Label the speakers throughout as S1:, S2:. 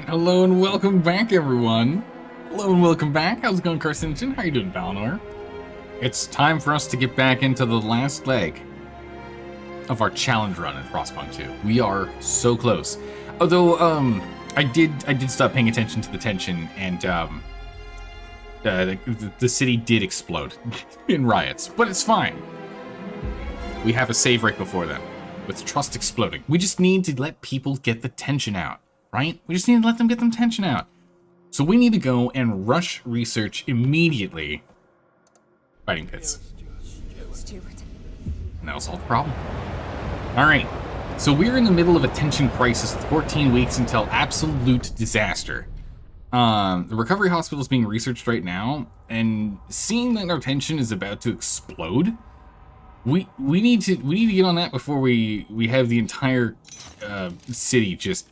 S1: Hello and welcome back, everyone. Hello and welcome back. How's it going, Carcinogen? How you doing, Valinor? It's time for us to get back into the last leg of our challenge run in Frostpunk 2. We are so close. Although, I did stop paying attention to the tension, and the city did explode in riots, but it's fine. We have a save right before then, with trust exploding. We just need to let people get the tension out. Right? We just need to let them get them tension out. So we need to go and rush research immediately. Fighting pits. And that'll solve the problem. Alright. So we're in the middle of a tension crisis with 14 weeks until absolute disaster. The recovery hospital is being researched right now, and seeing that our tension is about to explode, we need to get on that before we have the entire city just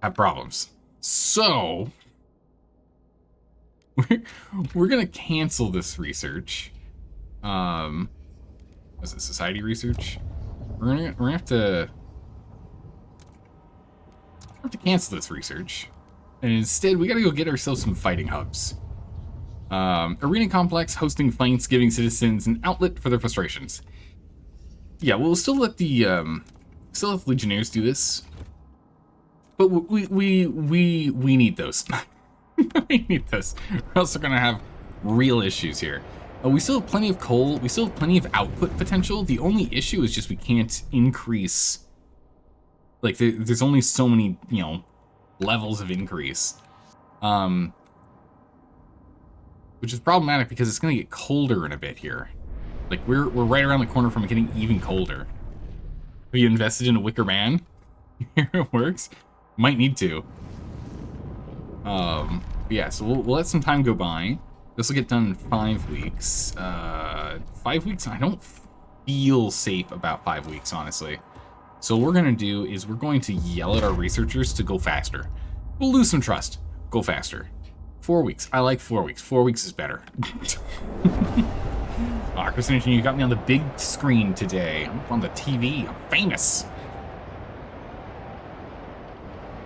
S1: have problems. So we're gonna cancel this research. Was it society research? We're gonna have to cancel this research, and instead we gotta go get ourselves some fighting hubs. Arena complex hosting fights, giving citizens an outlet for their frustrations. Yeah, we'll still let the legionnaires do this. But we need those. We need those. Or else we're gonna have real issues here. We still have plenty of coal. We still have plenty of output potential. The only issue is just we can't increase. Like there's only so many, levels of increase, which is problematic because it's gonna get colder in a bit here. Like we're right around the corner from it getting even colder. Have you invested in a wicker man? Here it works. Might need to. Yeah, so we'll let some time go by. This will get done in 5 weeks. 5 weeks? I don't feel safe about 5 weeks, honestly. So what we're going to do is we're going to yell at our researchers to go faster. We'll lose some trust. Go faster. 4 weeks. I like 4 weeks. 4 weeks is better. Kristen, you got me on the big screen today. I'm on the TV. I'm famous.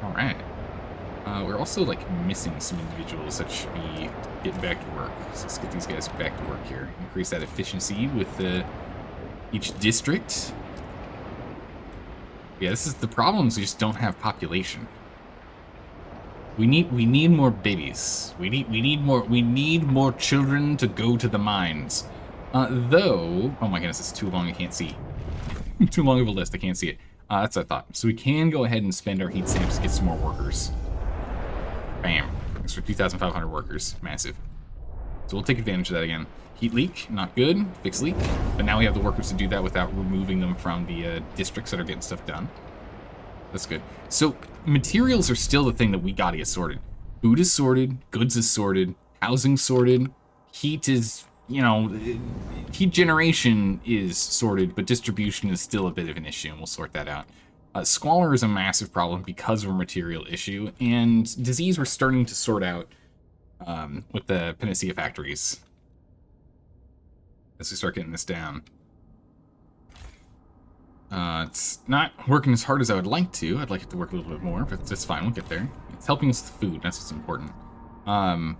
S1: Alright. We're also, missing some individuals that should be getting back to work. So let's get these guys back to work here. Increase that efficiency with each district. Yeah, this is the problem is we just don't have population. We need more babies. We need more children to go to the mines. Though, oh my goodness, it's too long, I can't see. Too long of a list, I can't see it. That's what I thought. So we can go ahead and spend our heat stamps to get some more workers. Bam. Extra 2,500 workers. Massive. So we'll take advantage of that again. Heat leak, not good. Fix leak. But now we have the workers to do that without removing them from the districts that are getting stuff done. That's good. So materials are still the thing that we gotta get sorted. Food is sorted. Goods is sorted. Housing sorted. Heat is, heat generation is sorted, but distribution is still a bit of an issue, and we'll sort that out. Squalor is a massive problem because of a material issue, and disease we're starting to sort out with the Panacea factories as we start getting this down. It's not working as hard as I would like to. I'd like it to work a little bit more, but that's fine. We'll get there. It's helping us with food. That's what's important. Yeah,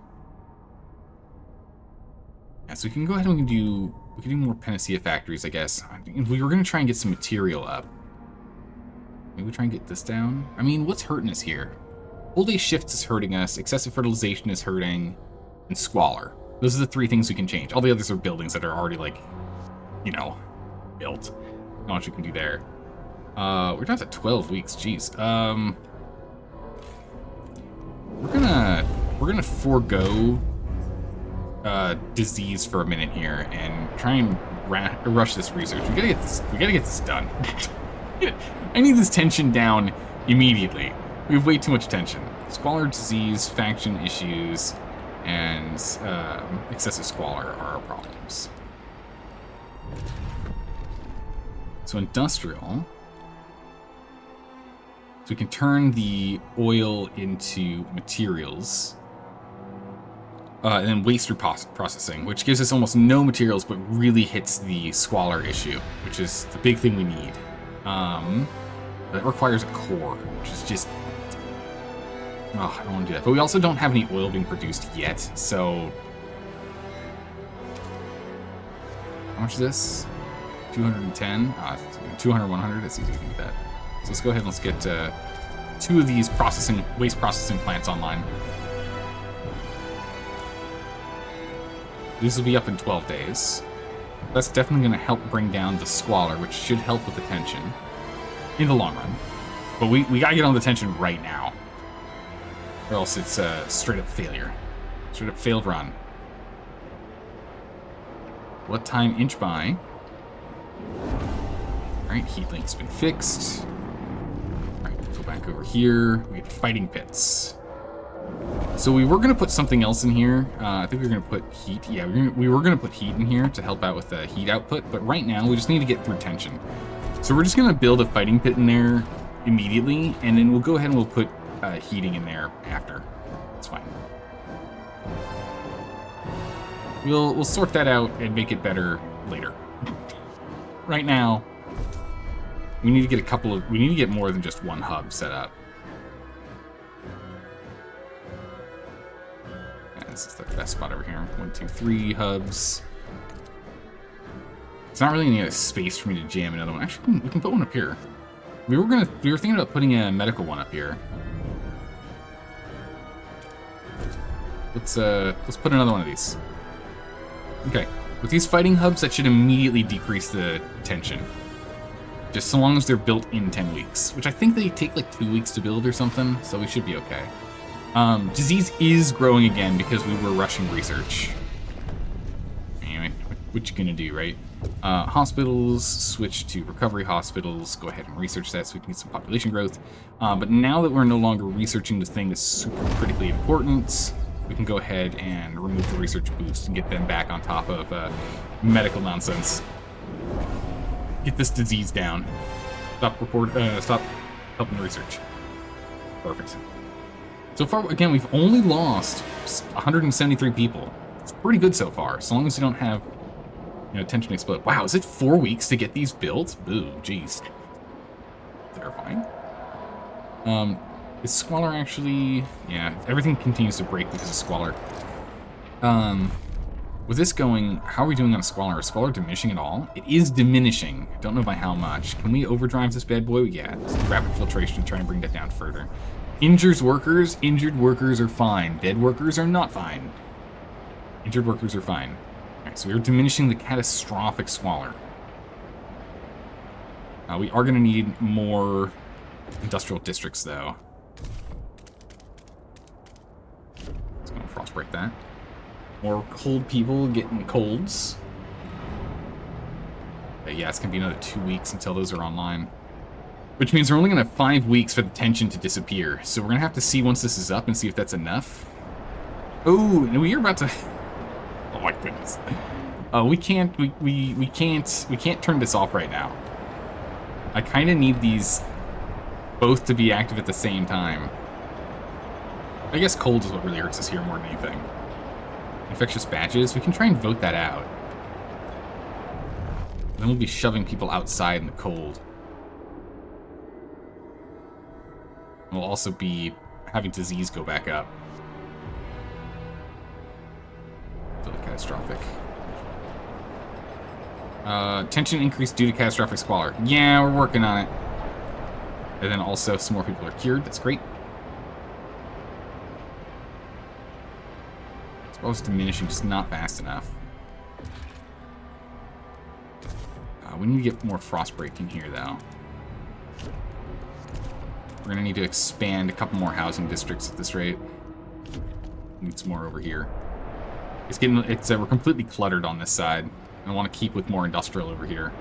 S1: so we can go ahead and we can do more Panacea factories, I guess. We were going to try and get some material up. Maybe we try and get this down. I mean, what's hurting us here? Full day shifts is hurting us. Excessive fertilization is hurting. And squalor. Those are the 3 things we can change. All the others are buildings that are already, built. Not much we can do there. We're down to 12 weeks. Jeez. We're gonna forego disease for a minute here and try and rush this research. We gotta get this done. I need this tension down immediately. We have way too much tension. Squalor, disease, faction issues, and excessive squalor are our problems. So industrial. So we can turn the oil into materials. And then waste processing, which gives us almost no materials, but really hits the squalor issue, which is the big thing we need. That requires a core, which is just Oh, I don't want to do that. But we also don't have any oil being produced yet, so... How much is this? 210? 200, 100? That's easy to get that. So let's go ahead and let's get 2 of these waste processing plants online. These will be up in 12 days. That's definitely going to help bring down the squalor, which should help with the tension in the long run. But we got to get on the tension right now, or else it's a straight up failure. Straight up failed run. What time inch by? Alright, heat link's been fixed. Alright, go back over here. We get fighting pits. So we were going to put something else in here. I think we were going to put heat. Yeah, we were going to put heat in here to help out with the heat output. But right now, we just need to get through tension. So we're just going to build a fighting pit in there immediately. And then we'll go ahead and we'll put heating in there after. It's fine. We'll sort that out and make it better later. Right now, we need to get we need to get more than just one hub set up. This is the best spot over here. 1, 2, 3 hubs. It's not really any space for me to jam another one. Actually, we can put one up here. We were thinking about putting a medical one up here. Let's put another one of these. Okay. With these fighting hubs, that should immediately decrease the tension. Just so long as they're built in 10 weeks, which I think they take like 2 weeks to build or something, so we should be okay. Disease is growing again because we were rushing research. Anyway, what you gonna do, right? Hospitals, switch to recovery hospitals, go ahead and research that so we can get some population growth. But now that we're no longer researching this thing that's super critically important, we can go ahead and remove the research boost and get them back on top of medical nonsense. Get this disease down. Stop helping research. Perfect. So far, again, we've only lost 173 people. It's pretty good so far, as long as we don't have, tension explode. Wow, is it 4 weeks to get these built? Ooh, jeez. Terrifying. Is squalor actually... Yeah, everything continues to break because of squalor. With this going, how are we doing on squalor? Is squalor diminishing at all? It is diminishing. I don't know by how much. Can we overdrive this bad boy? Yeah, rapid filtration, try and bring that down further. Injured workers are fine. Dead workers are not fine. Injured workers are fine. Alright, so we're diminishing the catastrophic squalor. We are going to need more industrial districts, though. Let's go and frost break that. More cold people getting colds. But yeah, it's going to be another 2 weeks until those are online. Which means we're only going to have 5 weeks for the tension to disappear. So we're going to have to see once this is up and see if that's enough. Oh, and we are about to... Oh my goodness. We can't turn this off right now. I kind of need these both to be active at the same time. I guess cold is what really hurts us here more than anything. Infectious batches, we can try and vote that out. Then we'll be shoving people outside in the cold. We'll also be having disease go back up. Really catastrophic. Tension increased due to catastrophic squalor. Yeah, we're working on it. And then also some more people are cured. That's great. It's diminishing, just not fast enough. We need to get more frost break in here, though. We're gonna need to expand a couple more housing districts at this rate. Need some more over here. We're completely cluttered on this side. I want to keep with more industrial over here.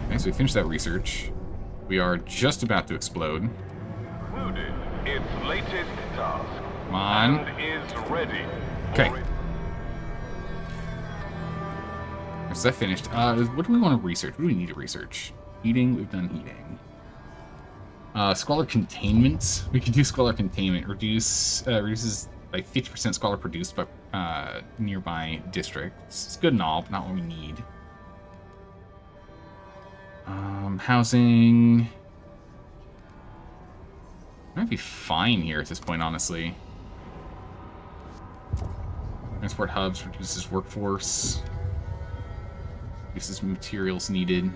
S1: Okay, so we finished that research. We are just about to explode.
S2: Concluded its latest task.
S1: Come on.
S2: And is ready.
S1: Okay. Is that finished? What do we want to research? What do we need to research? Heating, we've done heating. Squalor containment. We can do squalor containment. Reduces by 50% squalor produced by nearby districts. It's good and all, but not what we need. Housing. Might be fine here at this point, honestly. Transport hubs reduces workforce. Reduces materials needed.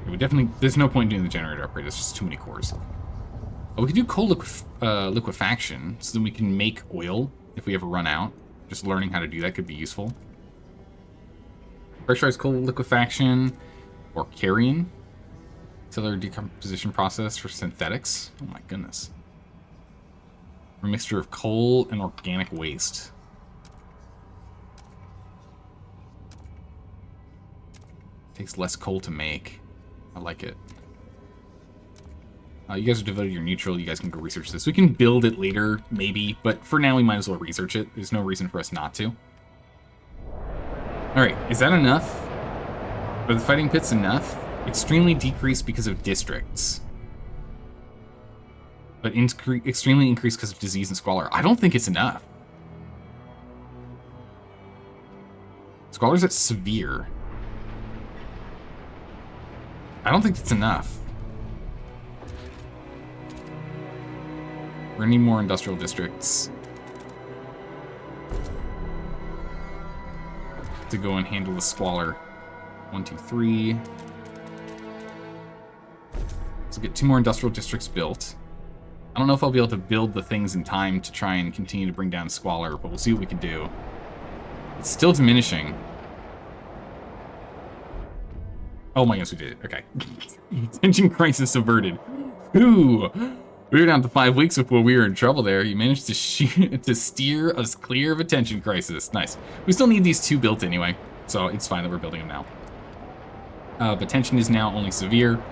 S1: We definitely... There's no point in doing the generator upgrade. There's just too many cores. Oh, we could do coal liquefaction, so then we can make oil if we ever run out. Just learning how to do that could be useful. Pressurized coal liquefaction or carrying. Auxiliary decomposition process for synthetics. Oh my goodness. A mixture of coal and organic waste. Takes less coal to make. I like it. You guys are devoted, you're neutral, you guys can go research this. We can build it later, maybe, but for now we might as well research it. There's no reason for us not to. Alright, is that enough? Are the fighting pits enough? Extremely decreased because of districts. But extremely increased because of disease and squalor. I don't think it's enough. Squalor's at severe. I don't think it's enough. We're gonna need more industrial districts to go and handle the squalor. 1, 2, 3. So get 2 more industrial districts built. I don't know if I'll be able to build the things in time to try and continue to bring down squalor, but we'll see what we can do. It's still diminishing. Oh my gosh, we did it. Okay. Tension crisis averted. Ooh. We were down to 5 weeks before we were in trouble there. You managed to steer us clear of a tension crisis. Nice. We still need these 2 built anyway, so it's fine that we're building them now. But tension is now only severe.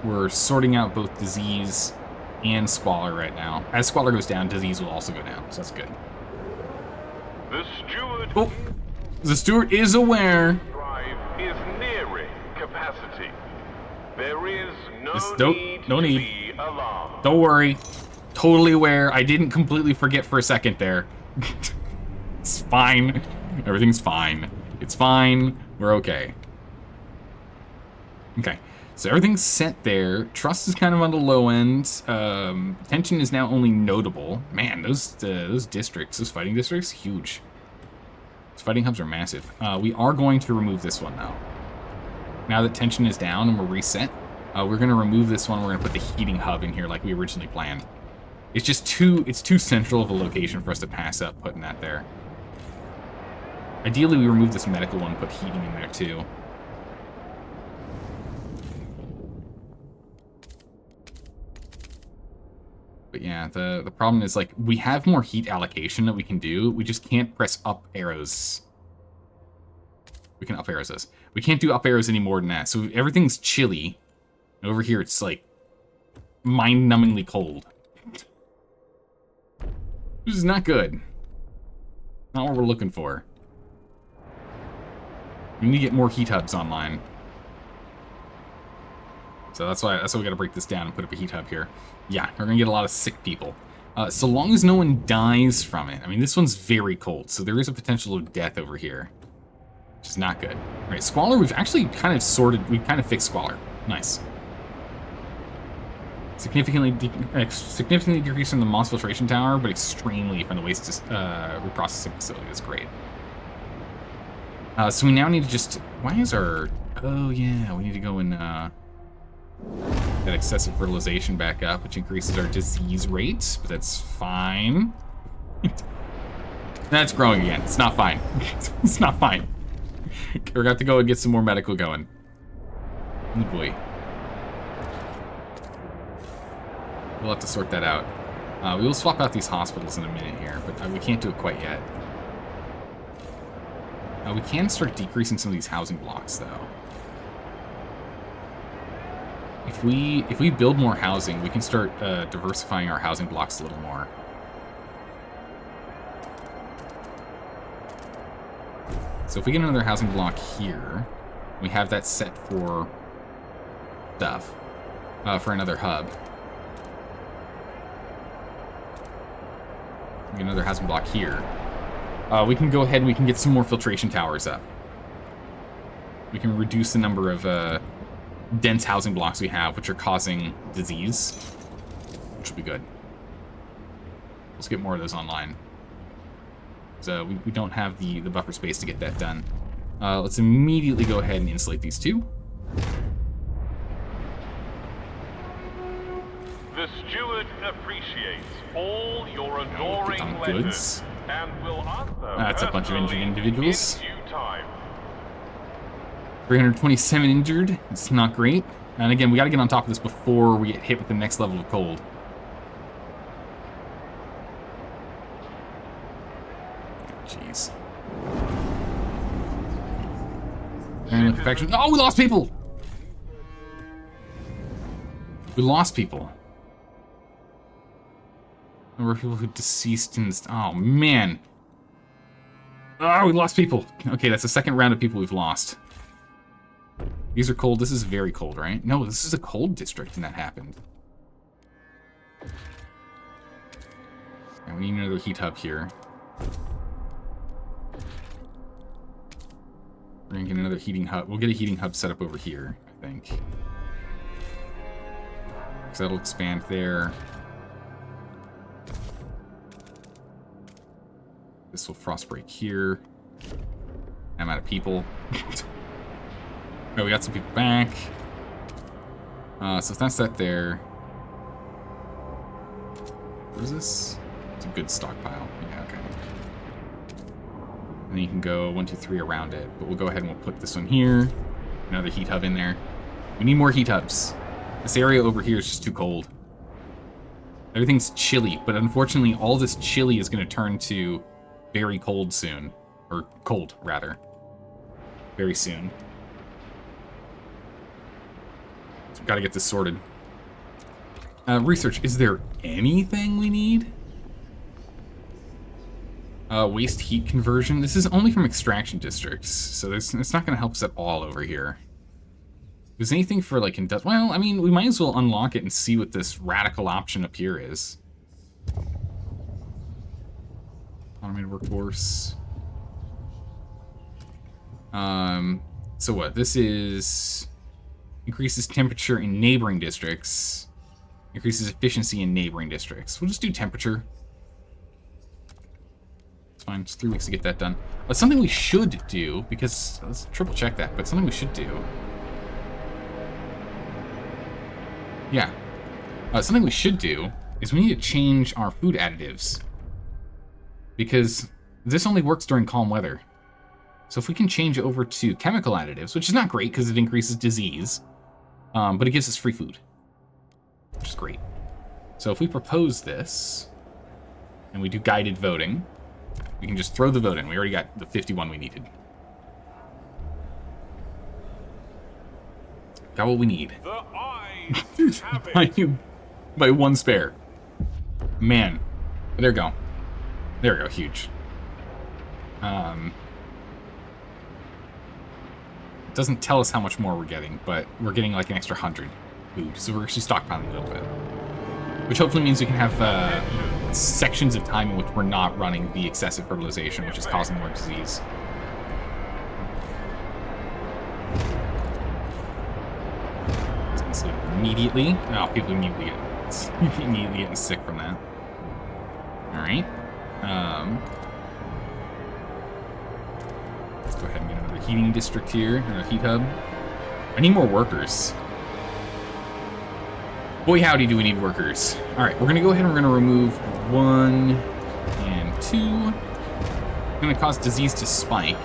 S1: We're sorting out both disease and squalor right now. As squalor goes down, disease will also go down, so that's good.
S2: The steward.
S1: Oh, the steward is aware.
S2: Drive is nearing capacity. There is
S1: no need.
S2: Be alarmed.
S1: Don't worry. Totally aware. I didn't completely forget for a second there. It's fine. Everything's fine. It's fine. We're okay. Okay. So everything's set there. Trust is kind of on the low end. Tension is now only notable. Man, those districts, those fighting districts, huge. Those fighting hubs are massive. We are going to remove this one, though. Now that tension is down and we're reset, we're going to remove this one. We're going to put the heating hub in here like we originally planned. It's just it's too central of a location for us to pass up putting that there. Ideally, we remove this medical one, put heating in there, too. But yeah, the problem is, like, we have more heat allocation that we can do. We just can't press up arrows. We can up arrows this. We can't do up arrows any more than that. So everything's chilly. And over here, it's, like, mind-numbingly cold. This is not good. Not what we're looking for. We need to get more heat hubs online. So that's why we got to break this down and put up a heat hub here. Yeah, we're gonna get a lot of sick people. So long as no one dies from it. I mean, this one's very cold, so there is a potential of death over here, which is not good. All right, squalor. We've actually kind of we've kind of fixed squalor. Nice. Significantly decreasing the Moss filtration tower, but extremely from the waste reprocessing facility. That's great. So we now need to just. Why is our? Oh yeah, we need to go and. That excessive fertilization back up, which increases our disease rate, but that's fine. That's growing again. It's not fine. It's not fine. We're gonna have to go and get some more medical going. Oh boy. We'll have to sort that out. We will swap out these hospitals in a minute here, but we can't do it quite yet. We can start decreasing some of these housing blocks, though. If we build more housing, we can start diversifying our housing blocks a little more. So if we get another housing block here, we have that set for stuff, for another hub. We get another housing block here. We can go ahead and we can get some more filtration towers up. We can reduce the number of dense housing blocks we have, which are causing disease, which will be good. Let's get more of those online. So we don't have the buffer space to get that done. Let's immediately go ahead and insulate these two.
S2: The steward appreciates all your adoring letters and will answer
S1: That's a bunch of injured individuals.
S2: in due time.
S1: 327 injured. It's not great. And again, we got to get on top of this before we get hit with the next level of cold. Jeez. Infection. Oh, we lost people! We lost people. Number of people who deceased in this. Oh, man. Oh, we lost people. Okay, that's the second round of people we've lost. These are cold. This is very cold, right? No, this is a cold district, and that happened. And we need another heat hub here. We're gonna get another heating hub. We'll get a heating hub set up over here, I think. Because that'll expand there. This will frost break here. I'm out of people. Oh, we got some people back. So if that's that there. What is this? It's a good stockpile. Yeah, okay. And then you can go 1, 2, 3 around it. But we'll go ahead and we'll put this one here. Another heat hub in there. We need more heat hubs. This area over here is just too cold. Everything's chilly, but unfortunately all this chilly is going to turn to very cold soon. Or cold, rather. Very soon. So we've got to get this sorted. Research, is there anything we need? Waste heat conversion. This is only from extraction districts, so it's not going to help us at all over here. If there's anything for, like, well, I mean, we might as well unlock it and see what this radical option up here is. Automated workforce. So what? This is... increases temperature in neighboring districts. Increases efficiency in neighboring districts. We'll just do temperature. It's fine. It's 3 weeks to get that done. But something we should do, because... let's triple check that, but something we should do... yeah. Something we should do is we need to change our food additives. Because this only works during calm weather. So if we can change over to chemical additives, which is not great because it increases disease, but it gives us free food, which is great. So if we propose this, and we do guided voting, we can just throw the vote in. We already got the 51 we needed. Got what we need.
S2: The eyes have it.
S1: by one spare. Man. There we go. There we go. Huge. It doesn't tell us how much more we're getting, but we're getting like an extra 100 food. So we're actually stockpiling a little bit. Which hopefully means we can have sections of time in which we're not running the excessive fertilization, which is causing more disease. So immediately. Oh, people immediately getting sick from that. Alright. Let's go ahead and get another heating district here, another heat hub. I need more workers. Boy, howdy, do we need workers. Alright, we're going to go ahead and we're going to remove 1 and 2. It's going to cause disease to spike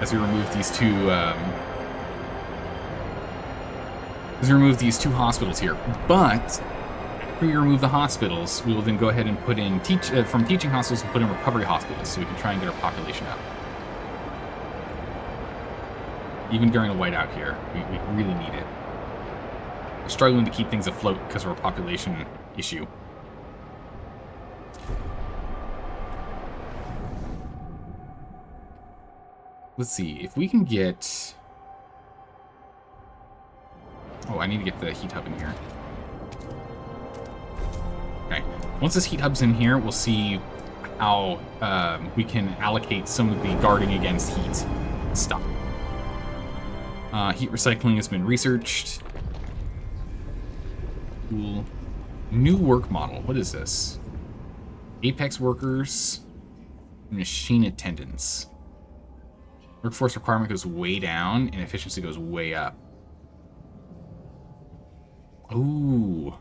S1: as we remove these two... as we remove these 2 hospitals here. But after we remove the hospitals, we will then go ahead and put in from teaching hospitals, we'll put in recovery hospitals so we can try and get our population up. Even during a whiteout here, we really need it. We're struggling to keep things afloat because of our population issue. Let's see, if we can get... oh, I need to get the heat hub in here. Okay. Once this heat hub's in here, we'll see how we can allocate some of the guarding against heat stuff. Heat recycling has been researched. Cool. New work model. What is this? Apex workers, machine attendants. Workforce requirement goes way down, and efficiency goes way up. Ooh.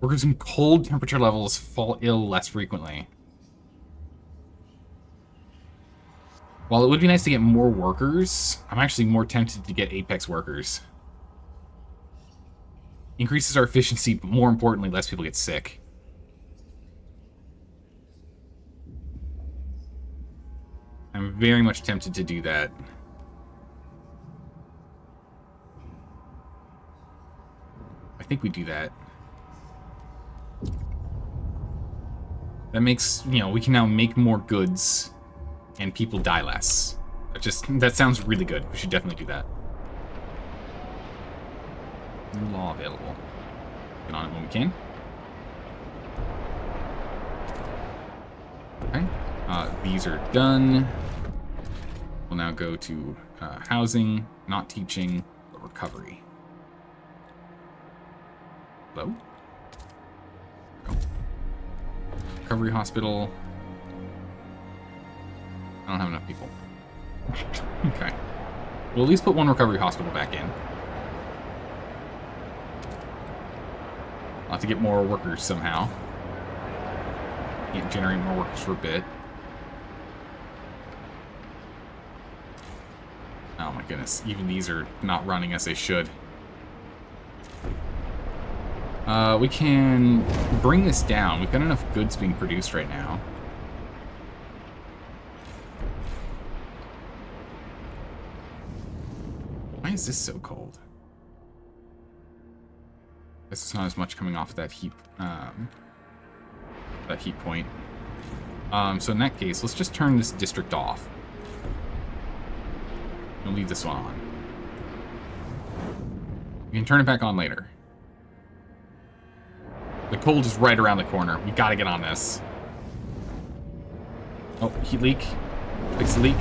S1: Workers in cold temperature levels fall ill less frequently. While it would be nice to get more workers, I'm actually more tempted to get Apex workers. Increases our efficiency, but more importantly, less people get sick. I'm very much tempted to do that. I think we do that. That makes, you know, we can now make more goods and people die less. That sounds really good. We should definitely do that. New law available. Get on it when we can. Okay. These are done. We'll now go to housing, not teaching, but recovery. Hello? Go. Recovery hospital. I don't have enough people. Okay. We'll at least put one recovery hospital back in. I'll have to get more workers somehow. Can't generate more workers for a bit. Oh my goodness, even these are not running as they should. We can bring this down. We've got enough goods being produced right now. Why is this so cold? Guess it's not as much coming off of that heat point. So in that case, let's just turn this district off. We'll leave this one on. We can turn it back on later. The cold is right around the corner. We gotta get on this. Oh, heat leak. Fix the leak.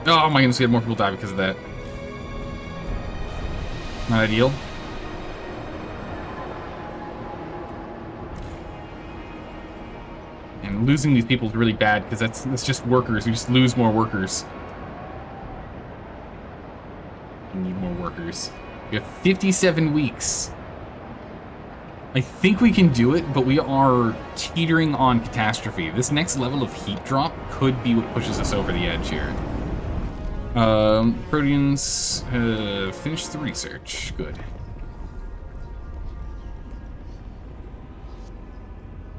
S1: Oh my goodness, we had more people die because of that. Not ideal. And losing these people is really bad because that's just workers. We just lose more workers. We need more workers. We have 57 weeks. I think we can do it, but we are teetering on catastrophe. This next level of heat drop could be what pushes us over the edge here. Proteans finished the research. Good.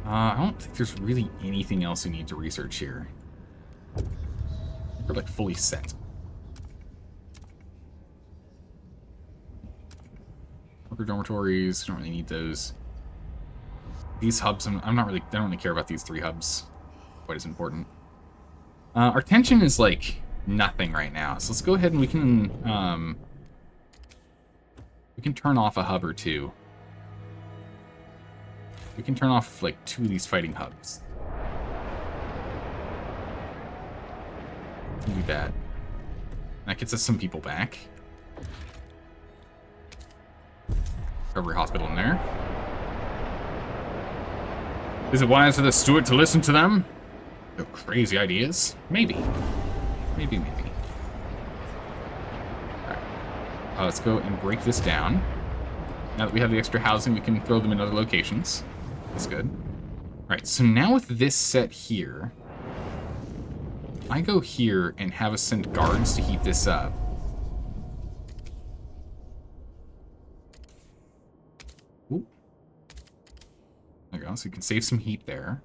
S1: I don't think there's really anything else we need to research here. We're like fully set. Worker dormitories, don't really need those. These hubs, I don't really care about these 3 hubs. Quite as important. Our tension is like nothing right now, so let's go ahead and we can turn off a hub or 2. We can turn off like 2 of these fighting hubs. Do that. That gets us some people back. Recovery hospital in there. Is it wise for the steward to listen to them? They're crazy ideas. Maybe. Maybe. Alright. Let's go and break this down. Now that we have the extra housing, we can throw them in other locations. That's good. Alright, so now with this set here, I go here and have us send guards to heat this up. Ooh. There we go, so you can save some heat there.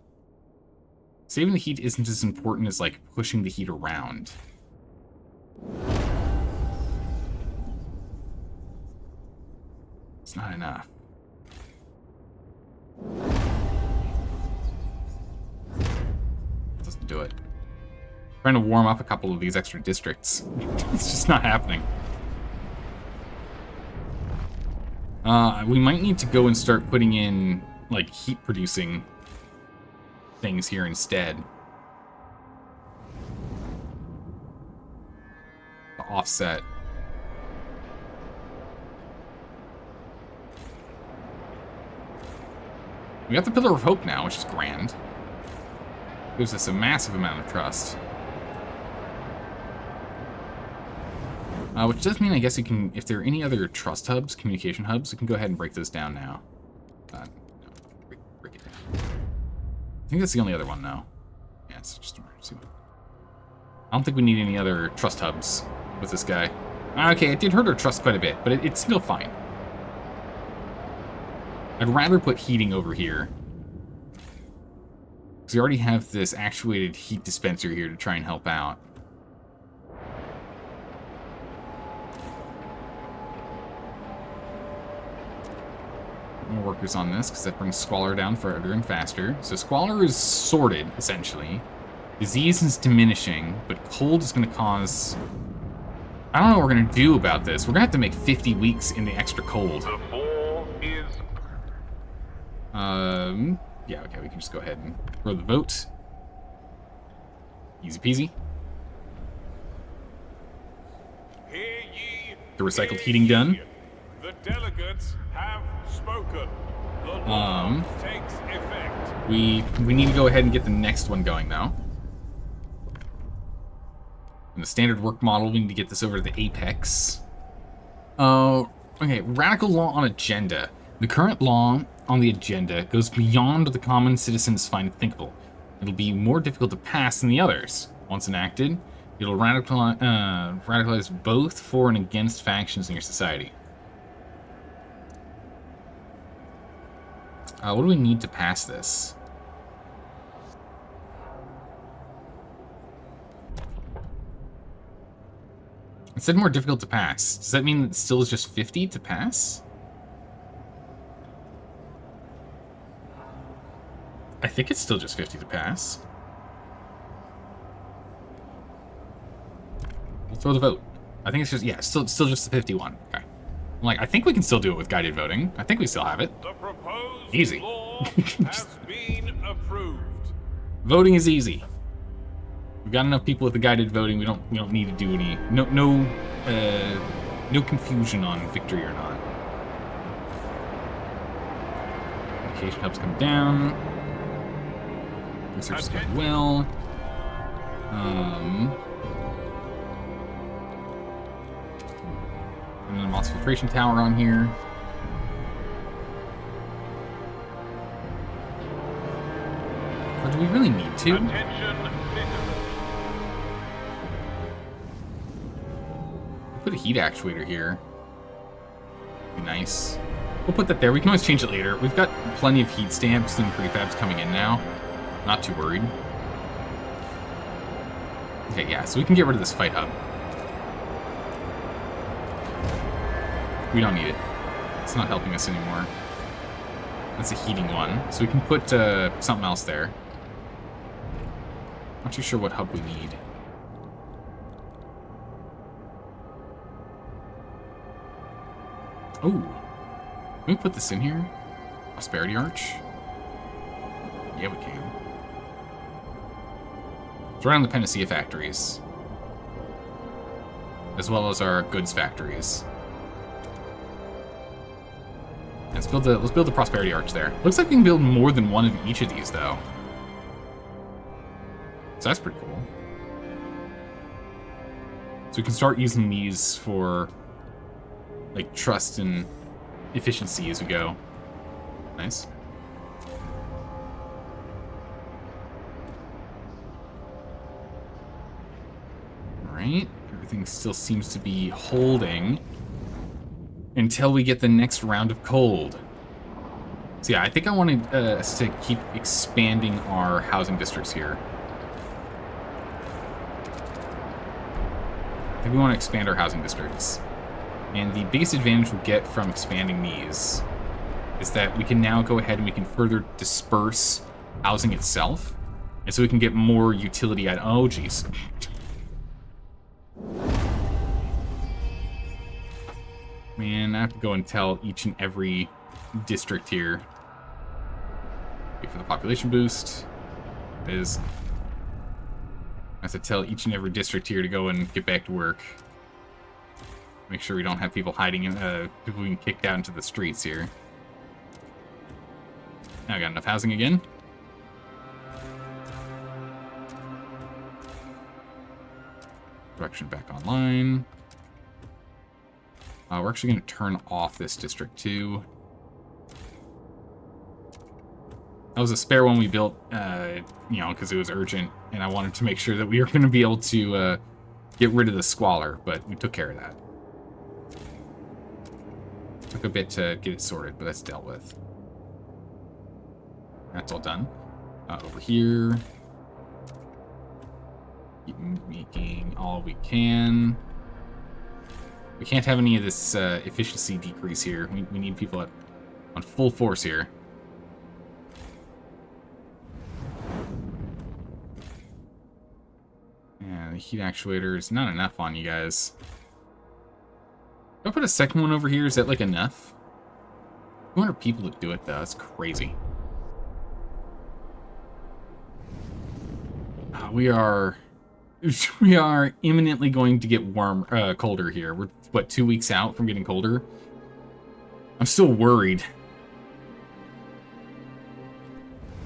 S1: Saving the heat isn't as important as, like, pushing the heat around. It's not enough. Doesn't do it. Trying to warm up a couple of these extra districts. It's just not happening. We might need to go and start putting in, like, heat-producing things here instead. To offset. We got the Pillar of Hope now, which is grand. Gives us a massive amount of trust. Which does mean, I guess, you can, if there are any other trust hubs, communication hubs, we can go ahead and break those down now. No, break it down. I think that's the only other one now. Yeah, it's just an emergency one. I don't think we need any other trust hubs with this guy. Okay, it did hurt our trust quite a bit, but it's still fine. I'd rather put heating over here. Because we already have this actuated heat dispenser here to try and help out. More workers on this, because that brings Squalor down further and faster. So Squalor is sorted, essentially. Disease is diminishing, but cold is going to cause... I don't know what we're going to do about this. We're going to have to make 50 weeks in the extra cold.
S2: The ball is...
S1: Yeah, okay, we can just go ahead and throw the vote. Easy peasy.
S2: Hear ye,
S1: The recycled
S2: hear
S1: heating done.
S2: ye. The delegates have spoken. The law takes effect.
S1: We need to go ahead and get the next one going, though. In the standard work model, we need to get this over to the Apex. Okay, radical law on agenda. The current law on the agenda goes beyond what the common citizens find thinkable. It'll be more difficult to pass than the others. Once enacted, it'll radicalize both for and against factions in your society. What do we need to pass this? It said more difficult to pass. Does that mean it still is just 50 to pass? I think it's still just 50 to pass. We'll throw the vote. I think it's just, yeah, still just the 51. Okay. I'm like, I think we can still do it with guided voting. I think we still have it.
S2: The proposed
S1: Easy.
S2: law has been approved.
S1: Voting is easy. We've got enough people with the guided voting. We don't need to do any no confusion on victory or not. Education hubs come down. Research is going well. And then a Moss filtration tower on here. Or do we really need to?
S2: Attention, citizens.
S1: Put a heat actuator here. Be nice. We'll put that there. We can always change it later. We've got plenty of heat stamps and prefabs coming in now. Not too worried. Okay, yeah, so we can get rid of this fight hub. We don't need it. It's not helping us anymore. That's a heating one. So we can put something else there. Not too sure what hub we need. Ooh. Can we put this in here? Prosperity Arch? Yeah, we can. It's right on the Panacea factories. As well as our goods factories. Let's build the Prosperity Arch there. Looks like we can build more than one of each of these, though. So that's pretty cool. So we can start using these for, like, trust and efficiency as we go. Nice. Alright, everything still seems to be holding until we get the next round of cold. So yeah, I think I wanted us to keep expanding our housing districts here. I think we want to expand our housing districts. And the biggest advantage we'll get from expanding these is that we can now go ahead and we can further disperse housing itself. And so we can get more utility out. Oh, geez. Man, I have to go and tell each and every district here. Wait for the population boost. It is. I have to tell each and every district here to go and get back to work. Make sure we don't have people hiding in, people being kicked out into the streets here. Now I got enough housing again. Production back online. We're actually going to turn off this district too. That was a spare one we built, you know, because it was urgent, and I wanted to make sure that we were going to be able to get rid of the squalor, but we took care of that. Took a bit to get it sorted, but that's dealt with. That's all done. Over here. Keep making all we can. We can't have any of this efficiency decrease here. We need people on full force here. Yeah, the heat actuator is not enough on you guys. If I put a second one over here, is that like enough? 200 people to do it though, that's crazy. We are imminently going to get colder here. We're, what, 2 weeks out from getting colder? I'm still worried.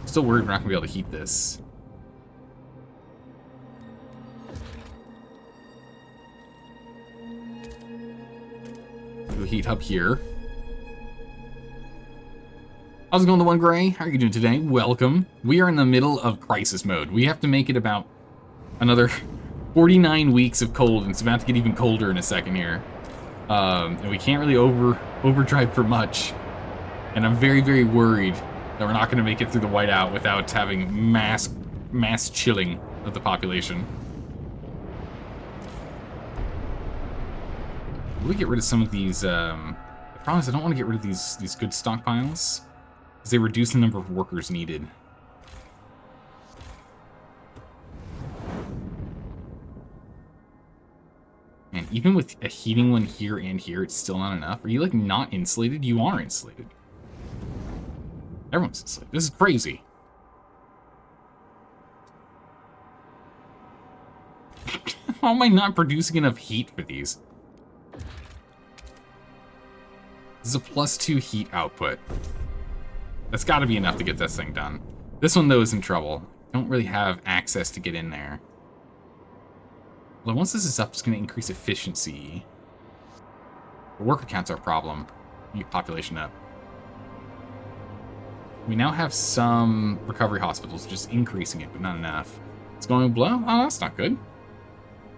S1: Still worried we're not going to be able to heat this. Do a heat hub here. How's it going, the One Gray? How are you doing today? Welcome. We are in the middle of crisis mode. We have to make it about another 49 weeks of cold, and it's about to get even colder in a second here. And we can't really overdrive for much. And I'm very, very worried that we're not going to make it through the whiteout without having mass chilling of the population. Will we get rid of some of these? The problem is I don't want to get rid of these good stockpiles, because they reduce the number of workers needed. And even with a heating one here and here, it's still not enough. Are you, like, not insulated? You are insulated. Everyone's insulated. This is crazy. How am I not producing enough heat for these? This is a +2 heat output. That's got to be enough to get this thing done. This one, though, is in trouble. Don't really have access to get in there. Well, once this is up, it's going to increase efficiency. The worker count's our problem. We need population up. We now have some recovery hospitals, just increasing it, but not enough. It's going below? Oh, that's not good.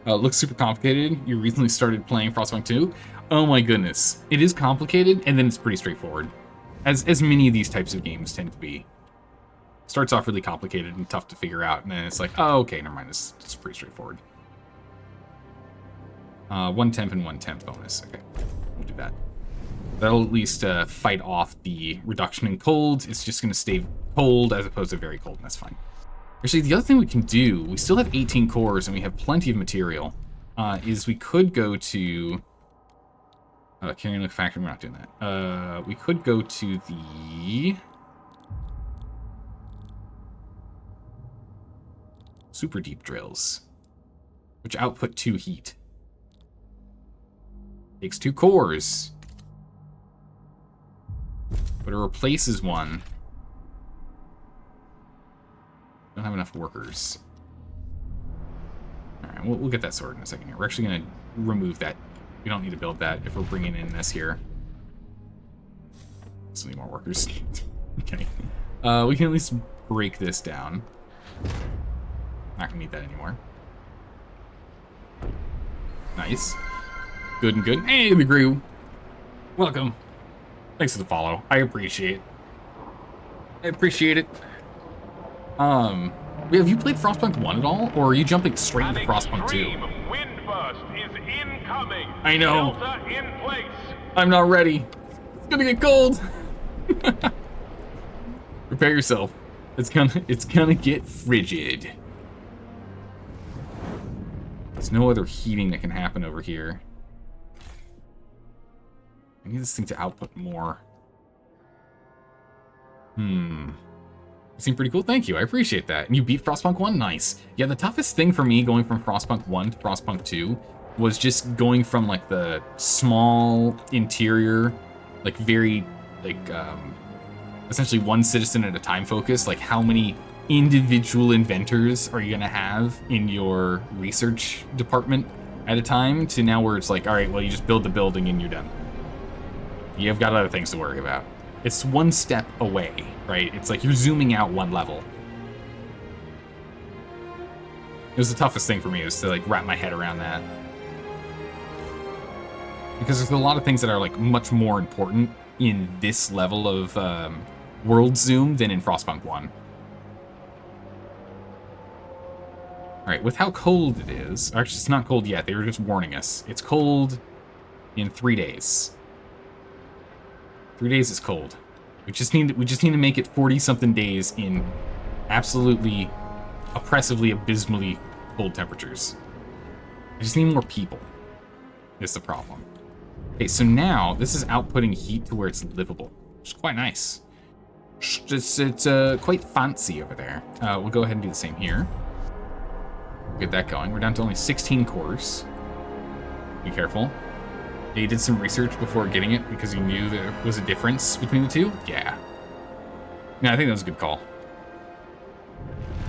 S1: It looks super complicated. You recently started playing Frostpunk 2. Oh my goodness. It is complicated, and then it's pretty straightforward. As many of these types of games tend to be. Starts off really complicated and tough to figure out, and then it's like, oh, okay, never mind, this is pretty straightforward. 1 temp and 1 temp bonus. Okay, we'll do that. That'll at least fight off the reduction in cold. It's just going to stay cold as opposed to very cold, and that's fine. Actually, the other thing we can do, we still have 18 cores and we have plenty of material, is we could go to... carrying the factory, we're not doing that. We could go to the... super deep drills, which output 2 heat. Takes 2 cores, but it replaces 1. Don't have enough workers. All right, we'll get that sorted in a second here. We're actually going to remove that. We don't need to build that if we're bringing in this here. Still need more workers. Okay. We can at least break this down. Not gonna need that anymore. Nice. Good and good. Hey, the Grew. Welcome. Thanks for the follow. I appreciate it. Have you played Frostpunk 1 at all? Or are you jumping straight into Frostpunk 2?
S2: Wind burst is incoming.
S1: I know.
S2: Shelter in place.
S1: I'm not ready. It's gonna get cold. Prepare yourself. It's gonna get frigid. There's no other heating that can happen over here. I need this thing to output more. It seemed pretty cool. Thank you. I appreciate that. And you beat Frostpunk 1? Nice. Yeah, the toughest thing for me going from Frostpunk 1 to Frostpunk 2 was just going from, like, the small interior, like, very, like, essentially one citizen at a time focus. Like, how many individual inventors are you going to have in your research department at a time, to now where it's like, all right, well, you just build the building and you're done. You've got other things to worry about. It's one step away, right? It's like you're zooming out one level. It was the toughest thing for me, was to like wrap my head around that. Because there's a lot of things that are like much more important in this level of world zoom than in Frostpunk 1. Alright, with how cold it is, actually it's not cold yet, they were just warning us. It's cold in 3 days. 3 days is cold. We just need to make it 40-something days in absolutely oppressively, abysmally cold temperatures. I just need more people. Is the problem. Okay, so now this is outputting heat to where it's livable, which is quite nice. It's quite fancy over there. We'll go ahead and do the same here. Get that going. We're down to only 16 cores. Be careful. You did some research before getting it because you knew there was a difference between the two? Yeah. Yeah, I think that was a good call.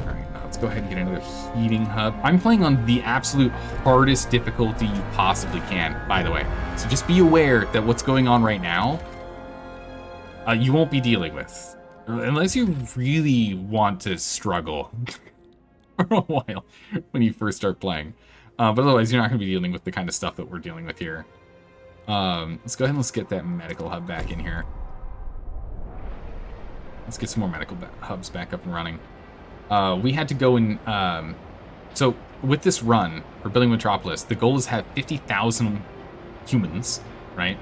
S1: Alright, let's go ahead and get another heating hub. I'm playing on the absolute hardest difficulty you possibly can, by the way. So just be aware that what's going on right now, you won't be dealing with. Unless you really want to struggle for a while when you first start playing. But otherwise, you're not going to be dealing with the kind of stuff that we're dealing with here. Let's go ahead and let's get that medical hub back in here. Let's get some more medical hubs back up and running. We had to go and... so, with this run for building Metropolis, the goal is to have 50,000 humans, right?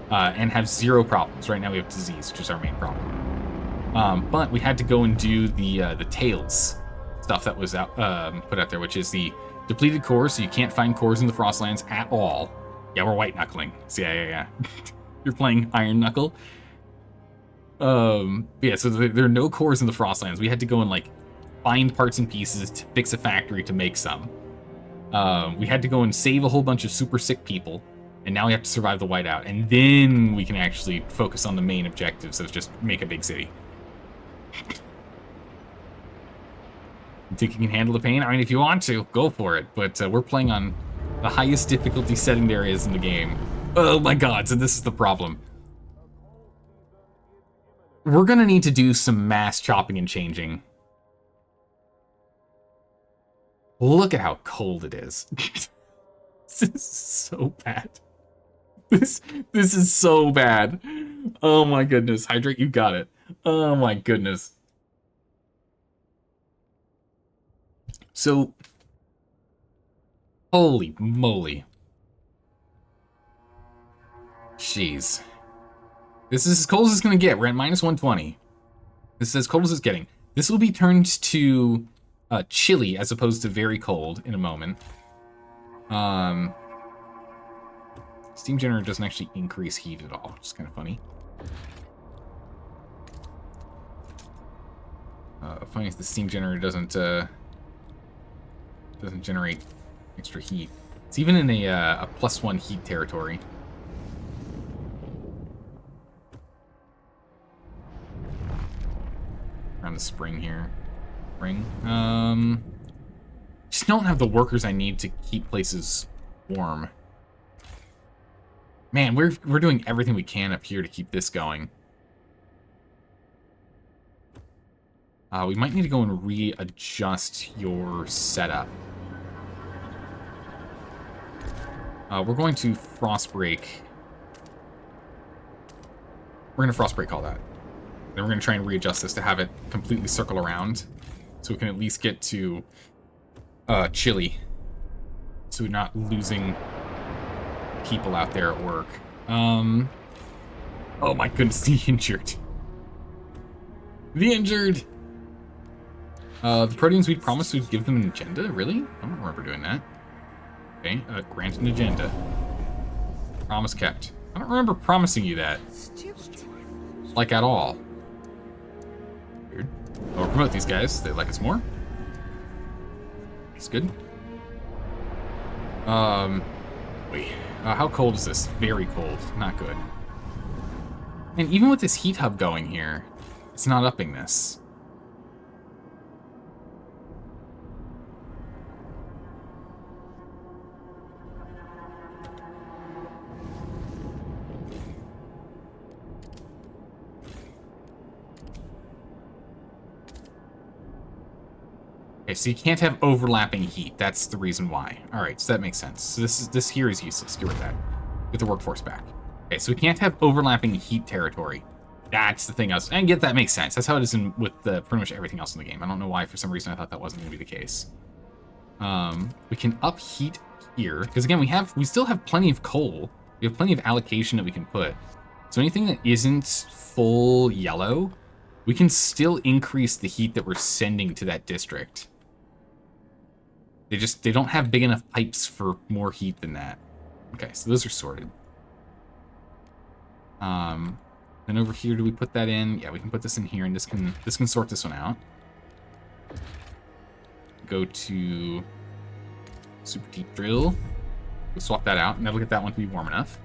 S1: And have 0 problems. Right now we have disease, which is our main problem. But we had to go and do the tails stuff that was put out there, which is the depleted cores, so you can't find cores in the Frostlands at all. Yeah, we're white knuckling. So yeah. You're playing Iron Knuckle. Yeah, so there are no cores in the Frostlands. We had to go and like find parts and pieces to fix a factory to make some. We had to go and save a whole bunch of super sick people, and now we have to survive the whiteout, and then we can actually focus on the main objectives of just make a big city. You think you can handle the pain? I mean, if you want to, go for it. But we're playing on the highest difficulty setting there is in the game. Oh my god, so this is the problem. We're gonna need to do some mass chopping and changing. Look at how cold it is. This is so bad. This is so bad. Oh my goodness. Hydrate, you got it. Oh my goodness. So, holy moly. Jeez. This is as cold as it's going to get. We're at minus 120. This is as cold as it's getting. This will be turned to chilly as opposed to very cold in a moment. Steam generator doesn't actually increase heat at all, which is kind of funny. Funny if the steam generator doesn't generate extra heat. It's even in a +1 heat territory. Around the spring here. Spring. Just don't have the workers I need to keep places warm. Man, we're doing everything we can up here to keep this going. We might need to go and readjust your setup. We're going to Frostbreak. We're going to Frostbreak all that. Then we're going to try and readjust this to have it completely circle around. So we can at least get to chilly. So we're not losing people out there at work. Oh my goodness, the injured. The injured! The Proteans we promised we'd give them an agenda? Really? I don't remember doing that. Okay, grant an agenda. Promise kept. I don't remember promising you that. Like, at all. Weird. Oh, we'll promote these guys. They like us more. It's good. Wait. How cold is this? Very cold. Not good. And even with this heat hub going here, it's not upping this. Okay, so you can't have overlapping heat. That's the reason why. All right, so that makes sense. So this here is useless. Get rid of that. Get the workforce back. Okay, so we can't have overlapping heat territory. That's the thing and yet that makes sense. That's how it is with pretty much everything else in the game. I don't know why, for some reason, I thought that wasn't going to be the case. We can up heat here, because again, we still have plenty of coal. We have plenty of allocation that we can put. So anything that isn't full yellow, we can still increase the heat that we're sending to that district. They don't have big enough pipes for more heat than that. Okay, so those are sorted. Then over here, do we put that in? Yeah, we can put this in here, and this can sort this one out. Go to super deep drill. We'll swap that out, and that'll get that one to be warm enough.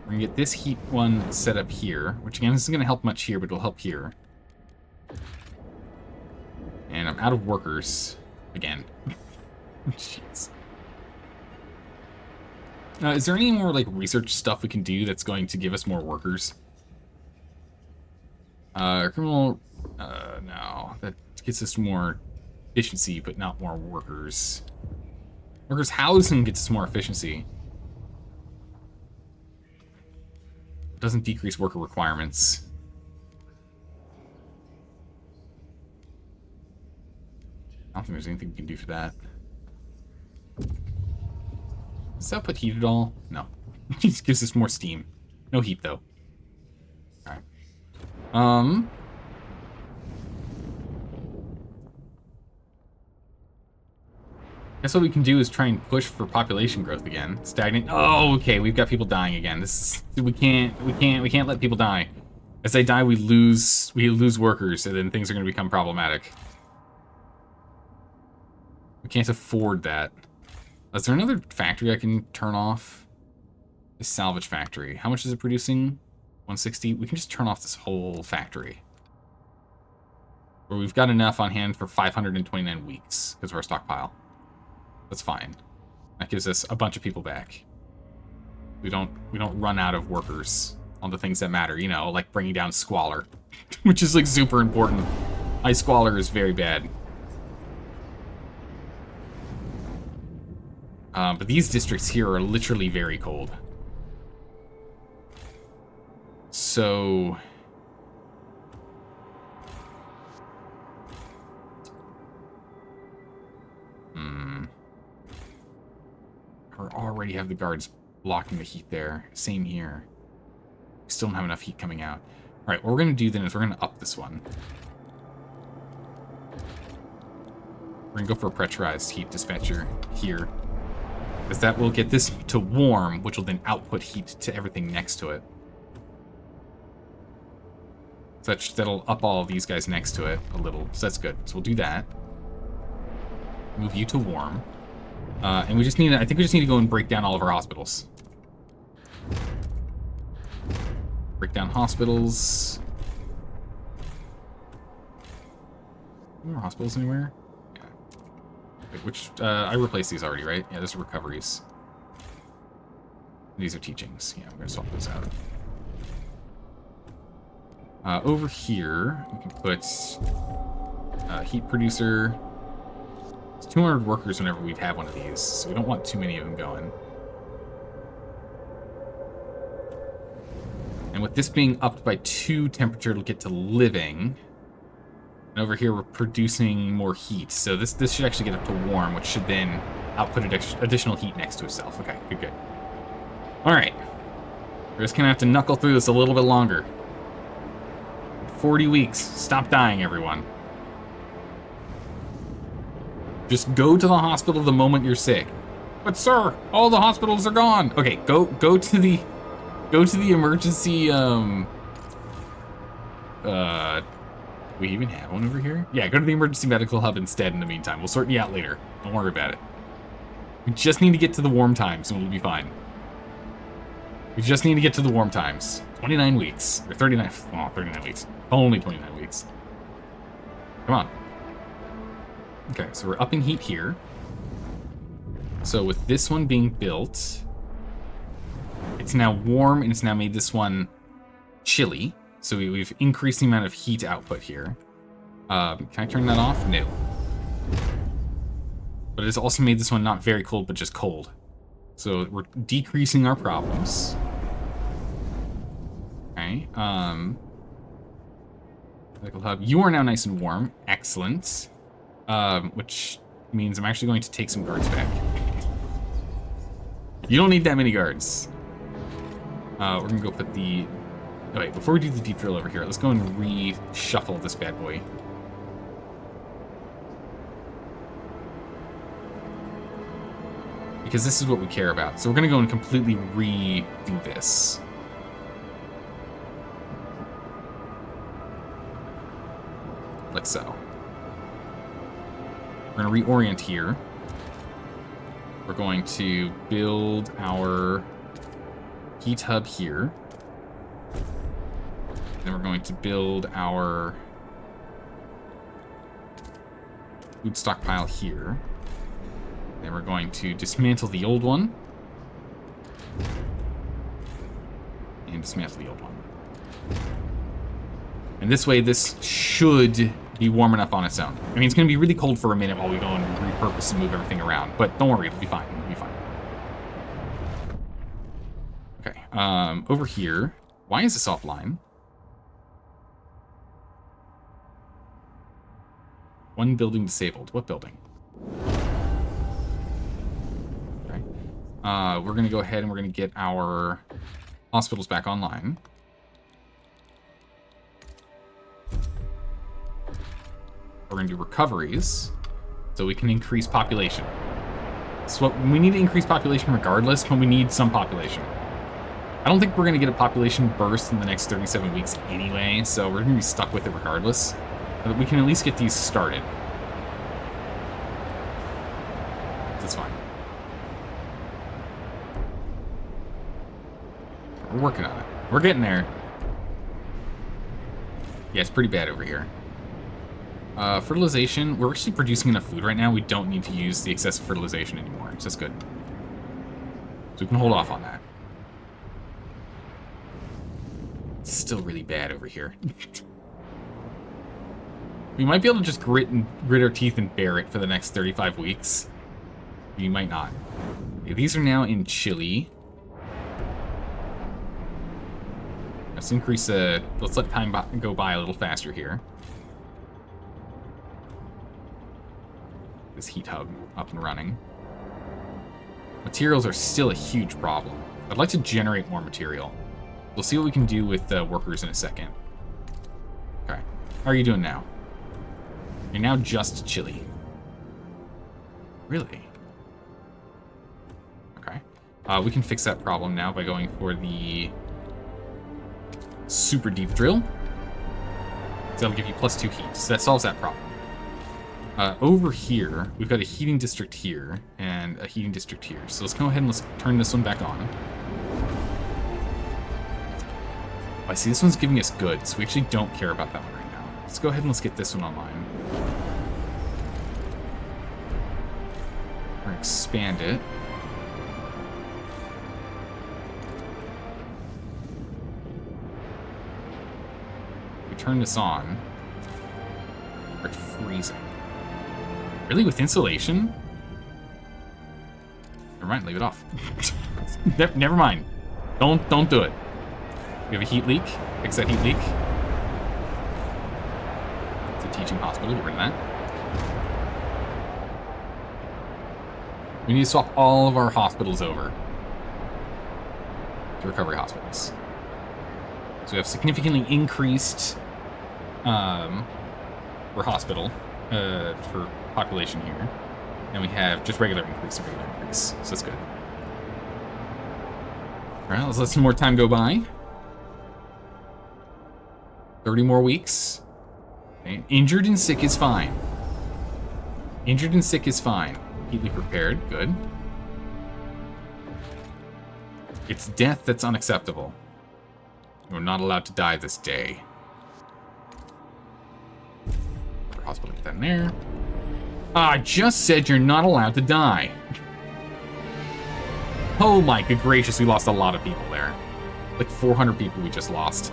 S1: We're gonna get this heat one set up here, which again, this isn't gonna help much here, but it'll help here. And I'm out of workers again. Jeez. Is there any more like research stuff we can do that's going to give us more workers? Criminal, no, that gets us more efficiency, but not more workers. Workers housing gets us more efficiency. It doesn't decrease worker requirements. I don't think there's anything we can do for that. Does that put heat at all? No. It just gives us more steam. No heat, though. Alright. Guess what we can do is try and push for population growth again. Stagnant. Oh, okay. We've got people dying again. We can't let people die. As they die, we lose workers, and then things are going to become problematic. We can't afford that. Is there another factory I can turn off? This salvage factory. How much is it producing? 160? We can just turn off this whole factory. Where we've got enough on hand for 529 weeks because of our stockpile. That's fine. That gives us a bunch of people back. We don't run out of workers on the things that matter, you know, like bringing down squalor, which is like super important. High squalor is very bad. But these districts here are literally very cold. So... I already have the guards blocking the heat there. Same here. We still don't have enough heat coming out. Alright, what we're going to do then is we're going to up this one. We're going to go for a pressurized heat dispenser here. Because that will get this to warm, which will then output heat to everything next to it. So that'll up all of these guys next to it a little. So that's good. So we'll do that. Move you to warm. And we just need to, I think we just need to go and break down all of our hospitals. Break down hospitals. More hospitals anywhere? Yeah. Wait, which, I replaced these already, right? Yeah, those are recoveries. These are teachings. Yeah, I'm gonna swap those out. Over here, we can put heat producer. It's 200 workers whenever we'd have one of these, so we don't want too many of them going. And with this being upped by 2 temperature, it'll get to living. And over here, we're producing more heat, so this should actually get up to warm, which should then output additional heat next to itself. Okay, good. All right. We're just gonna have to knuckle through this a little bit longer. 40 weeks. Stop dying, everyone. Just go to the hospital the moment you're sick. But sir, all the hospitals are gone. Okay, go to the emergency. We even have one over here? Yeah, go to the emergency medical hub instead in the meantime. We'll sort you out later. Don't worry about it. We just need to get to the warm times and we'll be fine. We just need to get to the warm times. 29 weeks. Or 39. Oh, 39 weeks. Only 29 weeks. Come on. Okay, so we're up in heat here. So with this one being built, it's now warm and it's now made this one chilly. So we've increased the amount of heat output here. Can I turn that off? No. But it's also made this one not very cold, but just cold. So we're decreasing our problems. Okay. Medical hub. You are now nice and warm. Excellent. Which means I'm actually going to take some guards back. You don't need that many guards. We're gonna go put the... Oh, wait, before we do the deep drill over here, let's go and reshuffle this bad boy. Because this is what we care about. So we're gonna go and completely redo this. Like so. We're gonna reorient here. We're going to build our heat hub here. Then we're going to build our food stockpile here. Then we're going to dismantle the old one. And dismantle the old one. And this way, this should be warm enough on its own. I mean, it's going to be really cold for a minute while we go and repurpose and move everything around. But don't worry, it'll be fine. It'll be fine. Okay, over here. Why is this offline? One building disabled. What building? Okay. We're going to go ahead and we're going to get our hospitals back online. We're going to do recoveries so we can increase population. So we need to increase population regardless, but we need some population. I don't think we're going to get a population burst in the next 37 weeks anyway, so we're going to be stuck with it regardless. But we can at least get these started. That's fine. We're working on it. We're getting there. Yeah, it's pretty bad over here. Fertilization. We're actually producing enough food right now. We don't need to use the excessive fertilization anymore. So that's good. So we can hold off on that. It's still really bad over here. We might be able to just grit our teeth and bear it for the next 35 weeks. We might not. Okay, these are now in Chile. Let's increase let's let time go by a little faster here. This heat hub up and running. Materials are still a huge problem. I'd like to generate more material. We'll see what we can do with workers in a second. Okay. How are you doing now? You're now just Chile. Really? Okay. We can fix that problem now by going for the super deep drill. So that'll give you +2 heat. So that solves that problem. Over here, we've got a heating district here and a heating district here. So let's go ahead and let's turn this one back on. Oh, I see this one's giving us goods, so we actually don't care about that one right now. Let's go ahead and let's get this one online. We're gonna expand it. We turn this on. It's freezing. Really, with insulation? Never mind, leave it off. Never mind. Don't do it. We have a heat leak. Fix that heat leak. It's a teaching hospital. Get rid of that. We need to swap all of our hospitals over to recovery hospitals. So we have significantly increased for hospital for population here. And we have just regular increase. So that's good. Alright, let's let some more time go by. 30 more weeks. Okay. Injured and sick is fine. Injured and sick is fine. Completely prepared. Good. It's death that's unacceptable. You're not allowed to die this day. Hospital, get that in there. I just said you're not allowed to die. Oh my good gracious, we lost a lot of people there. Like 400 people we just lost.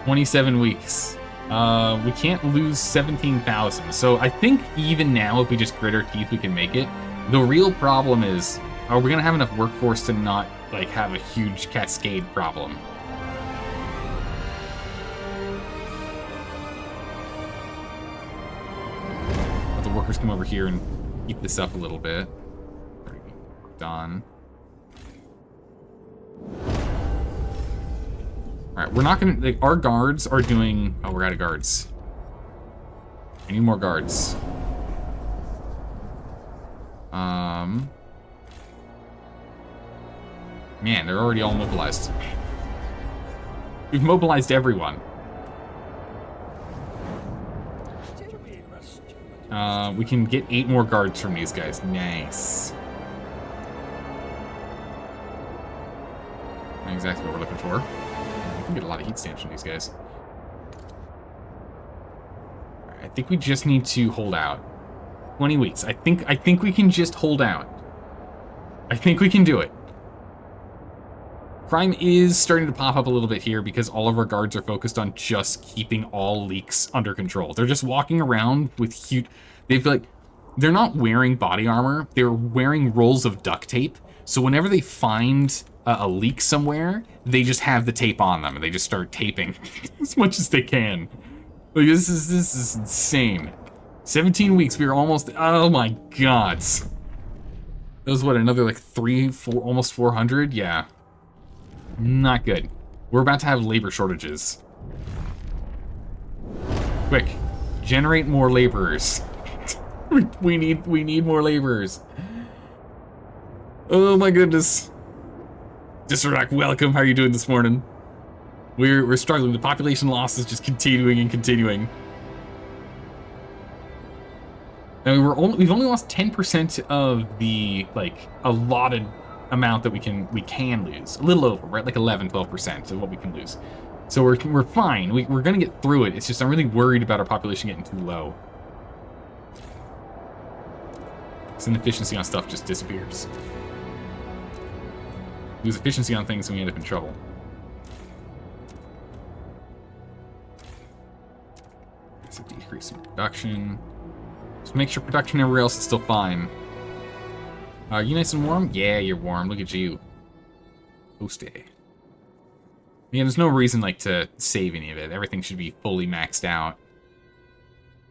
S1: 27 weeks. We can't lose 17,000. So I think even now, if we just grit our teeth, we can make it. The real problem is, are we gonna have enough workforce to not like have a huge cascade problem? Let the workers come over here and keep this up a little bit. Done. Alright, we're not gonna, like, our guards are doing, oh, we're out of guards. I need more guards. Man, they're already all mobilized. We've mobilized everyone. We can get 8 more guards from these guys. Nice. Not exactly what we're looking for. We can get a lot of heat stamps from these guys. I think we just need to hold out. 20 weeks. I think we can just hold out. I think we can do it. Crime is starting to pop up a little bit here because all of our guards are focused on just keeping all leaks under control. They're just walking around with huge... They're not wearing body armor. They're wearing rolls of duct tape. So whenever they find a leak somewhere, they just have the tape on them and they just start taping as much as they can. Like, this is insane. 17 weeks, we were almost... Oh my god. That was what, another like 4, almost 400? Yeah. Not good. We're about to have labor shortages. Quick, generate more laborers. we need more laborers. Oh my goodness. Disrac, welcome. How are you doing this morning? We're struggling. The population loss is just continuing and continuing. And we've only lost 10% of the like allotted amount that we can lose. A little over, right? Like 11-12% of what we can lose. So we're fine. We're gonna get through it. It's just I'm really worried about our population getting too low. This inefficiency on stuff just disappears. Lose efficiency on things and we end up in trouble. It's a decrease in production. Just make sure production everywhere else is still fine. Are you nice and warm? Yeah, you're warm. Look at you. Toasty. Yeah, there's no reason like to save any of it. Everything should be fully maxed out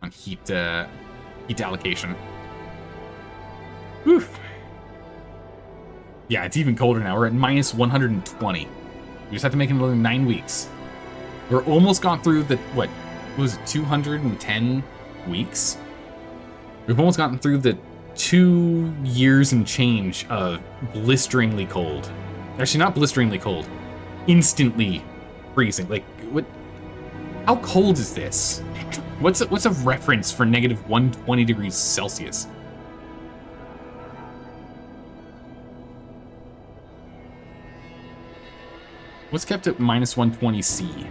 S1: on heat allocation. Whew. Yeah, it's even colder now. We're at minus 120. We just have to make it another 9 weeks. We're almost gone through the, what was it, 210 weeks? We've almost gotten through the 2 years and change of blisteringly cold. Actually, not blisteringly cold. Instantly freezing. Like, what? How cold is this? What's a reference for negative 120 degrees Celsius? What's kept at minus 120 C?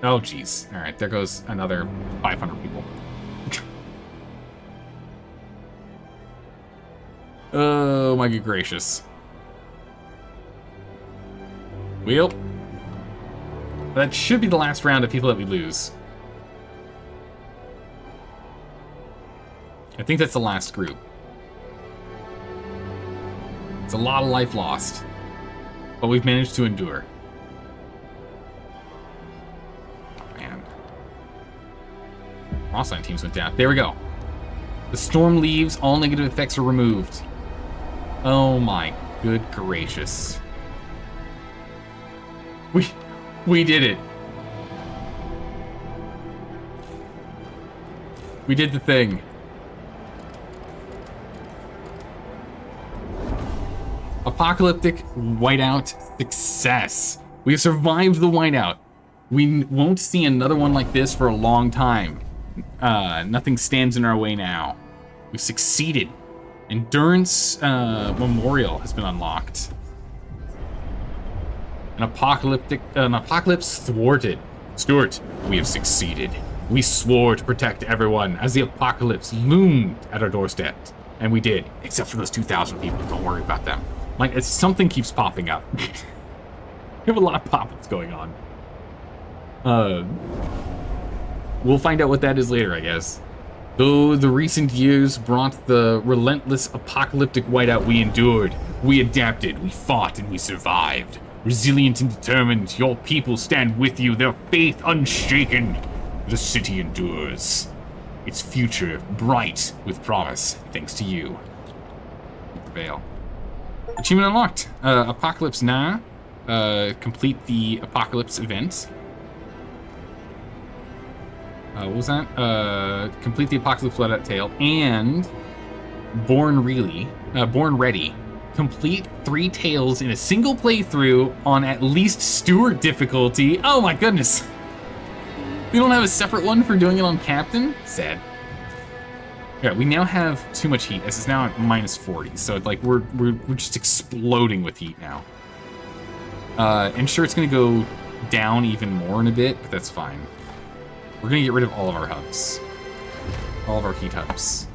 S1: Oh, geez. All right, there goes another 500 people. Oh, my good gracious. Well, that should be the last round of people that we lose. I think that's the last group. It's a lot of life lost, but we've managed to endure. Oh, man. Rossline teams went down. There we go. The storm leaves, all negative effects are removed. Oh my good gracious. We did it. We did the thing. Apocalyptic whiteout success. We have survived the whiteout. We won't see another one like this for a long time. Nothing stands in our way now. We've succeeded. Endurance Memorial has been unlocked. An apocalypse thwarted. Stuart, we have succeeded. We swore to protect everyone as the apocalypse loomed at our doorstep. And we did, except for those 2,000 people. Don't worry about them. Like, something keeps popping up. We have a lot of pop-ups going on. We'll find out what that is later, I guess. Though the recent years brought the relentless apocalyptic whiteout we endured, we adapted, we fought, and we survived. Resilient and determined, your people stand with you, their faith unshaken. The city endures. Its future bright with promise, thanks to you. Prevail. Achievement unlocked. Apocalypse Nah. Complete the Apocalypse event. What was that? Complete the Apocalypse Whiteout Tale. And Born Ready. Complete 3 tales in a single playthrough on at least Stewart difficulty. Oh my goodness. We don't have a separate one for doing it on Captain? Sad. Yeah, we now have too much heat. This is now at minus 40, so like we're just exploding with heat now. And sure, it's gonna go down even more in a bit, but that's fine. We're gonna get rid of all of our hubs, all of our heat hubs.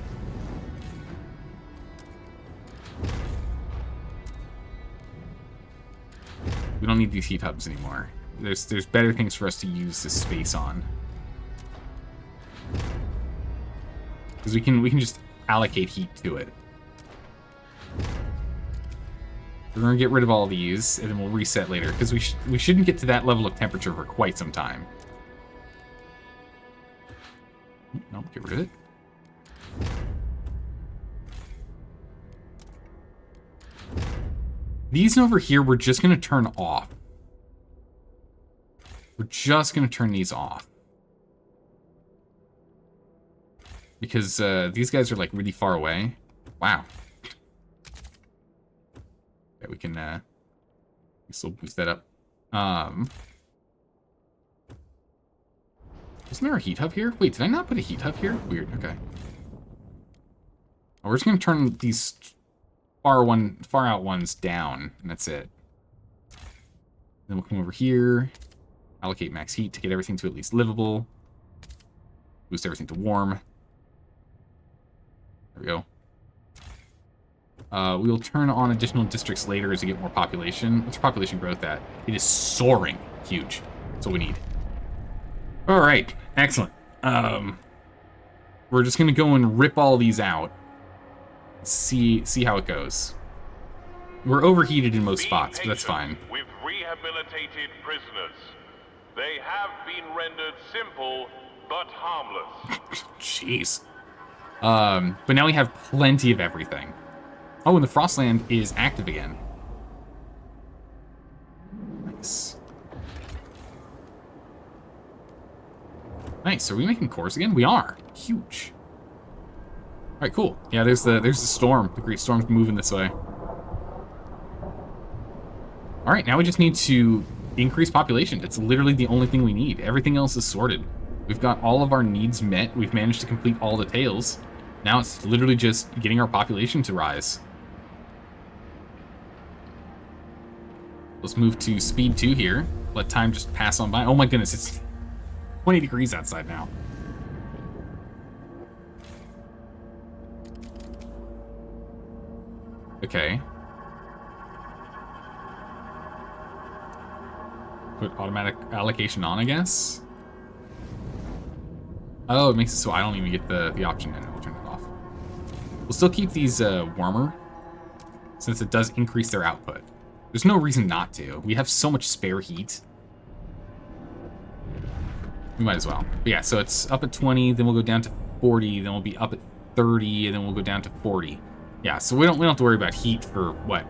S1: We don't need these heat hubs anymore. There's better things for us to use this space on. Because we can just allocate heat to it. We're gonna get rid of all these, and then we'll reset later, because we shouldn't get to that level of temperature for quite some time. Nope, get rid of it. These over here, we're just gonna turn off. We're just gonna turn these off. Because these guys are like really far away. Wow. Yeah, we can still boost that up. Isn't there a heat hub here? Wait, did I not put a heat hub here? Weird, okay. We're just gonna turn these far out ones down, and that's it. Then we'll come over here, allocate max heat to get everything to at least livable. Boost everything to warm. There we go. We will turn on additional districts later as we get more population. What's our population growth at? It is soaring. Huge. That's what we need. All right. Excellent. We're just going to go and rip all these out. See how it goes. We're overheated in most spots, but that's fine.
S2: With rehabilitated prisoners. They have been rendered simple but harmless.
S1: Jeez. But now we have plenty of everything. Oh, and the Frostland is active again. Nice. Nice. Are we making cores again? We are. Huge. All right, cool. Yeah, there's the storm. The Great Storm's moving this way. All right, now we just need to increase population. That's literally the only thing we need. Everything else is sorted. We've got all of our needs met. We've managed to complete all the tales. Now it's literally just getting our population to rise. Let's move to speed 2 here. Let time just pass on by. Oh my goodness, it's 20 degrees outside now. Okay. Put automatic allocation on, I guess. Oh, it makes it so I don't even get the option in. We'll turn it off. We'll still keep these warmer, since it does increase their output. There's no reason not to. We have so much spare heat. We might as well. But yeah, so it's up at 20, then we'll go down to 40, then we'll be up at 30, and then we'll go down to 40. Yeah, so we don't have to worry about heat for, what,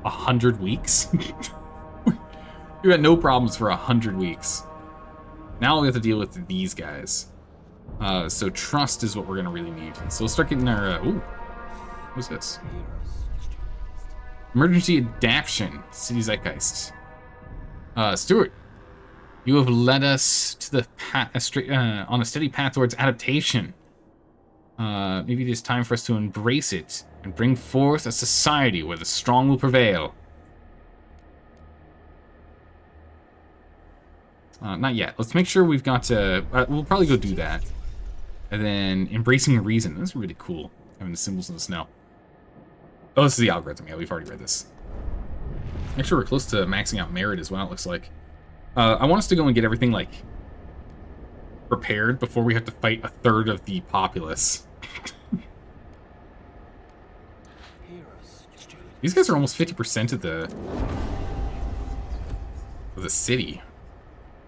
S1: 100 weeks? We've got no problems for 100 weeks. Now we have to deal with these guys. So trust is what we're gonna really need. So we'll start getting our, ooh, what's this? Emergency adaptation, city zeitgeist. Stuart, you have led us to the on a steady path towards adaptation. Maybe it is time for us to embrace it and bring forth a society where the strong will prevail. Not yet. Let's make sure we've got to... we'll probably go do that. And then embracing reason. That's really cool, having the symbols in the snow. Oh, this is the algorithm. Yeah, we've already read this. Make sure we're close to maxing out merit as well, it looks like. I want us to go and get everything, like, prepared before we have to fight a third of the populace. These guys are almost 50% of the city.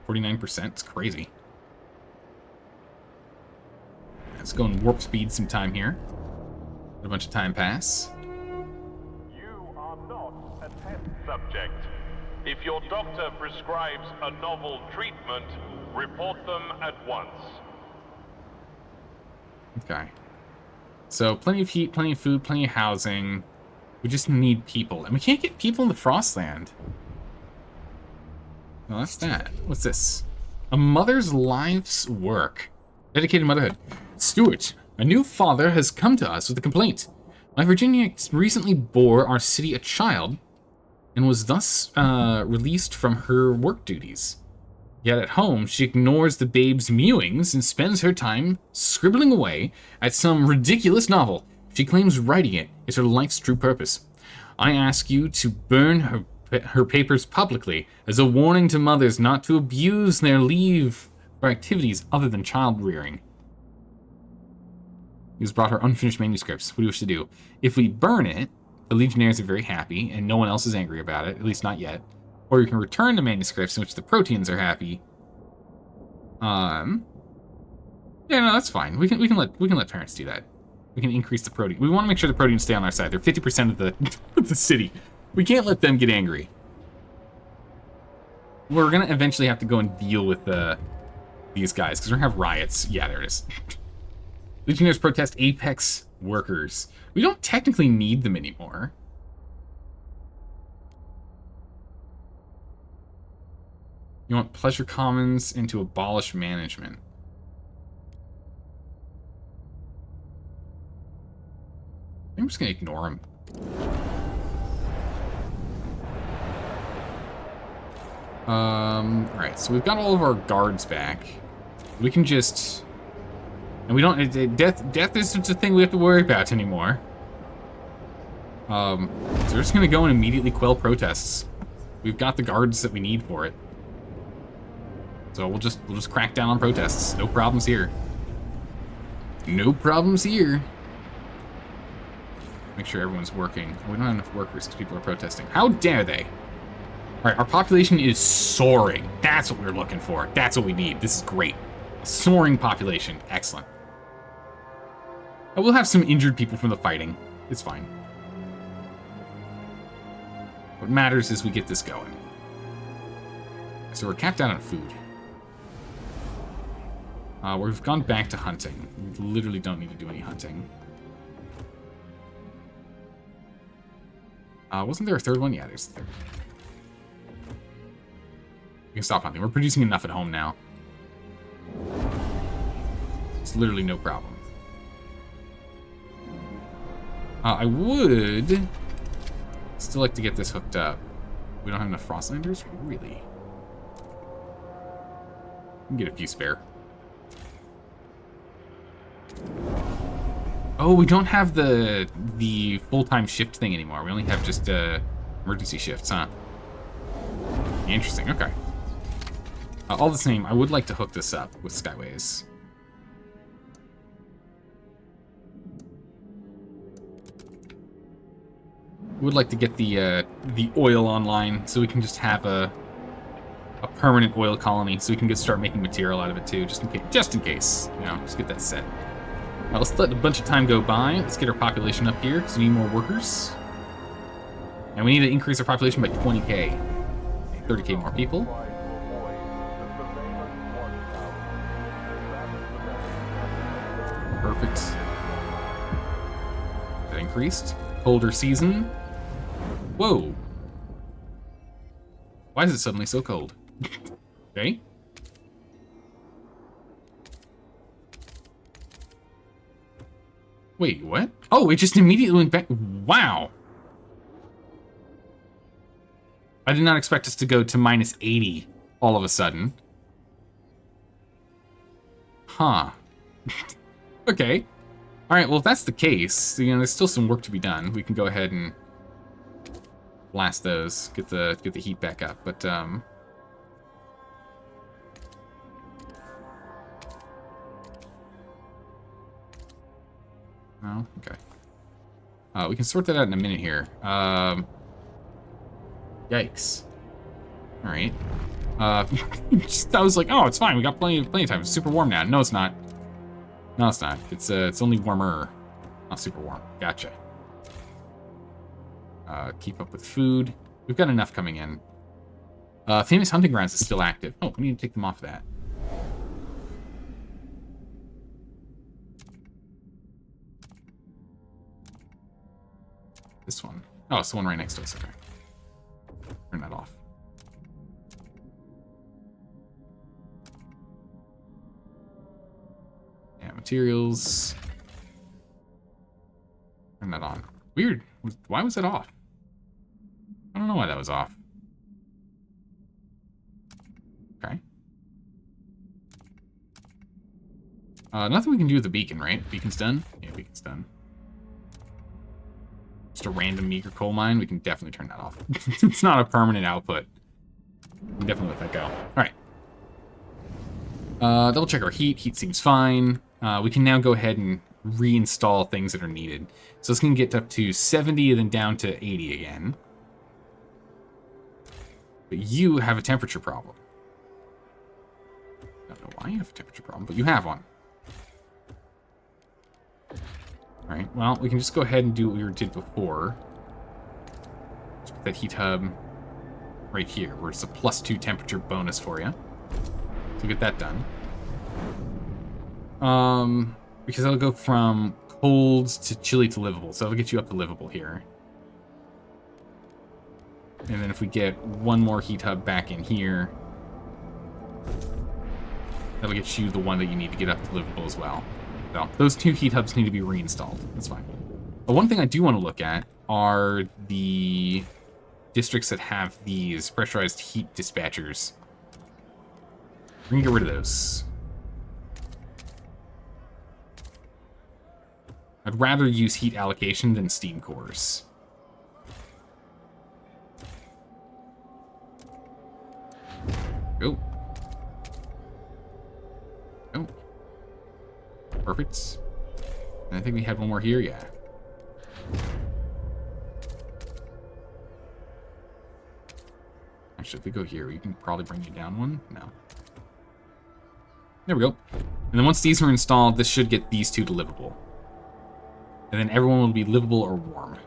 S1: 49%. It's crazy. Let's go and warp speed some time here. Let a bunch of time pass.
S2: You are not a test subject. If your doctor prescribes a novel treatment, report them at once.
S1: Okay. So, plenty of heat, plenty of food, plenty of housing. We just need people. And we can't get people in the Frostland. Well, that's that. What's this? A mother's life's work. Dedicated motherhood. Stuart, a new father has come to us with a complaint. My Virginia recently bore our city a child and was thus released from her work duties. Yet at home, she ignores the babe's mewings and spends her time scribbling away at some ridiculous novel. She claims writing it is her life's true purpose. I ask you to burn her papers publicly as a warning to mothers not to abuse their leave for activities other than child rearing. He's brought her unfinished manuscripts. What do you wish to do? If we burn it, the Legionnaires are very happy, and no one else is angry about it, at least not yet. Or you can return the manuscripts in which the Proteans are happy. Yeah, no, that's fine. We can let parents do that. We can increase the Protean. We want to make sure the Proteans stay on our side. They're 50% of the of the city. We can't let them get angry. We're gonna eventually have to go and deal with these guys because we're gonna have riots. Yeah, there it is. Legionnaires protest Apex workers. We don't technically need them anymore. You want Pleasure Commons and to abolish management. I'm just gonna ignore them. Alright, so we've got all of our guards back. We can just... And we don't... Death isn't a thing we have to worry about anymore. So we're just gonna go and immediately quell protests. We've got the guards that we need for it. So we'll just crack down on protests. No problems here. No problems here. Make sure everyone's working. We don't have enough workers because people are protesting. How dare they? Alright, our population is soaring. That's what we're looking for. That's what we need. This is great. A soaring population. Excellent. And we'll have some injured people from the fighting. It's fine. What matters is we get this going. So we're capped out on food. We've gone back to hunting. We literally don't need to do any hunting. Wasn't there a third one? Yeah, there's the third. We can stop hunting. We're producing enough at home now. It's literally no problem. I would still like to get this hooked up. We don't have enough Frostlanders? Really? We can get a few spare. Oh, we don't have the full-time shift thing anymore. We only have just emergency shifts, huh? Interesting, okay. All the same, I would like to hook this up with Skyways. Would like to get the oil online so we can just have a permanent oil colony, so we can start making material out of it too, just in case, you know, just get that set. Now let's let a bunch of time go by. Let's get our population up here because we need more workers, and we need to increase our population by 20k, 30k more people. Perfect. That increased. Colder season. Whoa. Why is it suddenly so cold? Okay. Wait, what? Oh, it just immediately went back. Wow. I did not expect us to go to minus 80 all of a sudden. Huh. Okay. All right, well, if that's the case, you know, there's still some work to be done. We can go ahead and blast those, get the heat back up. But no, okay. We can sort that out in a minute here. Yikes. All right. I was like, oh, it's fine. We got plenty of time. It's super warm now. No, it's not. No, it's not. It's only warmer. Not super warm. Gotcha. Keep up with food. We've got enough coming in. Famous Hunting Grounds is still active. Oh, we need to take them off that. This one. Oh, it's the one right next to us. Okay. Turn that off. Yeah, materials. Turn that on. Weird. Why was that off? I don't know why that was off. Okay. Nothing we can do with the beacon, right? Beacon's done? Yeah, beacon's done. Just a random meager coal mine, we can definitely turn that off. It's not a permanent output. We can definitely let that go. Alright. Double check our heat. Heat seems fine. We can now go ahead and reinstall things that are needed. So it's going to get up to 70 and then down to 80 again. But you have a temperature problem. I don't know why you have a temperature problem, but you have one. Alright, well, we can just go ahead and do what we did before. Let's put that heat hub right here, where it's a +2 temperature bonus for you. So get that done. Because it'll go from cold to chilly to livable, so it'll get you up to livable here. And then if we get one more heat hub back in here, that'll get you the one that you need to get up to livable as well. So those two heat hubs need to be reinstalled. That's fine. But one thing I do want to look at are the districts that have these pressurized heat dispatchers. We're gonna get rid of those. I'd rather use heat allocation than steam cores. Go. Go. Perfect. And I think we had one more here, yeah. Actually, if we go here, we can probably bring you down one. No. There we go. And then once these are installed, this should get these two to livable. And then everyone will be livable or warm.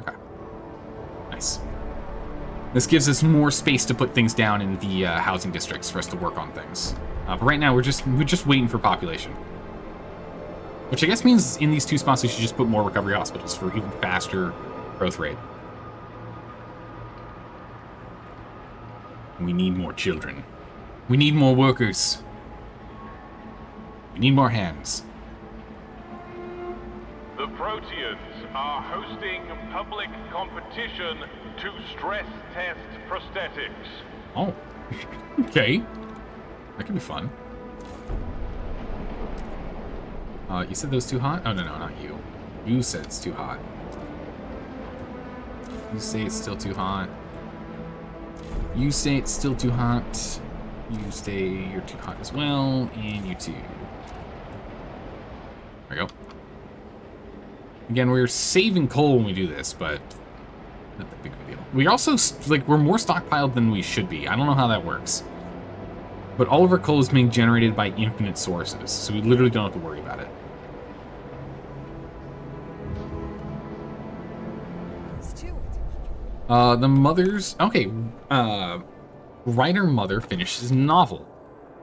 S1: Okay. Nice. This gives us more space to put things down in the housing districts for us to work on things. But right now, we're just waiting for population. Which I guess means in these two spots, we should just put more recovery hospitals for even faster growth rate. We need more children. We need more workers. We need more hands.
S2: The Proteans are hosting public competition to stress test prosthetics.
S1: Oh, okay. That could be fun. You said those too hot? Oh, no, not you. You said it's too hot. You say it's still too hot. You say it's still too hot. You say you're too hot as well, and you too. There we go. Again, we're saving coal when we do this, but not that big of a deal. We also, like, we're more stockpiled than we should be. I don't know how that works. But all of our coal is being generated by infinite sources, so we literally don't have to worry about it. The mother's... Okay, writer mother finishes novel.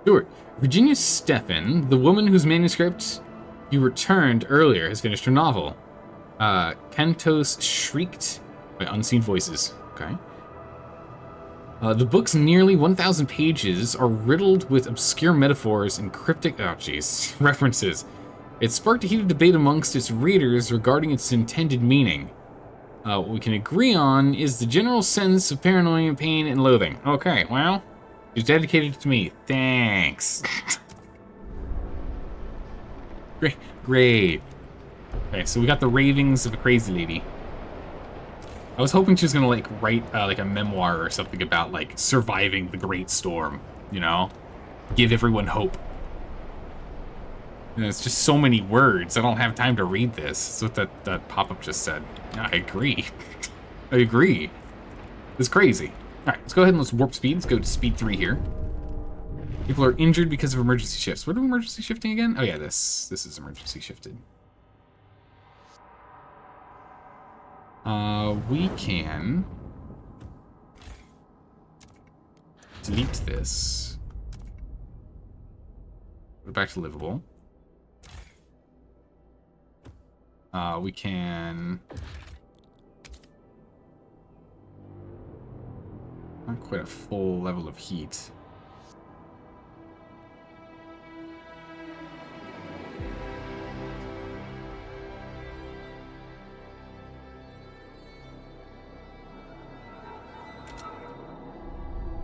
S1: Sure. Virginia Stephan, the woman whose manuscript You returned earlier has finished her novel. Kantos Shrieked by Unseen Voices. Okay. The book's nearly 1,000 pages are riddled with obscure metaphors and cryptic, references. It sparked a heated debate amongst its readers regarding its intended meaning. What we can agree on is the general sense of paranoia, pain, and loathing. Okay, well, it's dedicated to me. Thanks. Great, great. Okay, so we got the ravings of a crazy lady. I was hoping she was gonna like write like a memoir or something about like surviving the Great Storm. You know, give everyone hope. And it's just so many words. I don't have time to read this. That's what that pop-up just said. I agree. I agree. It's crazy. All right, let's go ahead and let's warp speed. Let's go to speed 3 here. People are injured because of emergency shifts. What are emergency shifting again? Oh yeah, this is emergency shifted. We can delete this. Go back to livable. We can not quite a full level of heat.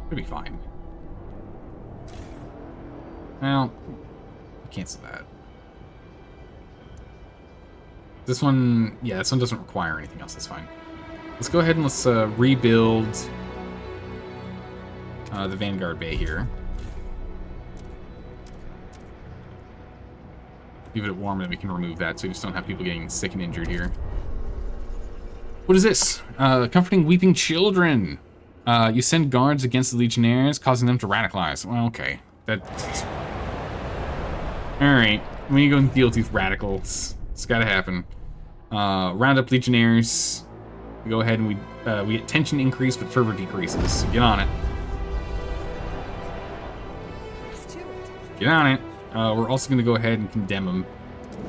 S1: It'll be fine. Well, cancel that. This one, yeah, this one doesn't require anything else. That's fine. Let's go ahead and let's rebuild the Vanguard Bay here. Leave it warm and we can remove that so we just don't have people getting sick and injured here. What is this? Comforting weeping children. You send guards against the Legionnaires, causing them to radicalize. Well, okay. That's... Alright. We need to go and deal with these radicals. It's gotta happen. Round up Legionnaires. We go ahead and we get tension increase, but fervor decreases. So get on it. Get on it. We're also going to go ahead and condemn them.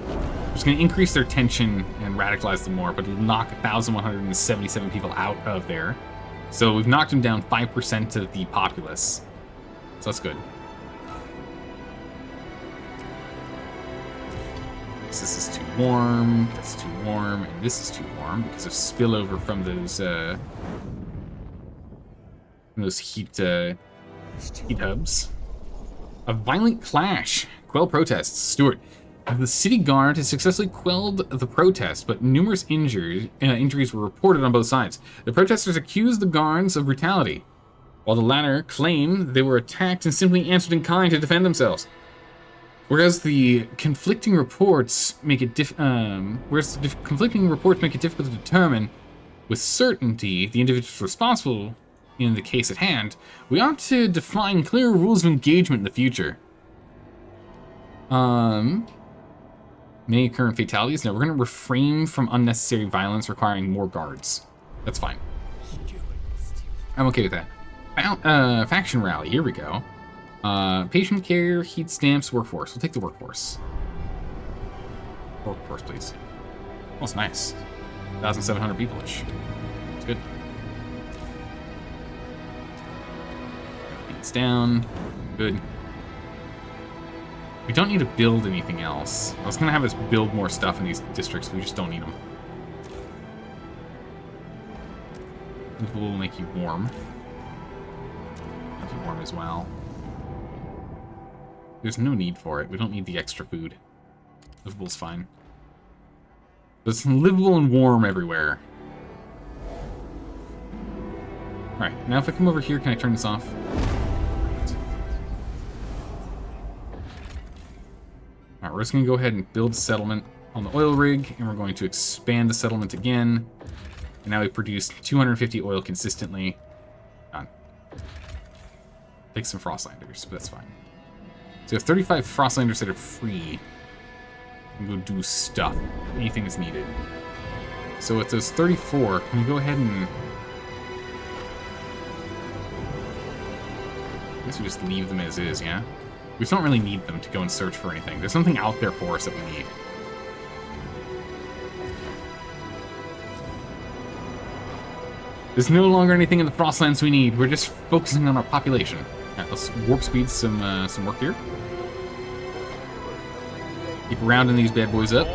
S1: We're just going to increase their tension and radicalize them more, but it'll knock 1,177 people out of there. So we've knocked them down 5% of the populace. So that's good. This is too warm, that's too warm, and this is too warm because of spillover from those heat hubs. A violent clash. Quell protests. Stewart. The city guard has successfully quelled the protest, but numerous injuries were reported on both sides. The protesters accused the guards of brutality, while the latter claimed they were attacked and simply answered in kind to defend themselves. Whereas the conflicting reports make it difficult to determine with certainty the individuals responsible in the case at hand, we ought to define clear rules of engagement in the future. Many current fatalities. No, we're going to refrain from unnecessary violence requiring more guards. That's fine. I'm okay with that. Faction rally. Here we go. Patient care, heat stamps, workforce. We'll take the workforce. Workforce, please. Oh, it's nice. 1,700 people-ish. It's good. It's down. Good. We don't need to build anything else. I was going to have us build more stuff in these districts, but we just don't need them. This will make you warm. Make you warm as well. There's no need for it. We don't need the extra food. Livable's fine. But it's livable and warm everywhere. Alright, now if I come over here, can I turn this off? Alright, we're just going to go ahead and build a settlement on the oil rig, and we're going to expand the settlement again. And now we produce 250 oil consistently. Done. Take some Frostlanders, but that's fine. So we have 35 Frostlanders that are free. And go do stuff. Anything that's needed. So with those 34, can we go ahead and... I guess we just leave them as is, yeah? We just don't really need them to go and search for anything. There's something out there for us that we need. There's no longer anything in the Frostlands we need. We're just focusing on our population. Alright, let's warp speed some work here. Keep rounding these bad boys up.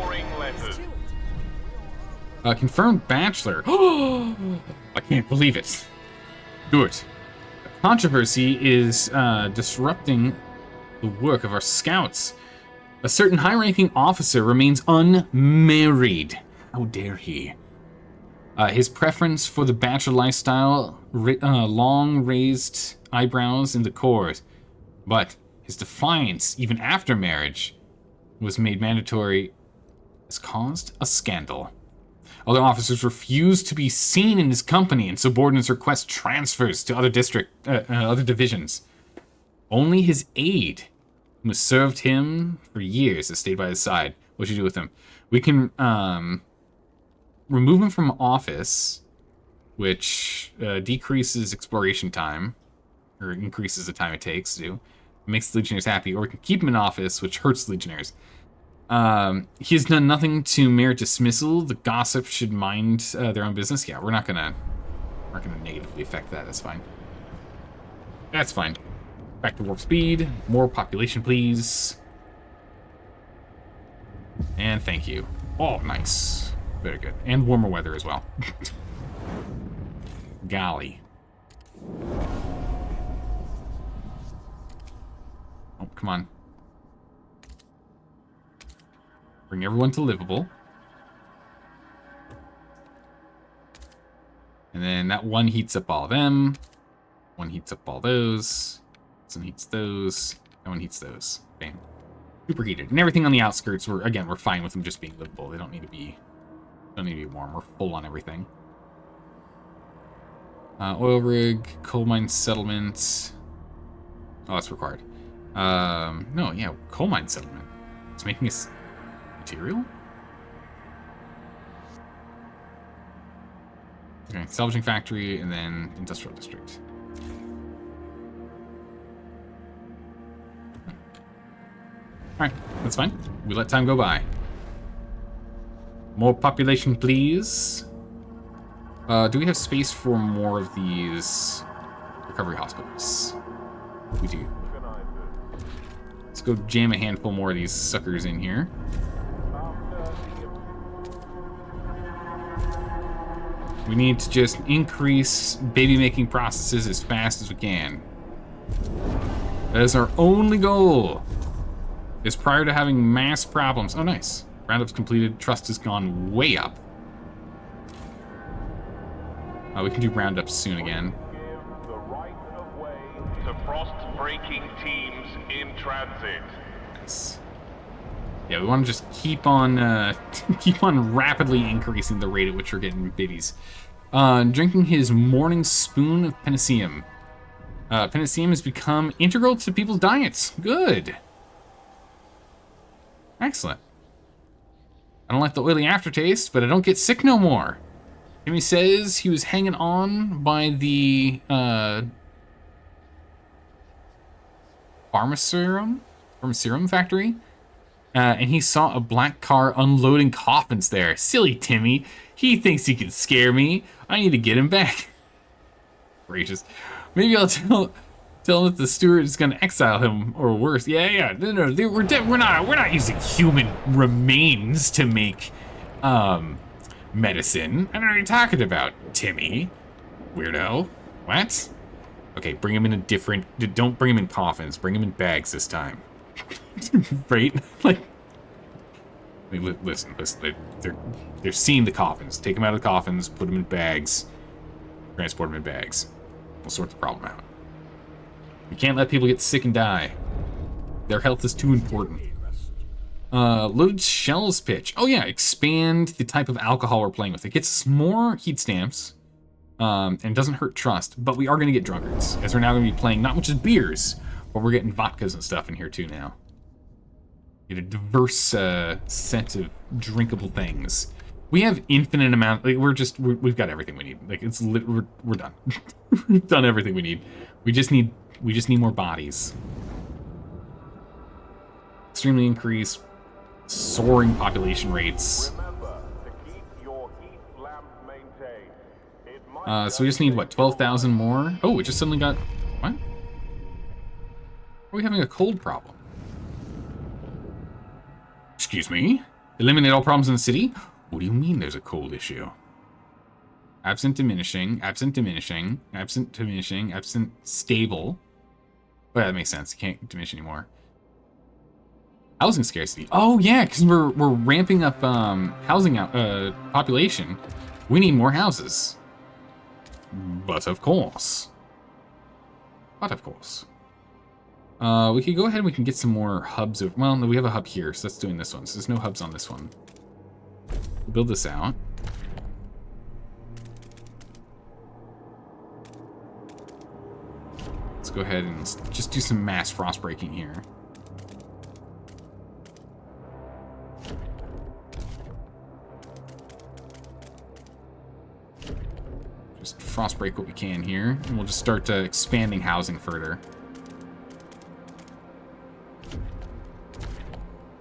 S1: Confirmed bachelor. Oh, I can't believe it. Do it. The controversy is disrupting the work of our scouts. A certain high-ranking officer remains unmarried. How dare he? His preference for the bachelor lifestyle, long raised eyebrows in the court, but his defiance, even after marriage, was made mandatory, has caused a scandal. Other officers refuse to be seen in his company, and subordinates request transfers to other divisions. Only his aide, who has served him for years, has stayed by his side. What should you do with him? We can remove him from office, which decreases exploration time, or increases the time it takes to do. It makes the Legionnaires happy, or we can keep him in office, which hurts the Legionnaires. He has done nothing to merit dismissal. The gossip should mind their own business. Yeah, we're not gonna negatively affect that. That's fine. That's fine. Back to warp speed. More population, please. And thank you. Oh, nice. Very good. And warmer weather as well. Golly. Oh, come on. Bring everyone to livable. And then that one heats up all of them. One heats up all those. This one heats those. That one heats those. Bam. Superheated. And everything on the outskirts, we're fine with them just being livable. They don't need to be warm. We're full on everything. Oil rig, coal mine settlement. Oh, that's required. No, yeah, coal mine settlement. It's making us material? Okay, salvaging factory and then industrial district. Alright, that's fine. We let time go by. More population, please. Do we have space for more of these recovery hospitals? We do. Let's go jam a handful more of these suckers in here. We need to just increase baby-making processes as fast as we can. That is our only goal. Is prior to having mass problems. Oh, nice. Roundup's completed. Trust has gone way up. We can do roundups soon again.
S2: Give the right of way to frost-breaking teams in transit.
S1: Nice. Yeah, we want to just keep on rapidly increasing the rate at which we're getting babies. Drinking his morning spoon of Panaceum. Panaceum has become integral to people's diets. Good. Excellent. I don't like the oily aftertaste, but I don't get sick no more. Jimmy says he was hanging on by the pharmacerum factory, and he saw a black car unloading coffins there. Silly Timmy. He thinks he can scare me. I need to get him back. Gracious. Maybe I'll tell him that the steward is going to exile him, or worse. Yeah. No. We're not using human remains to make medicine. I don't know what you're talking about, Timmy. Weirdo. What? Okay, bring him in a different... Don't bring him in coffins. Bring him in bags this time. Right? Like... Listen. They're seeing the coffins. Take them out of the coffins, put them in bags, transport them in bags. We'll sort the problem out. We can't let people get sick and die. Their health is too important. Loaded shells pitch. Oh yeah, expand the type of alcohol we're playing with. It gets us more heat stamps, and doesn't hurt trust, but we are going to get drunkards, as we're now going to be playing not much as beers, but we're getting vodkas and stuff in here too now. Get a diverse set of drinkable things. We have infinite amount. Like, we've got everything we need. Like, we're done. We've done everything we need. We just need more bodies. Extremely increased, soaring population rates.
S2: Remember to keep your heat lamp maintained. It might
S1: So we just need, what, 12,000 more? Oh, we just suddenly got... What? Are we having a cold problem? Excuse me? Eliminate all problems in the city? What do you mean there's a cold issue? Absent diminishing, absent diminishing, absent diminishing, absent stable. Well, that makes sense. You can't diminish anymore. Housing scarcity. Oh, yeah, because we're ramping up housing population. We need more houses. But of course. But of course. We could go ahead and we can get some more hubs. Well, no, we have a hub here, so that's doing this one. So there's no hubs on this one. We'll build this out. Let's go ahead and just do some mass frost breaking here. Just frost break what we can here, and we'll just start expanding housing further.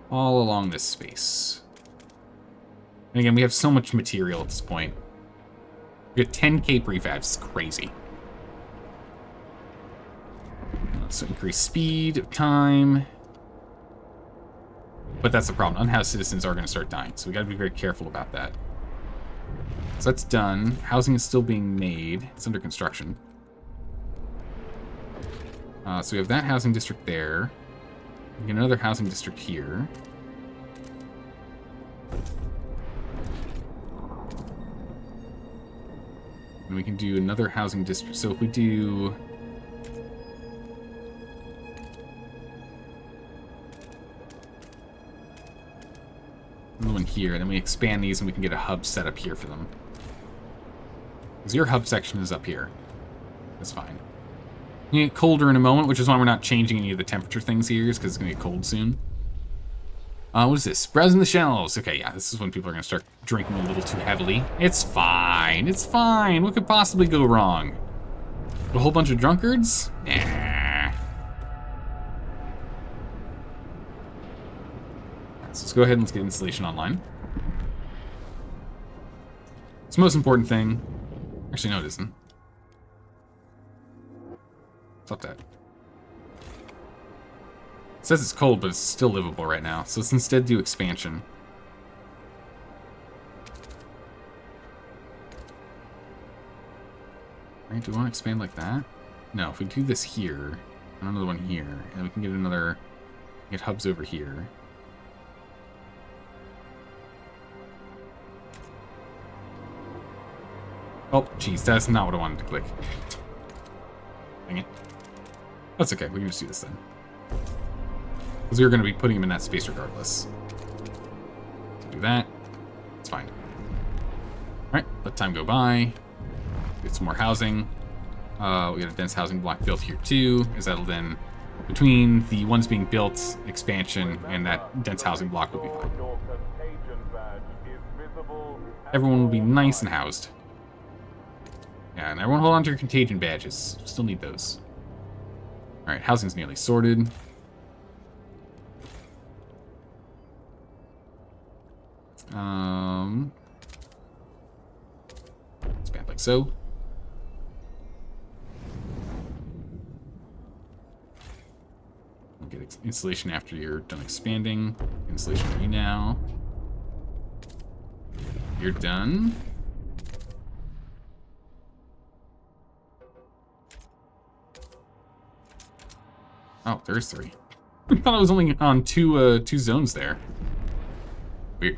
S1: All along this space. And again, we have so much material at this point. We got 10k prefabs, it's crazy. So increase speed of time. But that's the problem. Unhoused citizens are going to start dying, so we got to be very careful about that. So that's done. Housing is still being made. It's under construction. So we have that housing district there. We get another housing district here. And we can do another housing district. So if we do... another one here, and then we expand these and we can get a hub set up here for them. Because your hub section is up here. That's fine. You get colder in a moment, which is why we're not changing any of the temperature things here, because it's going to get cold soon. What is this? Browsing the shelves. Okay, yeah, this is when people are going to start drinking a little too heavily. It's fine. It's fine. What could possibly go wrong? A whole bunch of drunkards? Nah. So let's go ahead and let's get installation online. It's the most important thing. Actually, no, it isn't. Stop that. It says it's cold, but it's still livable right now. So let's instead do expansion. Right, do we want to expand like that? No, if we do this here, and another one here, and we can get another, get hubs over here. Oh, jeez, that's not what I wanted to click. Dang it. That's okay, we can just do this then. Because we were going to be putting him in that space regardless. So do that. It's fine. Alright, let time go by. Get some more housing. We got a dense housing block built here too, as that'll then, between the ones being built, expansion, and that dense housing block will be fine. Everyone will be nice and housed. Yeah, and everyone hold on to your contagion badges. Still need those. Alright, housing's nearly sorted. Expand like so. We'll get installation after you're done expanding. Installation for you now. You're done. Oh, there's 3. I thought I was only on two zones there. Weird.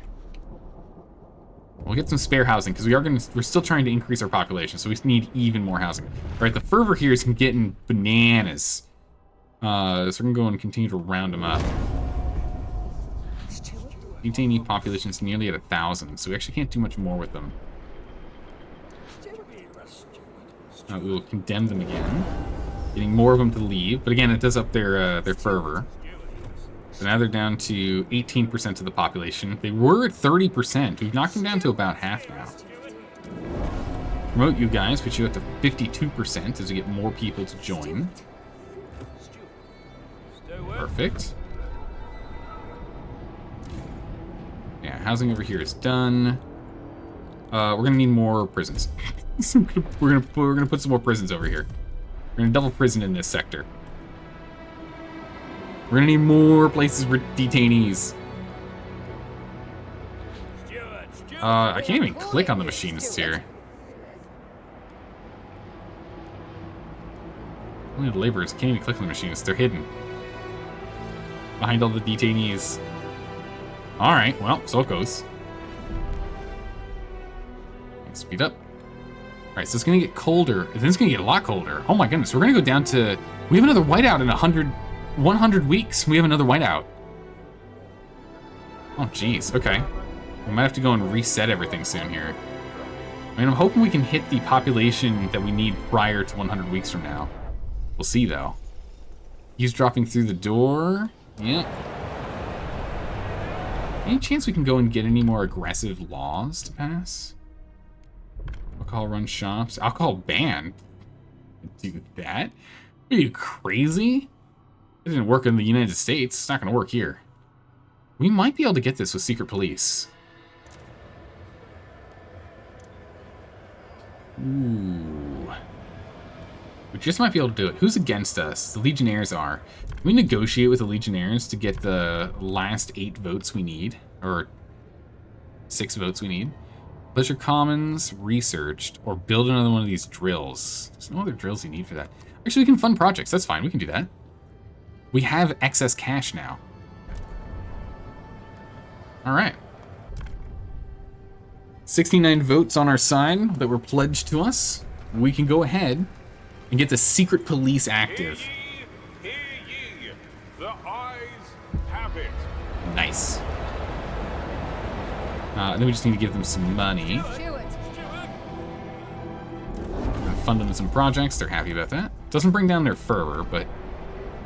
S1: We'll get some spare housing because we're still trying to increase our population, so we need even more housing. All right, the fervor here is getting bananas. So we're gonna go and continue to round them up. Maintaining population is nearly at 1,000, so we actually can't do much more with them. We will condemn them again. Getting more of them to leave, but again, it does up their fervor. So now they're down to 18% of the population. They were at 30%. We've knocked them down to about half now. Promote you guys, put you up to 52% as we get more people to join. Perfect. Yeah, housing over here is done. We're gonna need more prisons. So we're gonna put some more prisons over here. We're gonna double prison in this sector. We're gonna need more places for detainees. I can't even click on the machinists here. Only the laborers can't even click on the machinists. They're hidden behind all the detainees. All right, well, so it goes. Speed up. All right, so it's gonna get colder. Then it's gonna get a lot colder. Oh my goodness, we're gonna go down to. We have another whiteout in 100 weeks. We have another whiteout. Oh geez. Okay. We might have to go and reset everything soon here. I mean, I'm hoping we can hit the population that we need prior to 100 weeks from now. We'll see, though. He's dropping through the door. Yeah. Any chance we can go and get any more aggressive laws to pass? Alcohol run shops. Alcohol ban? Do that? Are you crazy? It didn't work in the United States. It's not going to work here. We might be able to get this with secret police. Ooh. We just might be able to do it. Who's against us? The Legionnaires are. Can we negotiate with the Legionnaires to get the last 8 votes we need? Or 6 votes we need? Pleasure Commons, researched, or build another one of these drills. There's no other drills you need for that. Actually, we can fund projects. That's fine. We can do that. We have excess cash now. All right. 69 votes on our side that were pledged to us. We can go ahead and get the secret police active.
S2: Hear ye. The eyes have it.
S1: Nice. Then we just need to give them some money. And fund them some projects. They're happy about that. Doesn't bring down their fervor, but...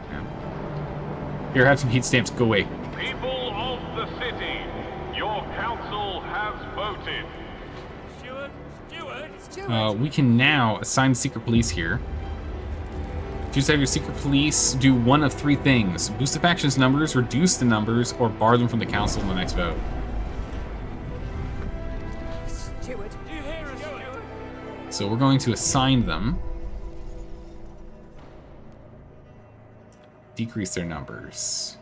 S1: Yeah. Here, have some heat stamps. Go away.
S2: People of the city, your council has voted.
S1: We can now assign secret police here. Choose to have your secret police do one of 3 things. Boost the faction's numbers, reduce the numbers, or bar them from the council in the next vote. So we're going to assign them. Decrease their numbers.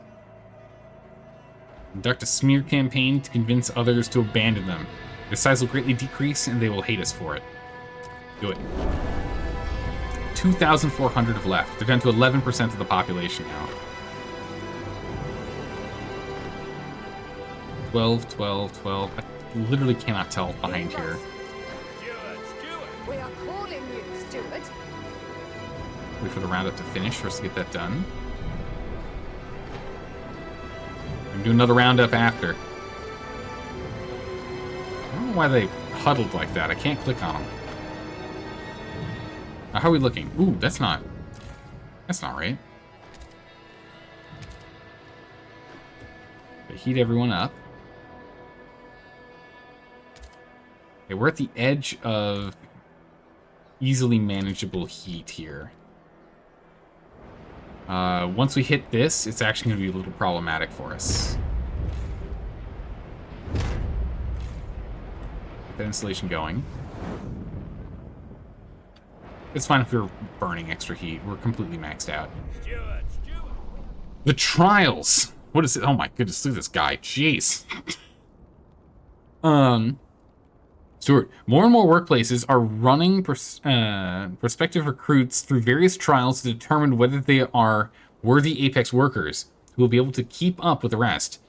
S1: Conduct a smear campaign to convince others to abandon them. Their size will greatly decrease and they will hate us for it. Do it. 2,400 have left. They're down to 11% of the population now. 12, 12, 12. I literally cannot tell behind here.
S3: We are calling you, Steward.
S1: Wait for the roundup to finish for us to get that done. I'm doing another roundup after. I don't know why they huddled like that. I can't click on them. How are we looking? Ooh, that's not right. They heat everyone up. Okay, we're at the edge of easily manageable heat here. Once we hit this, it's actually going to be a little problematic for us. Get that installation going. It's fine if we're burning extra heat. We're completely maxed out. The trials! What is it? Oh my goodness, look at this guy. Jeez. Stuart, more and more workplaces are running prospective recruits through various trials to determine whether they are worthy Apex workers who will be able to keep up with the rest.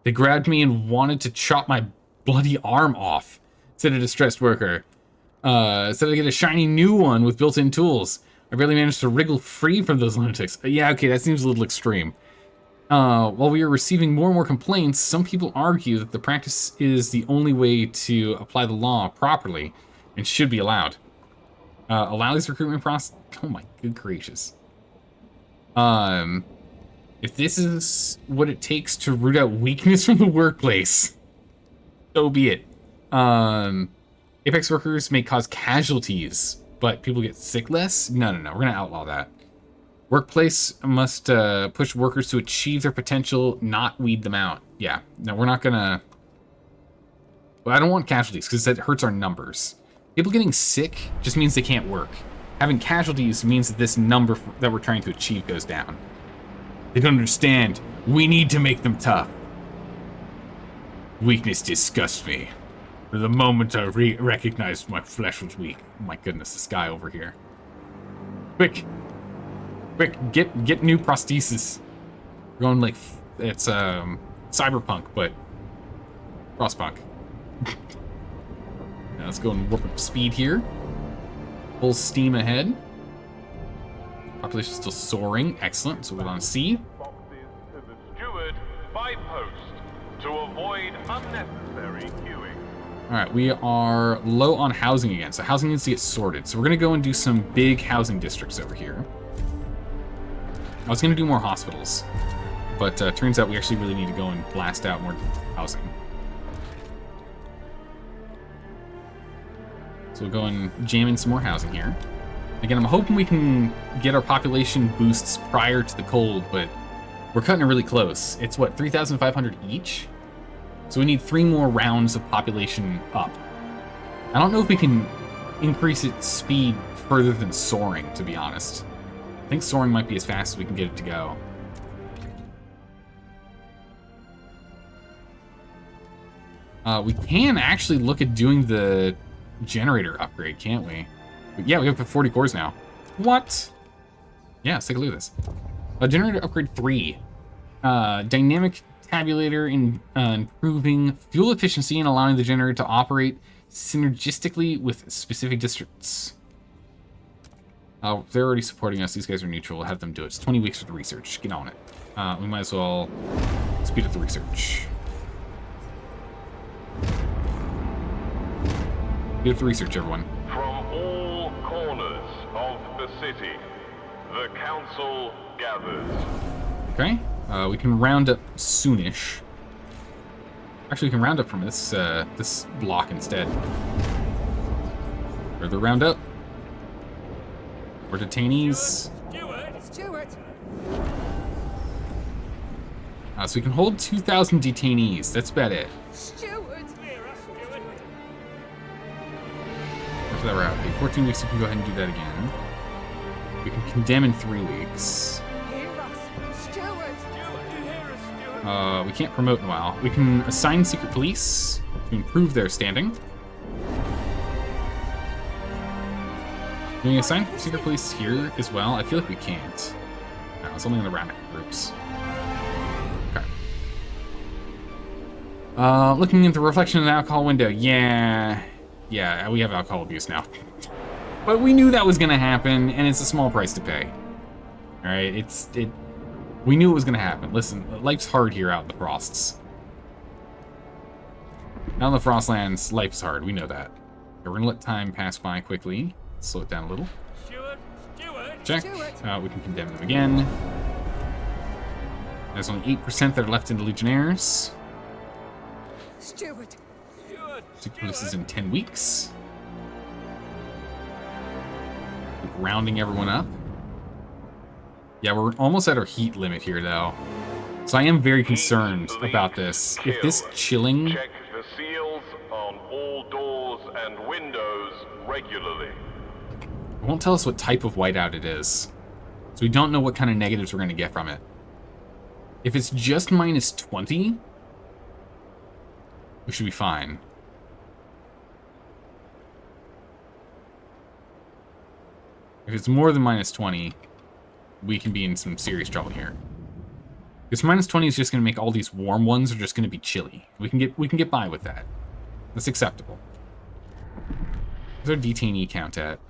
S1: They grabbed me and wanted to chop my bloody arm off, said a distressed worker. Said I get a shiny new one with built-in tools. I barely managed to wriggle free from those lunatics. Yeah, okay, that seems a little extreme. While we are receiving more and more complaints, some people argue that the practice is the only way to apply the law properly and should be allowed. Allow these recruitment process. Oh my good gracious. If this is what it takes to root out weakness from the workplace, so be it. Apex workers may cause casualties, but people get sick less? No. We're going to outlaw that. Workplace must push workers to achieve their potential, not weed them out. Yeah. No, we're not going to... Well, I don't want casualties, because that hurts our numbers. People getting sick just means they can't work. Having casualties means that this number that we're trying to achieve goes down. They don't understand. We need to make them tough. Weakness disgusts me. For the moment I recognized my flesh was weak. Oh my goodness, this guy over here. Quick, get new prosthesis. We're going like it's Cyberpunk, but Frostpunk. Now let's go and warp up speed here. Full steam ahead. Population still soaring. Excellent. So we're on C.
S2: Boxes to the steward by post to avoid unnecessary queuing.
S1: Alright, we are low on housing again, so housing needs to get sorted. So we're going to go and do some big housing districts over here. I was going to do more hospitals, but turns out we actually really need to go and blast out more housing. So we'll go and jam in some more housing here. Again, I'm hoping we can get our population boosts prior to the cold, but we're cutting it really close. It's what, 3,500 each? So we need 3 more rounds of population up. I don't know if we can increase its speed further than soaring, to be honest. I think soaring might be as fast as we can get it to go. We can actually look at doing the generator upgrade, can't we? But yeah, we have 40 cores now. What? Yeah, let's take a look at this. Generator upgrade 3. Dynamic tabulator in improving fuel efficiency and allowing the generator to operate synergistically with specific districts. They're already supporting us. These guys are neutral. We'll have them do it. It's 20 weeks for the research. Get on it. We might as well speed up the research. Speed up the research, everyone.
S2: From all corners of the city, the council gathers.
S1: Okay. We can round up soonish. Actually, we can round up from this this block instead. Further round up. More detainees.
S3: Steward.
S1: So we can hold 2,000 detainees. That's about it.
S3: Steward.
S1: Where's that route? Okay, 14 weeks, we can go ahead and do that again. We can condemn in 3 weeks.
S3: Hear us. Steward.
S1: We can't promote in a while. We can assign secret police to improve their standing. Can we assign secret police here as well? I feel like we can't. No, it's only in the round groups. Okay. Looking at the reflection of the alcohol window. Yeah, we have alcohol abuse now. But we knew that was gonna happen, and it's a small price to pay. All right, we knew it was gonna happen. Listen, life's hard here out in the Frosts. Out in the Frostlands, life's hard. We know that. Okay, we're gonna let time pass by quickly. Slow it down a little. Check. We can condemn them again. There's only 8% that are left in the Legionnaires.
S3: Steward.
S1: This is in 10 weeks. Rounding everyone up. Yeah, we're almost at our heat limit here, though. So I am very concerned about this. If this chilling...
S2: Check the seals on all doors and windows regularly.
S1: It won't tell us what type of whiteout it is. So we don't know what kind of negatives we're going to get from it. If it's just minus 20, we should be fine. If it's more than minus 20, we can be in some serious trouble here. Because minus 20 is just going to make all these warm ones are just going to be chilly. We can get by with that. That's acceptable. Where's our detainee count at?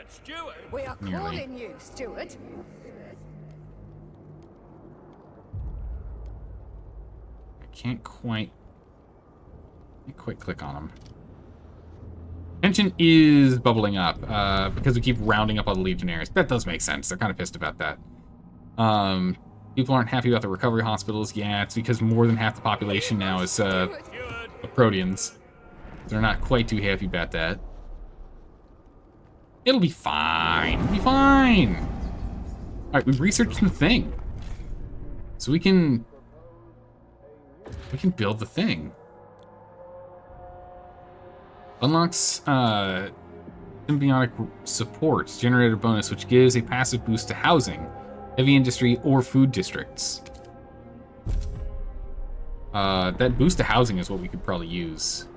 S3: Steward. We are calling you, Steward.
S1: I can't quite click on them. Tension is bubbling up because we keep rounding up all the Legionnaires. That does make sense. They're kind of pissed about that. People aren't happy about the recovery hospitals. Yeah, it's because more than half the population now is Proteans. They're not quite too happy about that. It'll be fine. It'll be fine. All right, we've researched the thing, so we can build the thing. Unlocks symbiotic support generator bonus, which gives a passive boost to housing, heavy industry, or food districts. That boost to housing is what we could probably use.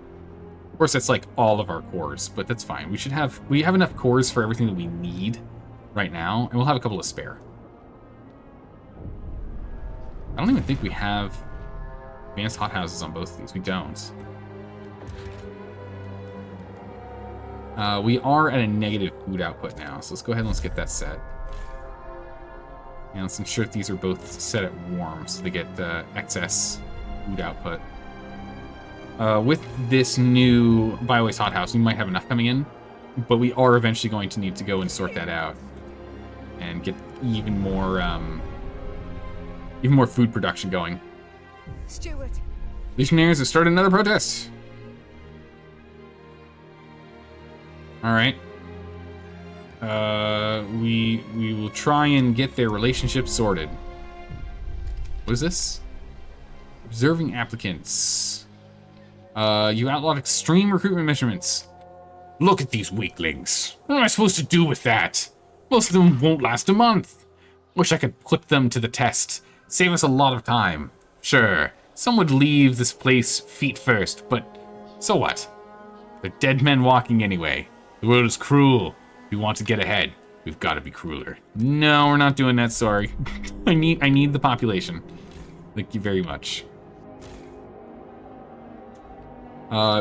S1: Of course, that's like all of our cores, but that's fine. We have enough cores for everything that we need right now, and we'll have a couple of spare. I don't even think we have advanced hothouses on both of these. We don't. We are at a negative food output now, so let's go ahead and let's get that set. And let's ensure that these are both set at warm, so they get excess food output. With this new biowaste hothouse, we might have enough coming in, but we are eventually going to need to go and sort that out and get even more food production going.
S3: Stewart.
S1: Legionnaires have started another protest. All right. We will try and get their relationship sorted. What is this? Observing applicants. You outlawed extreme recruitment measurements. Look at these weaklings. What am I supposed to do with that? Most of them won't last a month. Wish I could put them to the test. Save us a lot of time. Sure, some would leave this place feet first, but so what? They're dead men walking anyway. The world is cruel. If we want to get ahead, we've got to be crueler. No, we're not doing that, sorry. I need the population. Thank you very much.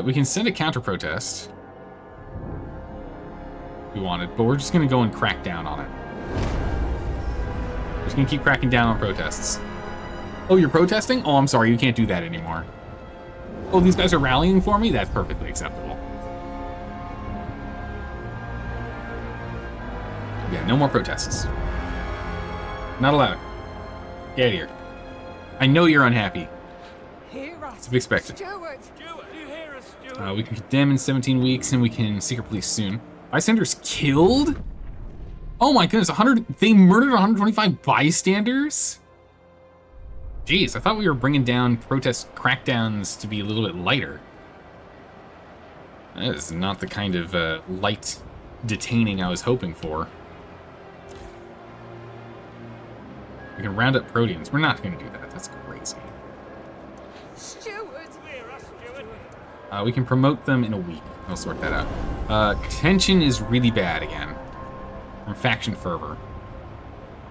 S1: We can send a counter-protest if we wanted, but we're just going to go and crack down on it. We're just going to keep cracking down on protests. Oh, you're protesting? Oh, I'm sorry, you can't do that anymore. Oh, these guys are rallying for me? That's perfectly acceptable. Yeah, no more protests. Not allowed. Get out of here. I know you're unhappy. It's to be expected.
S3: Stewart.
S1: We can condemn in 17 weeks, and we can secret police soon. Bystanders killed? Oh my goodness, 100. They murdered 125 bystanders? Jeez, I thought we were bringing down protest crackdowns to be a little bit lighter. That is not the kind of light detaining I was hoping for. We can round up proteans. We're not going to do that. That's crazy.
S3: Stewart.
S1: We can promote them in a week. I'll sort that out. Tension is really bad again. From faction fervor.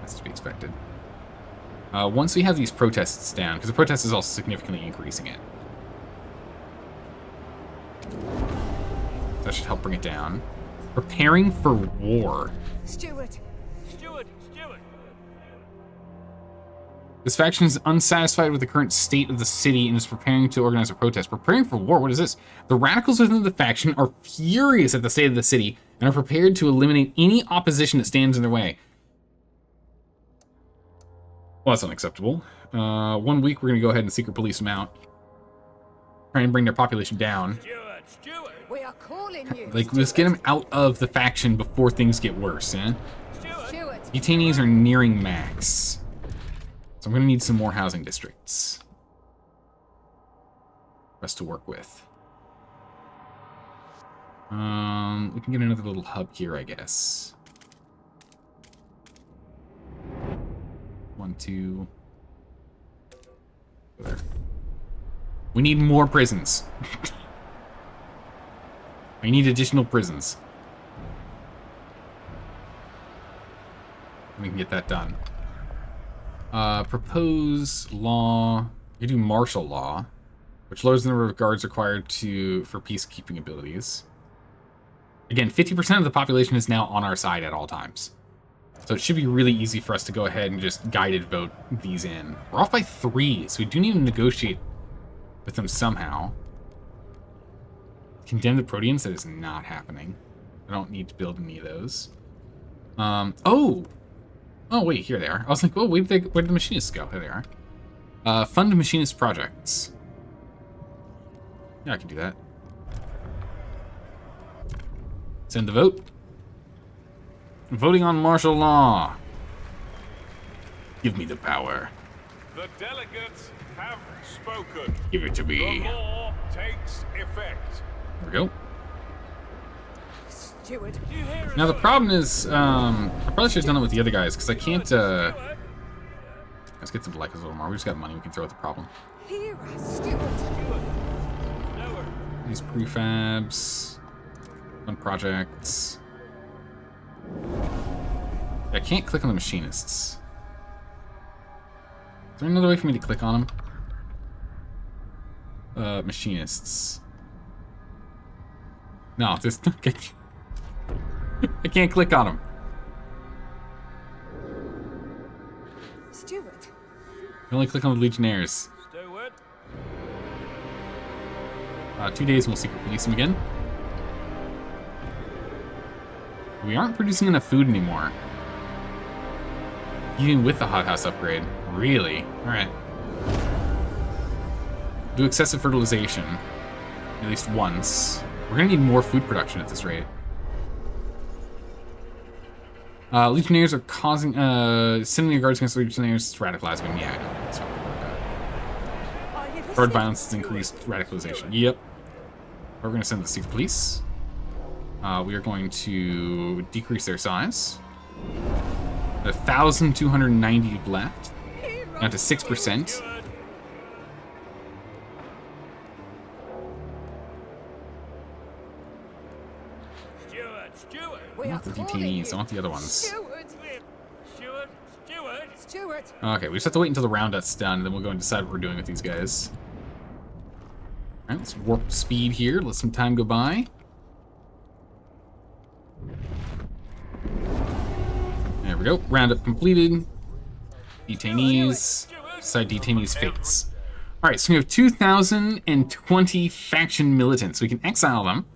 S1: That's to be expected. Once we have these protests down, because the protest is also significantly increasing it. That should help bring it down. Preparing for war.
S3: Stewart.
S1: This faction is unsatisfied with the current state of the city and is preparing to organize a protest. Preparing for war? What is this? The radicals within the faction are furious at the state of the city and are prepared to eliminate any opposition that stands in their way. Well, that's unacceptable. 1 week, we're going to go ahead and secret police them out. Try and bring their population down.
S3: Stewart. We are calling you.
S1: Like, let's get them out of the faction before things get worse, eh?
S3: Stewart.
S1: Detainees are nearing max. So I'm going to need some more housing districts for us to work with. We can get another little hub here, I guess. 1, 2. Go there. We need more prisons. I need additional prisons. We can get that done. Propose law. You do martial law, which lowers the number of guards required for peacekeeping abilities. Again, 50% of the population is now on our side at all times. So it should be really easy for us to go ahead and just guided vote these in. We're off by 3, so we do need to negotiate with them somehow. Condemn the proteans, that is not happening. I don't need to build any of those. Oh, wait, here they are. I was like, oh, where'd the machinists go? There they are. Fund machinist projects. Yeah, I can do that. Send the vote. Voting on martial law. Give me the power.
S2: The delegates have spoken.
S1: Give it to me.
S2: The law takes effect.
S1: There we go.
S3: Steward.
S1: Now the problem is, I probably should have done it with the other guys, because I can't, let's get to the Leicas a little more. We just got money we can throw at the problem.
S3: Hear us, Steward.
S1: These prefabs, fun projects. I can't click on the machinists. Is there another way for me to click on them? Machinists. No, there's I can't click on them.
S3: Steward.
S1: I only click on the Legionnaires. 2 days and we'll secret police them again. We aren't producing enough food anymore. Even with the hothouse upgrade. Really? Alright. Do excessive fertilization. At least once. We're gonna need more food production at this rate. Legionnaires are causing, sending the guards against Legionnaires, radicalizing them. Yeah, I know. That's fine. Guard violence has increased radicalization. Yep. We're going to send the secret police. We are going to decrease their size. 1,290 left. Down to 6%. I want the detainees. I want the other ones.
S3: Steward.
S1: Okay, we just have to wait until the roundup's done, and then we'll go and decide what we're doing with these guys. Alright, let's warp speed here. Let some time go by. There we go. Roundup completed. Detainees. Decide detainees' fates. Alright, so we have 2,020 faction militants. We can exile them.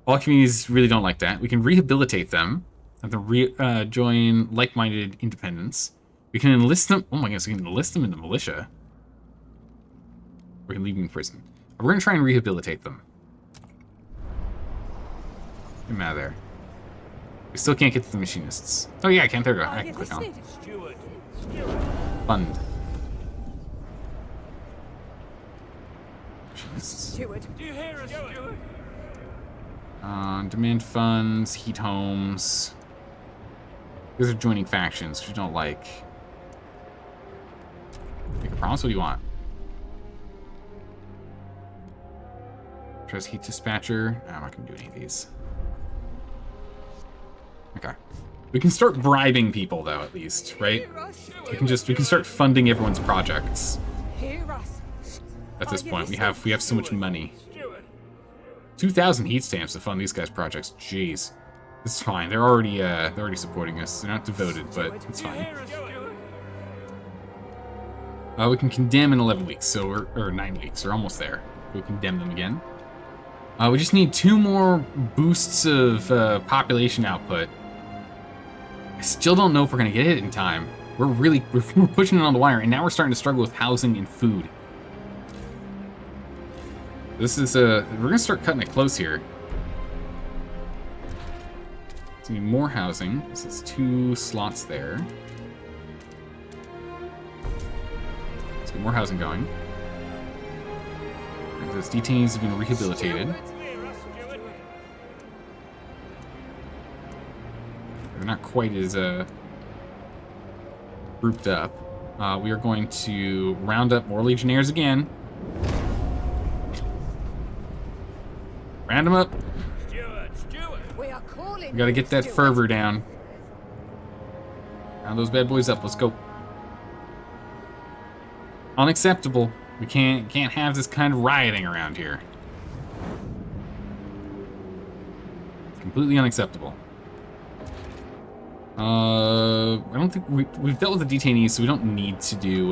S1: All communities really don't like that. We can rehabilitate them. Have them join like-minded independents. We can enlist them. Oh my goodness, we can enlist them in the militia. We can leave them in prison. We're going to try and rehabilitate them. Get them out of there. We still can't get to the machinists. Oh yeah, I can. There we go. I can click on. Fund. Machinists.
S3: Steward.
S4: Do you hear us, Steward?
S1: Demand funds, heat homes. These are joining factions, which you don't like. Make a promise? What do you want? Trust heat dispatcher. I'm not gonna do any of these. Okay. We can start bribing people though, at least, right? We can start funding everyone's projects.
S3: Hear us.
S1: At this point, we have so much money. 2,000 heat stamps to fund these guys' projects. Jeez. It's fine. They're already supporting us. They're not devoted, but it's fine. We can condemn in 11 weeks, so or 9 weeks. We're almost there. We'll condemn them again. We just need 2 more boosts of population output. I still don't know if we're gonna get it in time. We're pushing it on the wire, and now we're starting to struggle with housing and food. This is we're gonna start cutting it close here. So we need more housing. This is 2 slots there. Let's get more housing going. Right, those detainees have been rehabilitated. They're not quite as grouped up. We are going to round up more legionnaires again. Round them up.
S3: We are calling.
S1: We gotta get that fervor down. Round those bad boys up. Let's go. Unacceptable. We can't have this kind of rioting around here. Completely unacceptable. I don't think we've dealt with the detainees, so we don't need to do.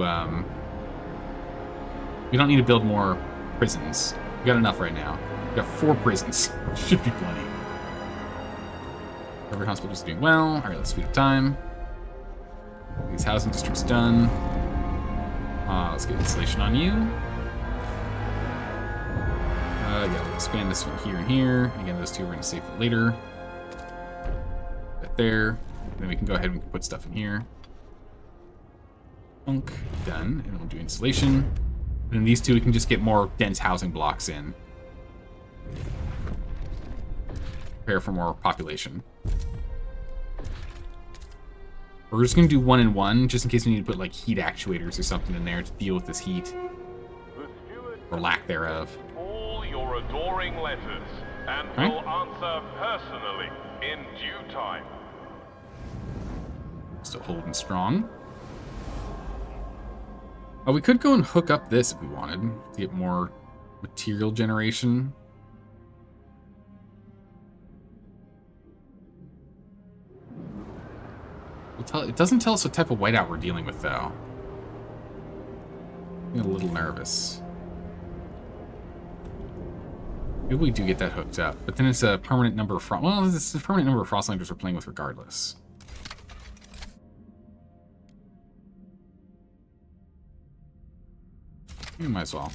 S1: We don't need to build more prisons. We got enough right now. We got 4 prisons. Should be plenty. Every hospital is doing well. All right, let's speed up time. These housing districts done. Let's get installation on you. Yeah, we'll expand this one here and here. And again, those 2 we're going to save for later. Right there. Then we can go ahead and put stuff in here. Punk, done. And we'll do installation. And then these 2 we can just get more dense housing blocks in. prepare for more population. We're just going to do 1 and 1, just in case we need to put, like, heat actuators or something in there to deal with this heat. Or lack thereof.
S2: All your adoring letters, and will answer personally in due time.
S1: Still holding strong. Oh, we could go and hook up this if we wanted to get more material generation. It doesn't tell us what type of whiteout we're dealing with, though. I'm getting a little nervous. Maybe we do get that hooked up, but then it's a permanent number of it's a permanent number of Frostlanders we're playing with regardless. You might as well.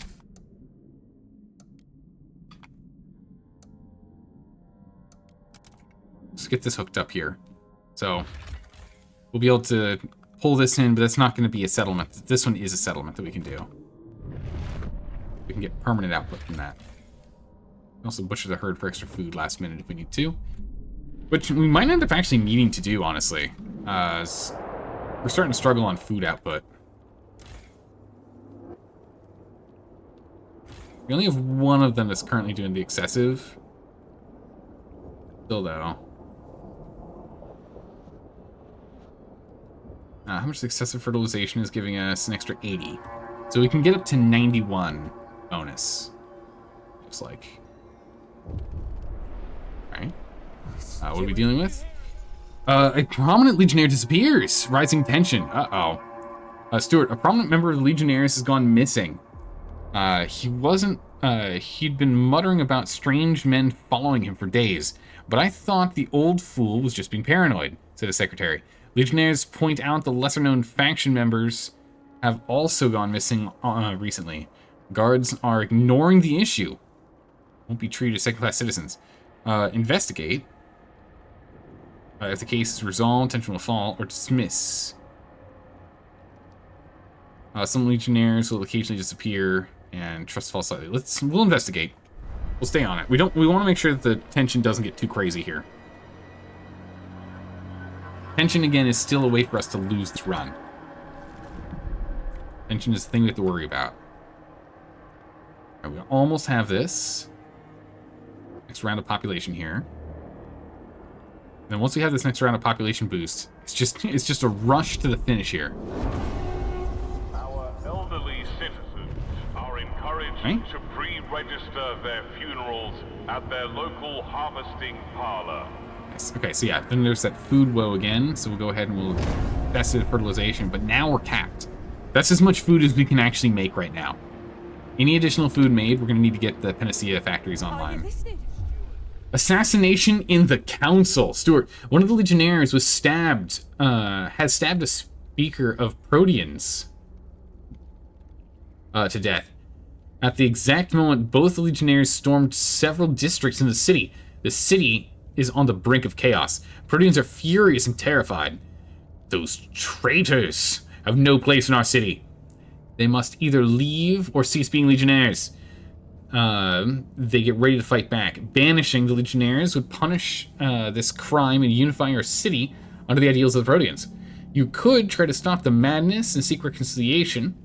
S1: Let's get this hooked up here. So we'll be able to pull this in, but that's not going to be a settlement. This one is a settlement that we can do. We can get permanent output from that. Also butcher the herd for extra food last minute if we need to. Which we might end up actually needing to do, honestly. We're starting to struggle on food output. We only have one of them that's currently doing the excessive. Still, though. How much excessive fertilization is giving us an extra 80. So we can get up to 91 bonus. Looks like. Alright. What are we dealing with? A prominent Legionnaire disappears. Rising tension. Uh-oh. Stuart, a prominent member of the Legionnaires has gone missing. He'd been muttering about strange men following him for days, but I thought the old fool was just being paranoid, said his secretary. Legionnaires point out the lesser-known faction members have also gone missing recently. Guards are ignoring the issue. Won't be treated as second-class citizens. Investigate. If the case is resolved, tension will fall, or dismiss. Some Legionnaires will occasionally disappear and trust falls slightly. We'll investigate. We'll stay on it. We want to make sure that the tension doesn't get too crazy here. Tension again is still a way for us to lose this run. Tension is the thing we have to worry about. Right, we almost have this. Next round of population here. And then once we have this next round of population boost, it's just a rush to the finish here.
S2: Elderly citizens are encouraged to pre-register their funerals at their local harvesting parlor.
S1: Nice. Okay, so yeah, then there's that food woe again, so we'll go ahead and we'll invest in fertilization, but now we're capped. That's as much food as we can actually make right now. Any additional food made, we're going to need to get the Panacea factories online. Assassination in the council. Stuart, one of the Legionnaires was stabbed, has stabbed a speaker of Proteans to death. At the exact moment, both the Legionnaires stormed several districts in the city. The city is on the brink of chaos. Proteans are furious and terrified. Those traitors have no place in our city. They must either leave or cease being Legionnaires. They get ready to fight back. Banishing the Legionnaires would punish this crime and unify our city under the ideals of the Proteans. You could try to stop the madness and seek reconciliation.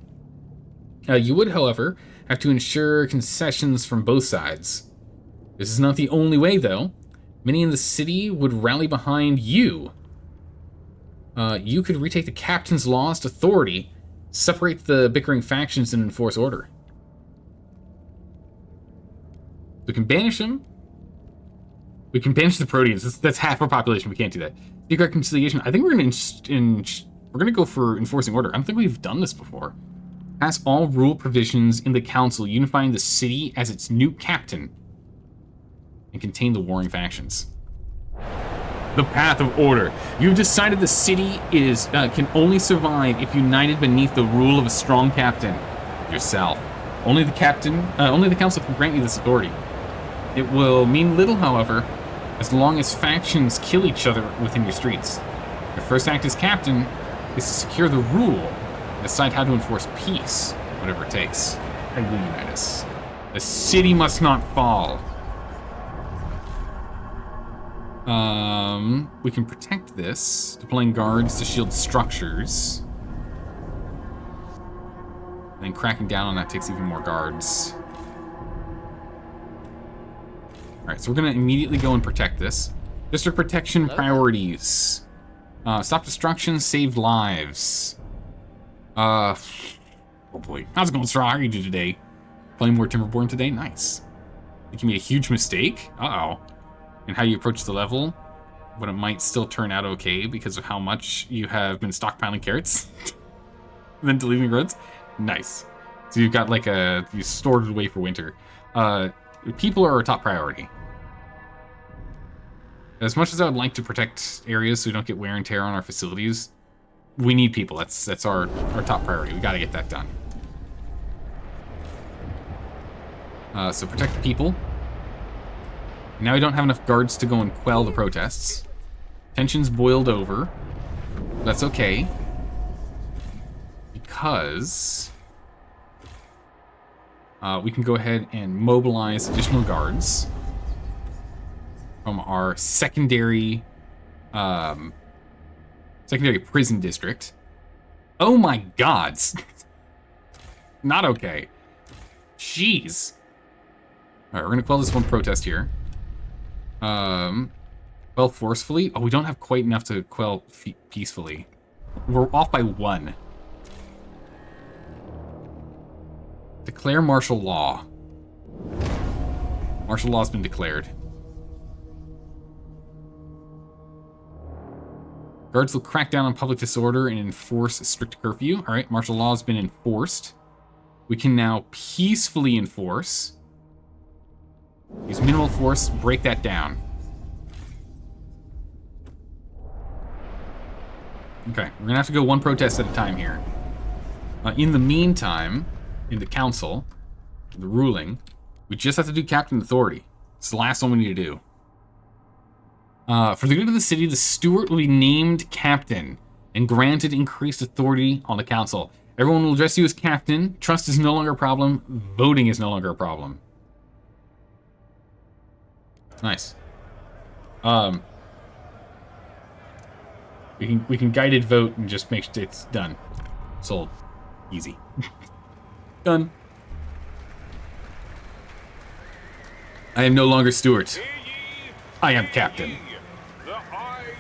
S1: You would, however, have to ensure concessions from both sides. This is not the only way, though. Many in the city would rally behind you. You could retake the captain's lost authority, separate the bickering factions, and enforce order. We can banish them. We can banish the Proteans. That's half our population. We can't do that. Seek reconciliation. I think we're gonna go for enforcing order. I don't think we've done this before. Pass all rule provisions in the council, unifying the city as its new captain, and contain the warring factions. The path of order. You've decided the city can only survive if united beneath the rule of a strong captain. Yourself. Only the council can grant you this authority. It will mean little, however, as long as factions kill each other within your streets. Your first act as captain is to secure the rule and decide how to enforce peace, whatever it takes. And will unite us. The city must not fall. We can protect this, deploying guards to shield structures. And then cracking down on that takes even more guards. Alright, so we're going to immediately go and protect this. District protection priorities. Stop destruction, save lives. Oh boy. How's it going, Straw? How are you doing today? Playing more Timberborn today? Nice. It can be a huge mistake. Uh-oh. And how you approach the level, but it might still turn out okay because of how much you have been stockpiling carrots. And then deleting roads. Nice. So you've got like you stored it away for winter. People are our top priority. As much as I would like to protect areas so we don't get wear and tear on our facilities, we need people. That's our top priority. We gotta get that done. So protect the people. Now we don't have enough guards to go and quell the protests. Tension's boiled over. That's okay. Because we can go ahead and mobilize additional guards from our secondary prison district. Oh my god. Not okay. Jeez. Alright, we're gonna quell this one protest here. Quell forcefully? Oh, we don't have quite enough to quell peacefully. We're off by 1. Declare martial law. Martial law has been declared. Guards will crack down on public disorder and enforce a strict curfew. All right, martial law has been enforced. We can now peacefully enforce. Use minimal force, break that down. Okay, we're gonna have to go one protest at a time here. In the meantime, in the council, the ruling, we just have to do captain authority. It's the last one we need to do. For the good of the city, the steward will be named captain and granted increased authority on the council. Everyone will address you as captain. Trust is no longer a problem. Voting is no longer a problem. Nice. We can guided vote and just make sure it's done. Sold. Easy. Done. I am no longer steward. I am captain.
S2: The eyes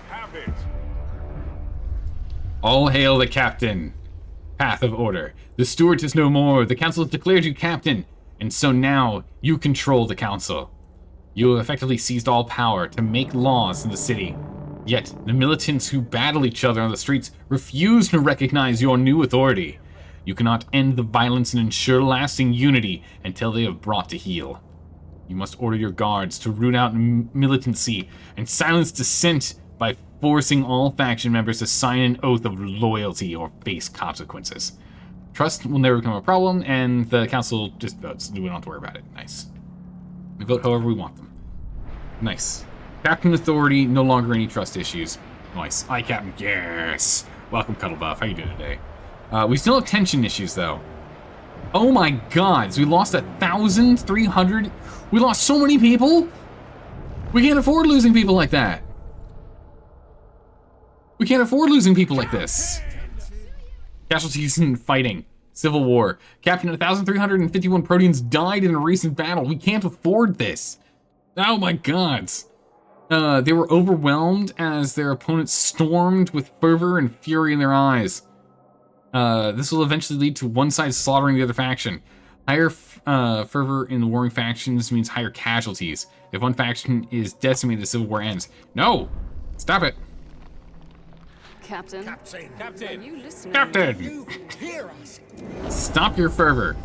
S2: have it.
S1: All hail the captain. Path of order. The steward is no more. The council has declared you captain, and so now you control the council. You have effectively seized all power to make laws in the city. Yet, the militants who battle each other on the streets refuse to recognize your new authority. You cannot end the violence and ensure lasting unity until they have brought to heel. You must order your guards to root out militancy and silence dissent by forcing all faction members to sign an oath of loyalty or face consequences. Trust will never become a problem, and the council just votes. We don't have to worry about it. Nice. We vote however we want them. Nice. Captain authority, no longer any trust issues. Nice. Aye, Captain. Yes. Welcome, Cuddlebuff. How you doing today? We still have tension issues, though. Oh my god, we lost 1,300. We lost so many people. We can't afford losing people like that. We can't afford losing people like this. Casualties in fighting. Civil war. Captain, 1,351 Proteans died in a recent battle. We can't afford this. Oh my god. They were overwhelmed as their opponents stormed with fervor and fury in their eyes. This will eventually lead to one side slaughtering the other faction. Higher fervor in the warring factions means higher casualties. If one faction is decimated, the civil war ends. No! Stop it!
S4: Captain?
S3: Captain!
S4: Are you listening?
S1: Captain!
S3: You hear us!
S1: Stop your fervor.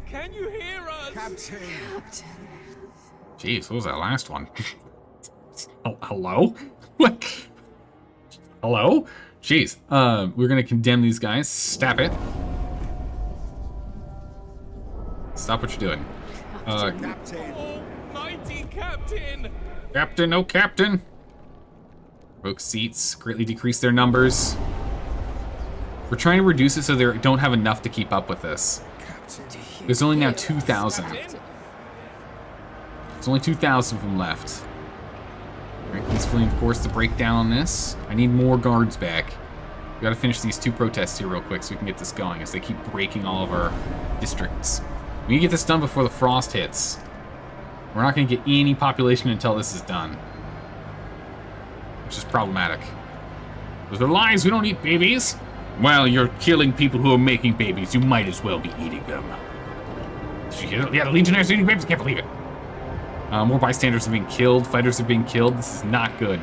S3: Can you hear us?
S4: Captain.
S1: Jeez, what was that last one? Oh, hello? What? Hello? Jeez. We're gonna condemn these guys. Stop it. Stop what you're doing.
S3: Captain! Oh, mighty Captain!
S1: Captain, oh Captain! Broke seats, greatly decrease their numbers. We're trying to reduce it so they don't have enough to keep up with this. There's only now 2,000. There's only 2,000 of them left. Alright, peacefully enforce the breakdown on this. I need more guards back. We gotta finish these 2 protests here real quick so we can get this going as they keep breaking all of our districts. We need to get this done before the frost hits. We're not gonna get any population until this is done. Which is problematic. Those are lies, we don't eat babies. Well, you're killing people who are making babies. You might as well be eating them. Did you hear that? Yeah, the Legionnaires are eating babies, I can't believe it. More bystanders are being killed, fighters are being killed. This is not good.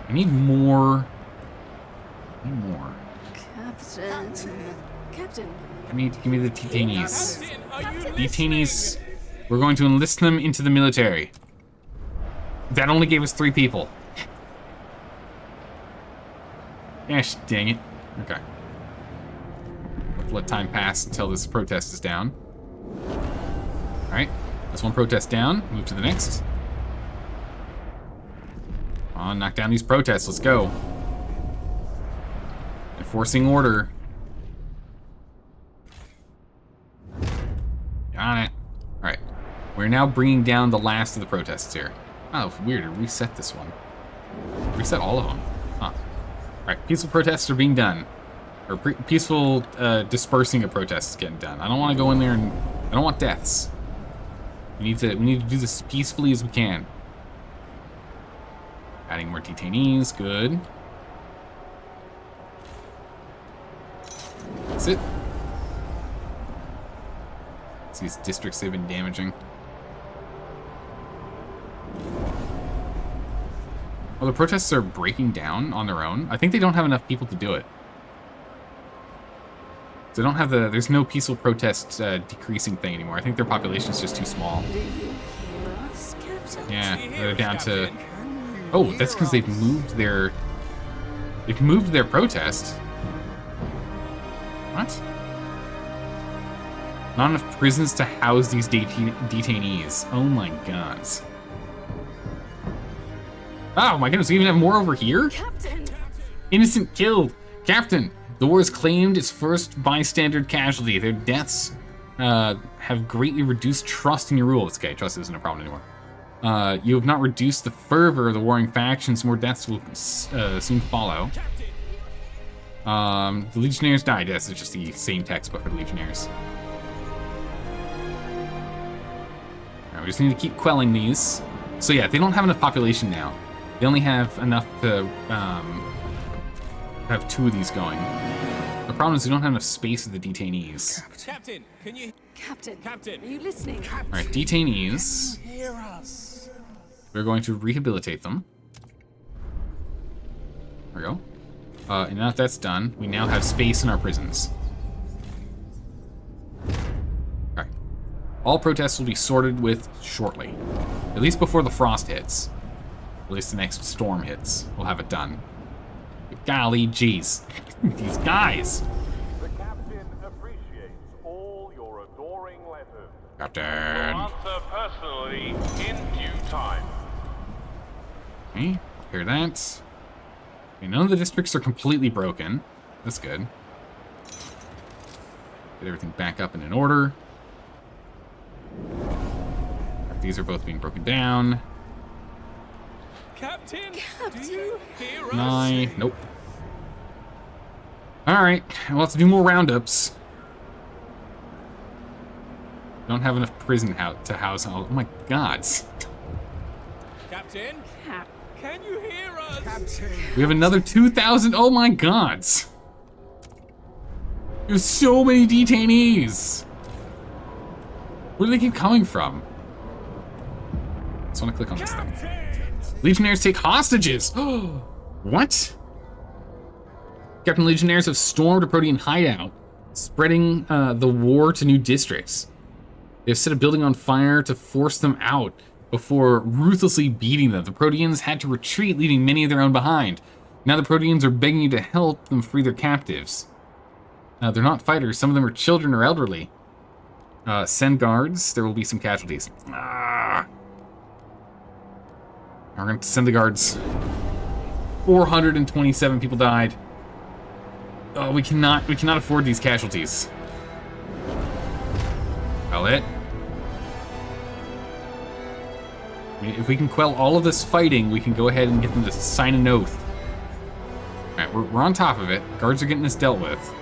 S1: I need more.
S4: Captain.
S1: Give me the detainees.
S3: Captain, are you
S1: Detainees, we're going to enlist them into the military. That only gave us 3 people. Gosh, dang it. Okay. Let's let time pass until this protest is down. Alright, that's 1 protest down. Move to the next. Come on, knock down these protests. Let's go. Enforcing order. Got it. Alright. We're now bringing down the last of the protests here. Oh, weird. Reset this one. Reset all of them. Huh. Alright, peaceful protests are being done. Or peaceful dispersing of protests is getting done. I don't want to go in there and... I don't want deaths. We need to do this as peacefully as we can. Adding more detainees. Good. That's it. It's these districts they've been damaging. Well, the protests are breaking down on their own. I think they don't have enough people to do it. They don't have the... There's no peaceful protest decreasing thing anymore. I think their population is just too small.
S4: Do you hear us, Captain?
S1: Yeah, they're down to... Oh, that's because they've moved their... They've moved their protest. What? Not enough prisons to house these detainees. Oh my god. Oh my goodness, we even have more over here?
S4: Captain!
S1: Innocent killed. Captain, the war has claimed its first bystander casualty. Their deaths have greatly reduced trust in your rule. It's okay, trust isn't a problem anymore. You have not reduced the fervor of the warring factions. More deaths will soon follow. The Legionnaires died. Yes, it's just the same text, but for the Legionnaires. Alright, we just need to keep quelling these. So yeah, they don't have enough population now. They only have enough to have 2 of these going. The problem is we don't have enough space with the detainees.
S3: Captain, can you...
S4: Captain!
S3: Captain!
S4: Are you listening?
S1: Alright, detainees.
S3: Hear us.
S1: We're going to rehabilitate them. There we go. And now that that's done, we now have space in our prisons. Alright. All protests will be sorted with shortly. At least before the frost hits. At least the next storm hits. We'll have it done. But golly jeez. These guys!
S2: The captain appreciates all your adoring letters.
S1: Captain!
S2: Answer personally in due time.
S1: Okay, hear that. Okay, none of the districts are completely broken. That's good. Get everything back up and in order. These are both being broken down.
S3: Captain, do you hear us?
S1: 9. Nope. Alright, we'll have to do more roundups. Don't have enough prison to house all. Oh my god.
S3: Captain, can you hear us?
S1: We have another 2,000. Oh my god. There's so many detainees. Where do they keep coming from? Just want to click on this thing. Legionnaires take hostages. Oh, what? Captain, Legionnaires have stormed a Protean hideout, spreading the war to new districts. They've set a building on fire to force them out before ruthlessly beating them. The Proteans had to retreat, leaving many of their own behind. Now the Proteans are begging you to help them free their captives. They're not fighters. Some of them are children or elderly. Send guards. There will be some casualties. We're going to send the guards. 427 people died. Oh, we cannot afford these casualties. Well, If we can quell all of this fighting, we can go ahead and get them to sign an oath. Alright, we're on top of it. Guards are getting this dealt with.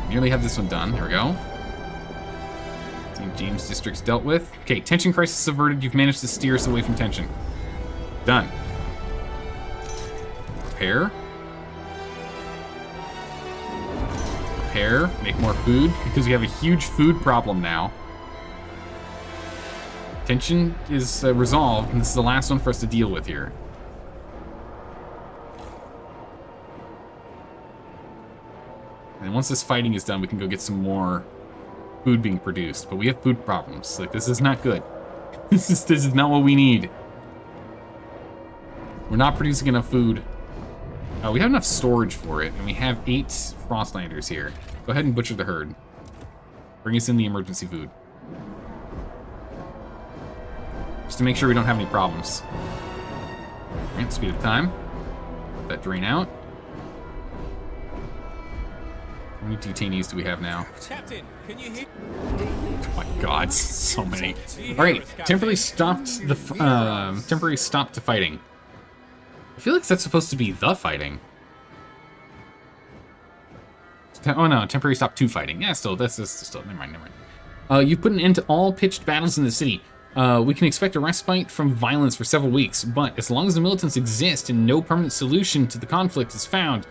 S1: Nearly have this one done. There we go. St. James District's dealt with. Okay, tension crisis averted. You've managed to steer us away from tension. Done. Repair. Repair. Make more food, because we have a huge food problem now. Tension is resolved, and this is the last one for us to deal with here. And once this fighting is done, we can go get some more food being produced. But we have food problems. Like, this is not good. This is not what we need. We're not producing enough food. We have enough storage for it, and we have 8 Frostlanders here. Go ahead and butcher the herd. Bring us in the emergency food. Just to make sure we don't have any problems. Alright, speed up time. Let that drain out. How many detainees do we have now?
S3: Captain, can you hear?
S1: Oh my god, so many. Alright, temporarily stopped the temporary stop to fighting. I feel like that's supposed to be the fighting. Oh no, temporary stop to fighting. Yeah, still, this is still, never mind. You've put an end to all pitched battles in the city. We can expect a respite from violence for several weeks, but as long as the militants exist and no permanent solution to the conflict is found,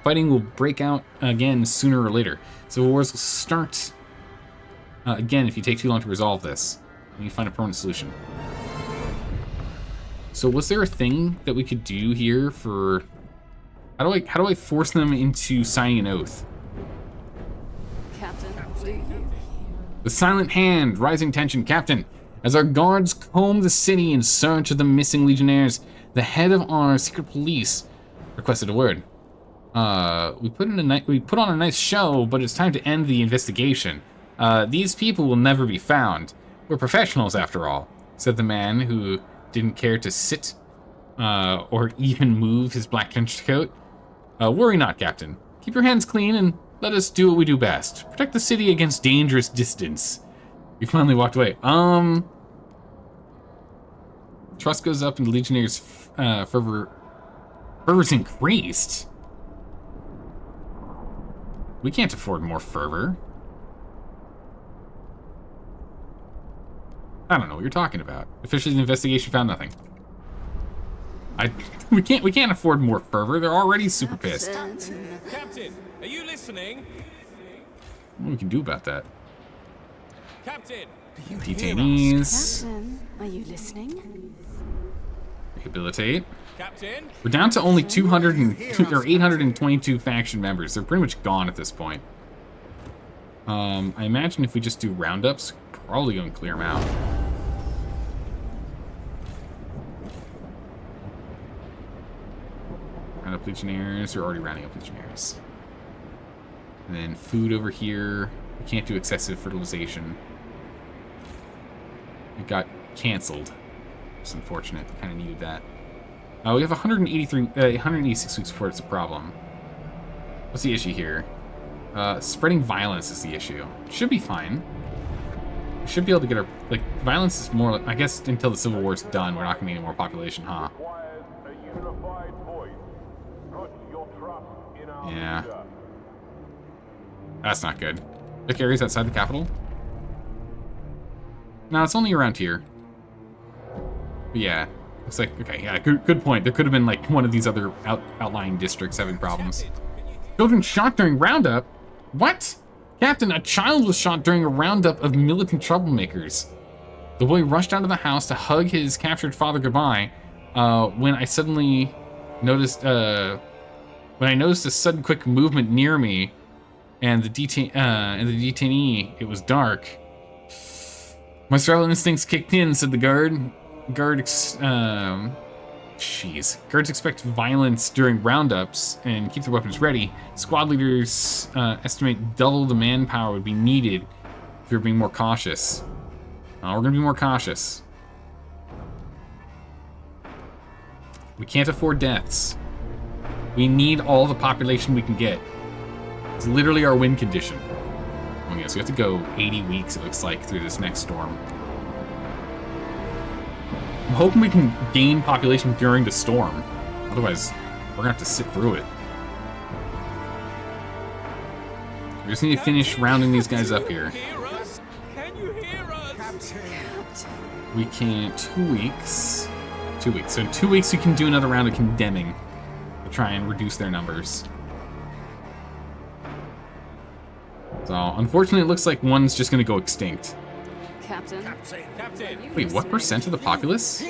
S1: fighting will break out again sooner or later. Civil wars will start again if you take too long to resolve this. And you find a permanent solution. So was there a thing that we could do here for... How do I force them into signing an oath?
S4: Captain, do you?
S1: The Silent Hand, rising tension, Captain. As our guards comb the city in search of the missing legionnaires, the head of our secret police requested a word. We put on a nice show, but it's time to end the investigation. These people will never be found. We're professionals, after all, said the man who didn't care to sit or even move his black trench coat. Worry not, Captain. Keep your hands clean and let us do what we do best. Protect the city against dangerous distance. We finally walked away. Trust goes up and the Legionnaires' fervor's increased. We can't afford more fervor. I don't know what you're talking about. Officially, the investigation found nothing. We can't afford more fervor. They're already super pissed.
S3: Captain, are you listening?
S1: What we can do about that?
S3: Captain,
S1: Detainees.
S4: Captain, are you listening?
S1: Rehabilitate.
S3: Captain.
S1: We're down to only 822 faction members. They're pretty much gone at this point. I imagine if we just do roundups, probably gonna clear them out. Round up Legionnaires. We're already rounding up Legionnaires. And then food over here. We can't do excessive fertilization. It got canceled. It's unfortunate. Kind of needed that. We have 186 weeks before it's a problem. What's the issue here? Spreading violence is the issue. Should be fine. We should be able to get our... Like, violence is more... I guess until the Civil War's done, we're not going to need any more population, huh?
S2: Requires a unified voice. Put your trust in our
S1: Yeah.
S2: leader.
S1: That's not good. Pick areas outside the capital? No, it's only around here. But yeah. Looks like... Okay, yeah, good point. There could have been, like, one of these other outlying districts having problems. Children shot during roundup? What? Captain, a child was shot during a roundup of militant troublemakers. The boy rushed out of the house to hug his captured father goodbye when I suddenly noticed... when I noticed a sudden quick movement near me and the detainee, it was dark. My survival instincts kicked in, said the guard. Guards expect violence during roundups and keep their weapons ready. Squad leaders estimate double the manpower would be needed if you're being more cautious. We're gonna be more cautious. We can't afford deaths. We need all the population we can get. It's literally our win condition. Okay, so we have to go 80 weeks, it looks like, through this next storm. I'm hoping we can gain population during the storm. Otherwise, we're gonna have to sit through it. We just need to finish rounding these guys up here.
S3: Hear us? Can you hear us?
S1: We can 2 weeks. 2 weeks. So in 2 weeks, we can do another round of condemning to try and reduce their numbers. So unfortunately, it looks like one's just gonna go extinct.
S4: Captain.
S3: Captain.
S1: Wait, what percent of the populace?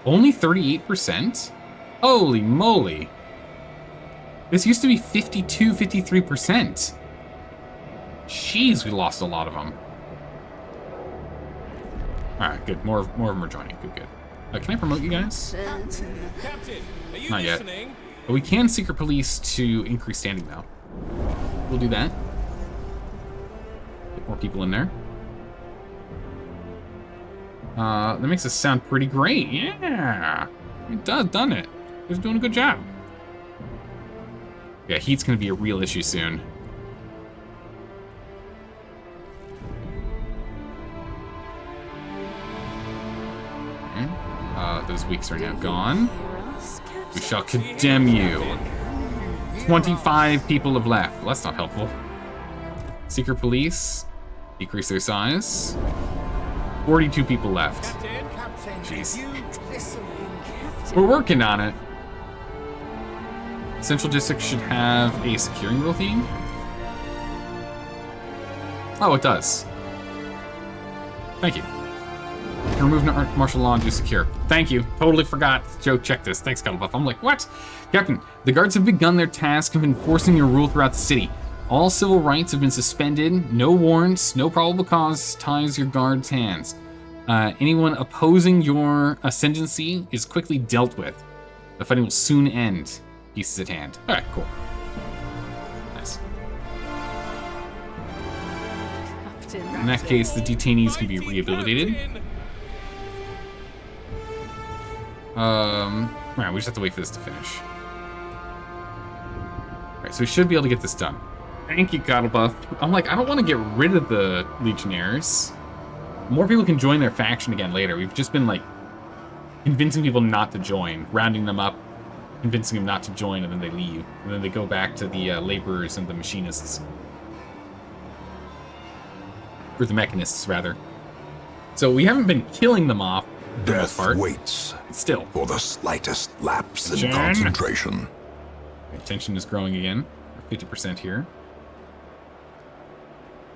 S1: Only 38%? Holy moly. This used to be 52, 53%. Jeez, we lost a lot of them. Alright, good. More of them are joining. Good, good. Can I promote you guys?
S3: Captain, are you
S1: Not yet.
S3: listening?
S1: But we can secret police to increase standing, though. We'll do that. Get more people in there. That makes us sound pretty great. Yeah. It does, done it. He's doing a good job. Yeah, heat's gonna be a real issue soon. Okay. Those weeks are now gone. We shall condemn you. 25 people have left. Well, that's not helpful. Secret police. Decrease their size. 42 people left.
S3: Captain.
S1: Jeez. We're working on it. Central District should have a securing rule theme. Oh, it does. Thank you. Can remove martial law and do secure. Thank you. Totally forgot. Joe, check this. Thanks, Cuddlebuff. I'm like, what? Captain, the guards have begun their task of enforcing your rule throughout the city. All civil rights have been suspended. No warrants, no probable cause ties your guards' hands. Anyone opposing your ascendancy is quickly dealt with. The fighting will soon end. Pieces at hand. All right, cool. Nice. In that case, the detainees can be rehabilitated. Right, we just have to wait for this to finish. All right, so we should be able to get this done. Thank you, Coddlebuff. I'm like, I don't want to get rid of the Legionnaires. More people can join their faction again later. We've just been, like, convincing people not to join, rounding them up, convincing them not to join, and then they leave. And then they go back to the laborers and the machinists. Or the mechanists, rather. So we haven't been killing them off, for the most
S5: Death
S1: part.
S5: waits
S1: Still.
S5: for the slightest lapse in
S1: Jen?
S5: concentration.
S1: Tension is growing again. 50% here.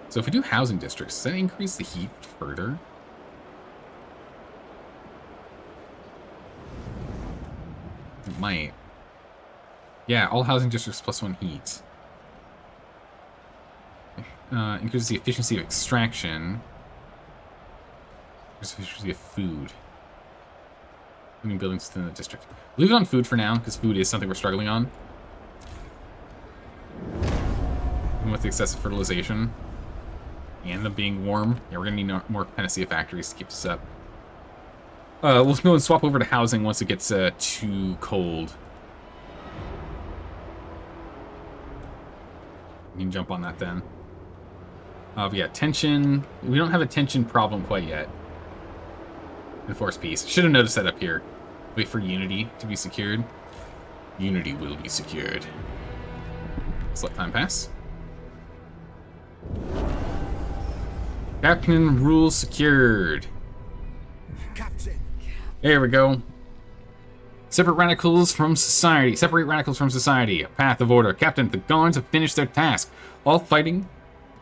S1: So if we do housing districts, does that increase the heat further? It might. Yeah, all housing districts +1 heat. Increases the efficiency of extraction. Increases the efficiency of food. Living buildings within the district. Leave it on food for now, because food is something we're struggling on. And with the excessive fertilization and them being warm, yeah, we're gonna need more panacea factories to keep this up. We'll go and swap over to housing once it gets too cold. You can jump on that then. But yeah, tension. We don't have a tension problem quite yet. Enforce peace. Should have noticed that up here. Wait for unity to be secured. Unity will be secured. Let's let time pass. Captain rules secured.
S5: Captain.
S1: There we go. Separate radicals from society. Separate radicals from society. A path of order. Captain, the guards have finished their task. All fighting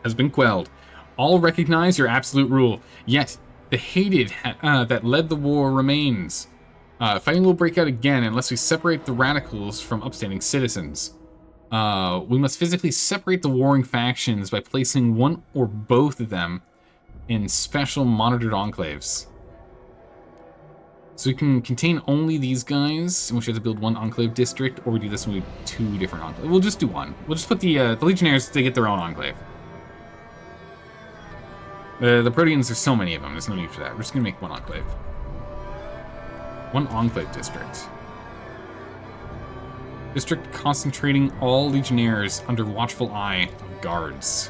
S1: has been quelled. All recognize your absolute rule. Yet, the hated that led the war remains. Fighting will break out again unless we separate the radicals from upstanding citizens. We must physically separate the warring factions by placing one or both of them in special monitored enclaves. So we can contain only these guys, in which we have to build one enclave district, or we do this when we have 2 different enclaves. We'll just do one. We'll just put the Legionnaires to get their own enclave. The Proteans, there's so many of them, there's no need for that. We're just gonna make one enclave. One enclave district. District concentrating all Legionnaires under watchful eye of guards.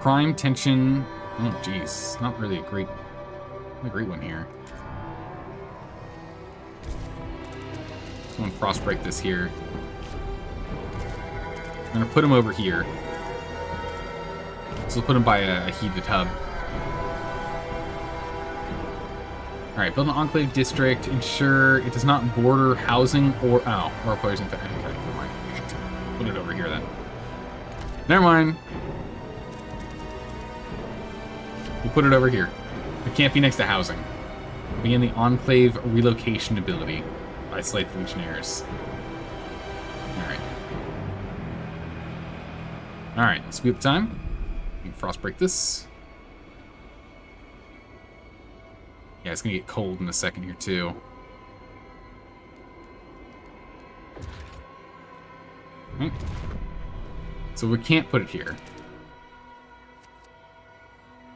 S1: Crime, tension, Oh, jeez. Not really a great one here. I'm gonna frostbreak this here. I'm gonna put him over here. So we'll put him by a heated hub. Alright, build an enclave district. Ensure it does not border housing or players in fact. Okay, never mind. Put it over here then. Never mind. We'll put it over here. It can't be next to housing. Begin the enclave relocation ability. Isolate the legionnaires. Alright. Alright, let's speed up the time. We can frostbreak this. Yeah, it's gonna get cold in a second here too. Right. So we can't put it here.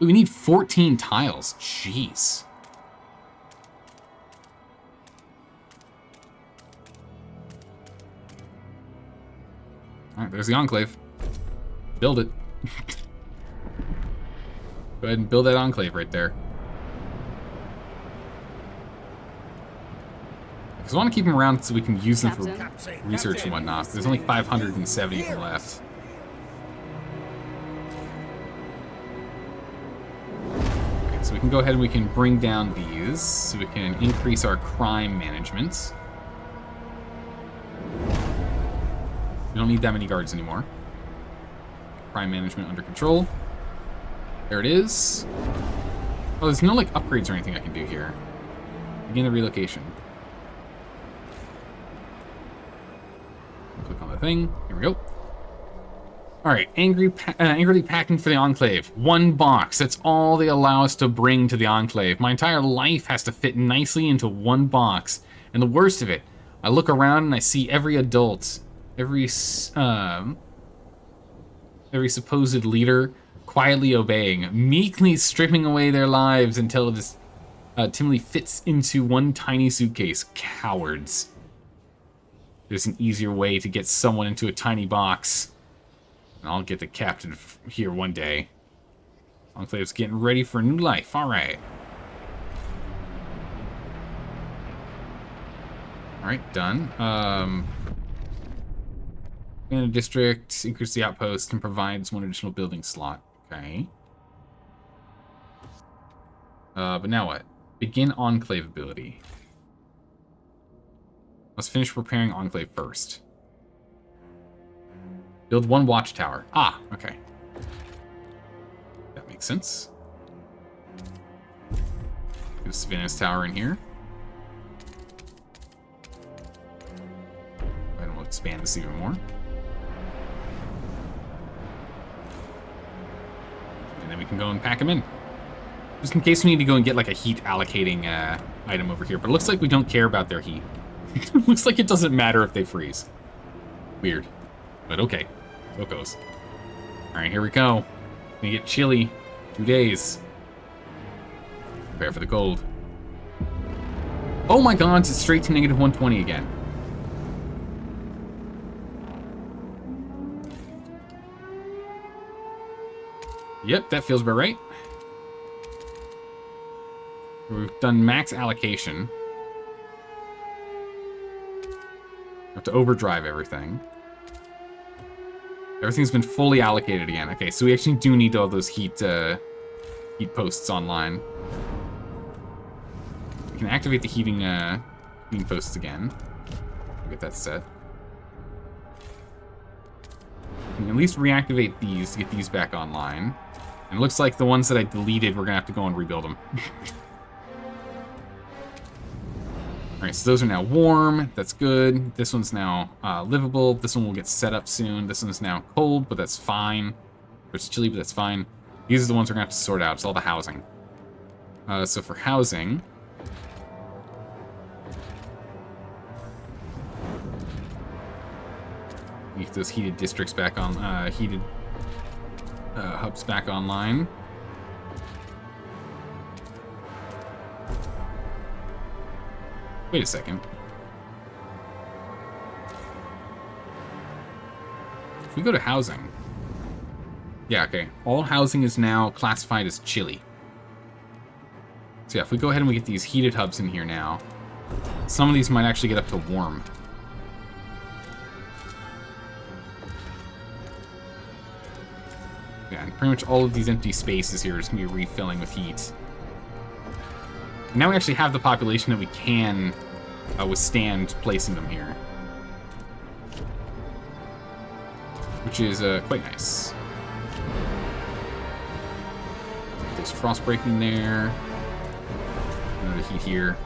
S1: Ooh, we need 14 tiles. Jeez. Alright, there's the enclave. Build it. Go ahead and build that enclave right there. Because I want to keep them around so we can use them for research and whatnot. There's only 570 of them left. Okay, so we can go ahead and we can bring down these so we can increase our crime management. We don't need that many guards anymore. Crime management under control. There it is. Oh, there's no like upgrades or anything I can do here. Begin the relocation. Click on the thing. Here we go. All right, angrily packing for the Enclave. 1 box. That's all they allow us to bring to the Enclave. My entire life has to fit nicely into 1 box. And the worst of it, I look around and I see every adult, every supposed leader quietly obeying, meekly stripping away their lives until it is timidly fits into 1 tiny suitcase. Cowards. There's an easier way to get someone into a tiny box. And I'll get the captain here one day. Enclave's getting ready for a new life. Alright. Alright, done. In a district, increase the outpost and provides 1 additional building slot. Okay. But now what? Begin Enclave ability. Let's finish preparing Enclave first. Build 1 watchtower. Ah, okay. That makes sense. Get a Savannah's tower in here. And we'll expand this even more. And then we can go and pack them in. Just in case we need to go and get like a heat allocating item over here. But it looks like we don't care about their heat. It looks like it doesn't matter if they freeze. Weird. But okay. So it goes. Alright, here we go. Gonna get chilly. 2 days. Prepare for the cold. Oh my god, it's straight to negative 120 again. Yep, that feels about right. We've done max allocation. We have to overdrive everything. Everything's been fully allocated again. Okay, so we actually do need all those heat posts online. We can activate the heating posts again. We'll get that set. We can at least reactivate these to get these back online. And it looks like the ones that I deleted, we're gonna have to go and rebuild them. Alright, so those are now warm. That's good. This one's now livable. This one will get set up soon. This one's now cold, but that's fine. Or it's chilly, but that's fine. These are the ones we're going to have to sort out. It's all the housing. So for housing... get those heated districts back on... heated hubs back online. Wait a second. If we go to housing, Yeah, okay. All housing is now classified as chilly. So yeah, if we go ahead and we get these heated hubs in here now, some of these might actually get up to warm. Yeah, and pretty much all of these empty spaces here is going to be refilling with heat. And now we actually have the population that we can withstand placing them here. Which is quite nice. There's frost breaking there. Another heat here.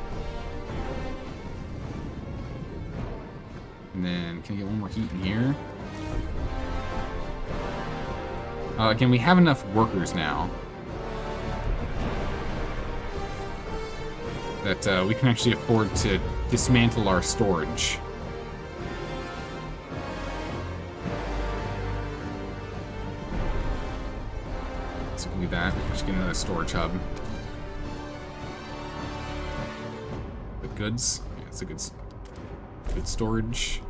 S1: And then, can I get one more heat in here? Again, we have enough workers now that we can actually afford to dismantle our storage. So we can do that. Just get another storage hub. The goods. Yeah, it's a good storage.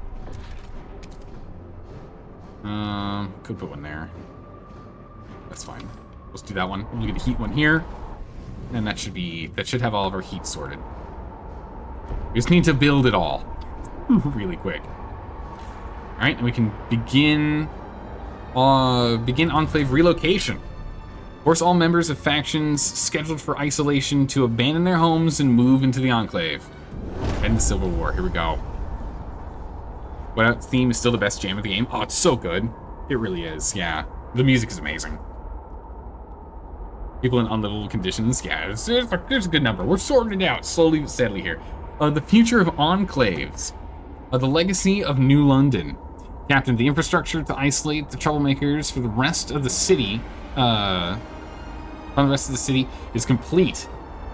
S1: Could put one there. That's fine. Let's do that one. We'll get a heat one here. And that should have all of our heat sorted. We just need to build it all really quick. Alright, and we can begin Enclave relocation. Force all members of factions scheduled for isolation to abandon their homes and move into the Enclave. End the Civil War. Here we go. What theme is still the best jam of the game? Oh, it's so good. It really is, yeah. The music is amazing. People in unlivable conditions, yeah, there's a good number. We're sorting it out slowly but steadily here. The future of enclaves. The legacy of New London. Captain, the infrastructure to isolate the troublemakers for the rest of the city, is complete.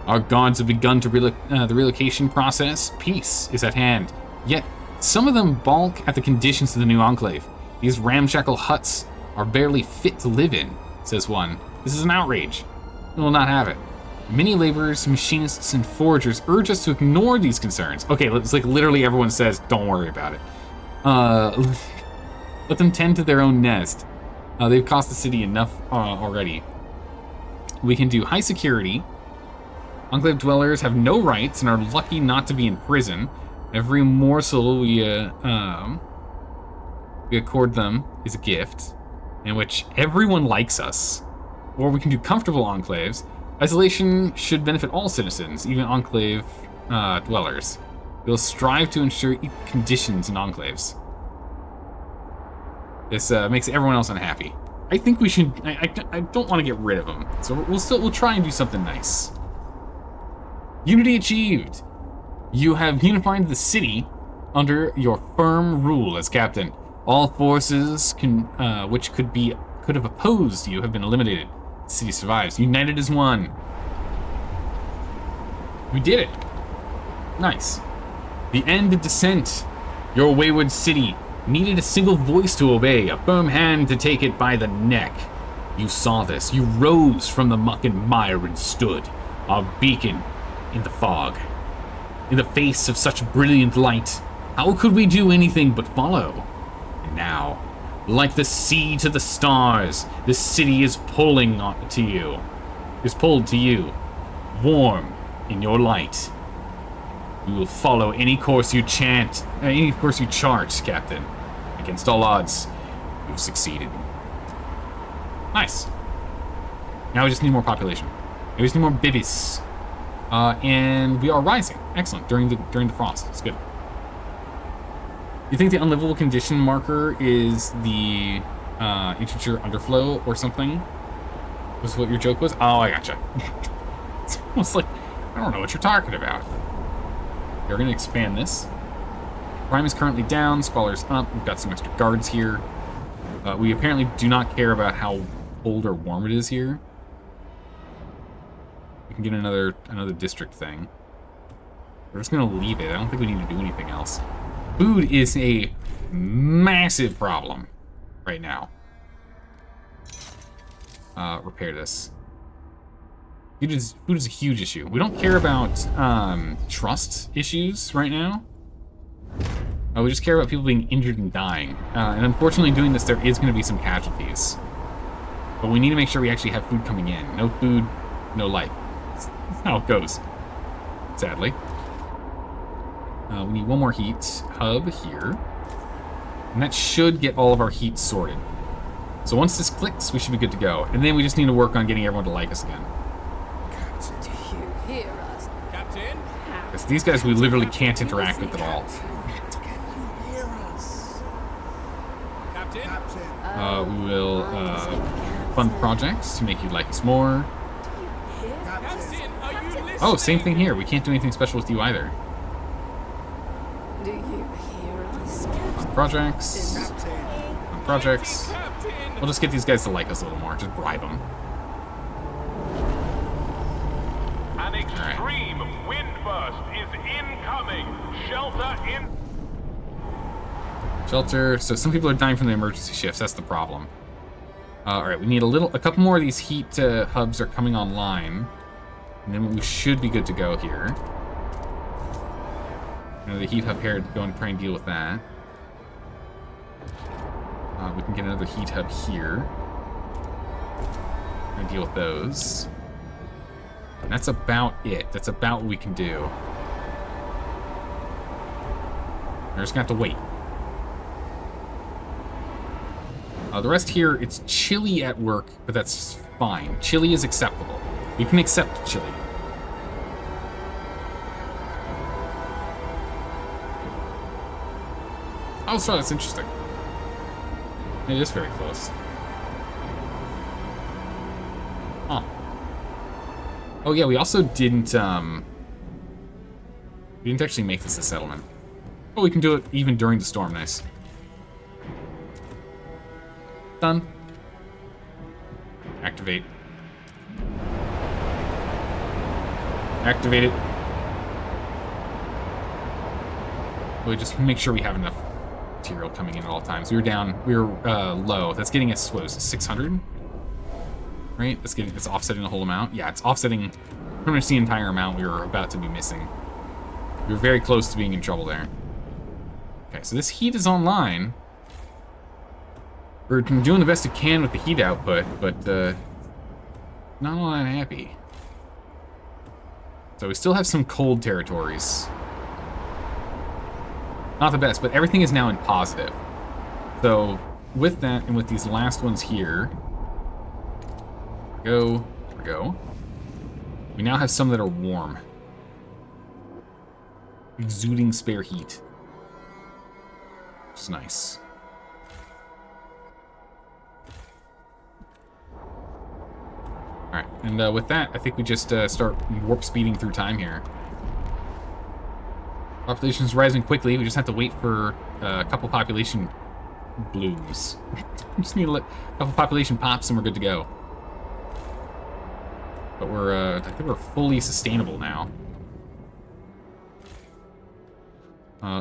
S1: Our gods have begun to the relocation process. Peace is at hand. Yet, some of them balk at the conditions of the new enclave. These ramshackle huts are barely fit to live in, says one. This is an outrage. We will not have it. Many laborers, machinists, and foragers urge us to ignore these concerns. Okay, it's like literally everyone says, don't worry about it. Let them tend to their own nest. They've cost the city enough already. We can do high security. Enclave dwellers have no rights and are lucky not to be in prison. Every morsel we accord them is a gift, in which everyone likes us. Or we can do comfortable enclaves. Isolation should benefit all citizens, even enclave dwellers. We'll strive to ensure equal conditions in enclaves. This makes everyone else unhappy. I think we should. I don't want to get rid of them, so we'll try and do something nice. Unity achieved. You have unified the city under your firm rule as captain. All forces which could have opposed you have been eliminated. The city survives, united as one. We did it. Nice. The end of descent. Your wayward city needed a single voice to obey, a firm hand to take it by the neck. You saw this. You rose from the muck and mire and stood, our beacon in the fog. In the face of such brilliant light, how could we do anything but follow? And now, like the sea to the stars, the city is pulling to you. Is pulled to you, warm in your light. We will follow any course you chart, Captain. Against all odds, you've succeeded. Nice. Now we just need more population. We just need more bibbies. And we are rising. Excellent. During the frost. It's good. You think the unlivable condition marker is the integer underflow or something? Was what your joke was? Oh, I gotcha. It's almost like, I don't know what you're talking about. We're going to expand this. Crime is currently down, Squalor's up, we've got some extra guards here. We apparently do not care about how cold or warm it is here. We can get another district thing. We're just going to leave it. I don't think we need to do anything else. Food is a massive problem right now. Repair this. Food is a huge issue. We don't care about trust issues right now. We just care about people being injured and dying. And unfortunately, doing this, there is going to be some casualties. But we need to make sure we actually have food coming in. No food, no life. That's how it goes, sadly. We need one more heat hub here. And that should get all of our heat sorted. So once this clicks, we should be good to go. And then we just need to work on getting everyone to like us again.
S4: Do you hear us?
S3: Captain?
S1: Because these guys we literally can't interact with at all.
S5: Hear us.
S3: Captain?
S1: We will fund projects to make you like us more.
S3: Captain, are you listening?
S1: Oh, same thing here. We can't do anything special with you either.
S4: Do you hear us?
S1: On projects. On projects.
S3: Captain!
S1: We'll just get these guys to like us a little more. Just bribe them.
S2: An extreme wind burst is incoming. Shelter in.
S1: Shelter. So some people are dying from the emergency shifts. That's the problem. All right, we need a couple more of these heat hubs are coming online, and then we should be good to go here. The heat hub here to go and try and deal with that. We can get another heat hub here. And deal with those. And that's about it. That's about what we can do. We're just gonna have to wait. The rest here, it's chilly at work, but that's fine. Chilly is acceptable. We can accept chilly. Oh, sorry, that's interesting. It is very close. Huh. Oh yeah, we also didn't actually make this a settlement. Oh, we can do it even during the storm, nice. Done. Activate. Activate it. We just make sure we have enough material coming in at all times. We were low. That's getting us, what was it, 600? Right? It's offsetting the whole amount. Yeah, it's offsetting pretty much the entire amount we were about to be missing. We were very close to being in trouble there. Okay, so this heat is online. We're doing the best we can with the heat output, but not all that happy. So we still have some cold territories. Not the best, but everything is now in positive. So with that, and with these last ones here, there we go. We now have some that are warm. Exuding spare heat. Which is nice. Alright, and with that, I think we just start warp speeding through time here. Population's rising quickly. We just have to wait for a couple population blooms. We just need a couple population pops and we're good to go. But I think we're fully sustainable now.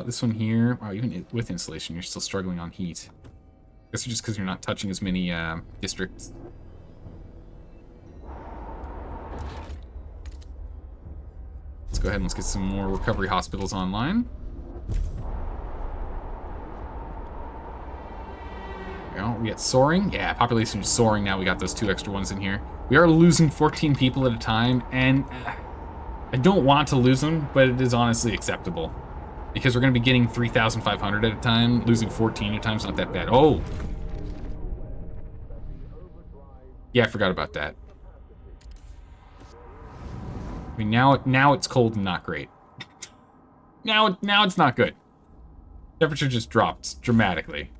S1: This one here, wow, even with insulation, you're still struggling on heat. I guess it's just because you're not touching as many districts. Let's go ahead and let's get some more recovery hospitals online. We got soaring. Yeah, population is soaring now. We got those 2 extra ones in here. We are losing 14 people at a time, and I don't want to lose them, but it is honestly acceptable. Because we're going to be getting 3,500 at a time. Losing 14 at a time is not that bad. Oh! Yeah, I forgot about that. I mean, now it's cold and not great. now it's not good. Temperature just dropped dramatically.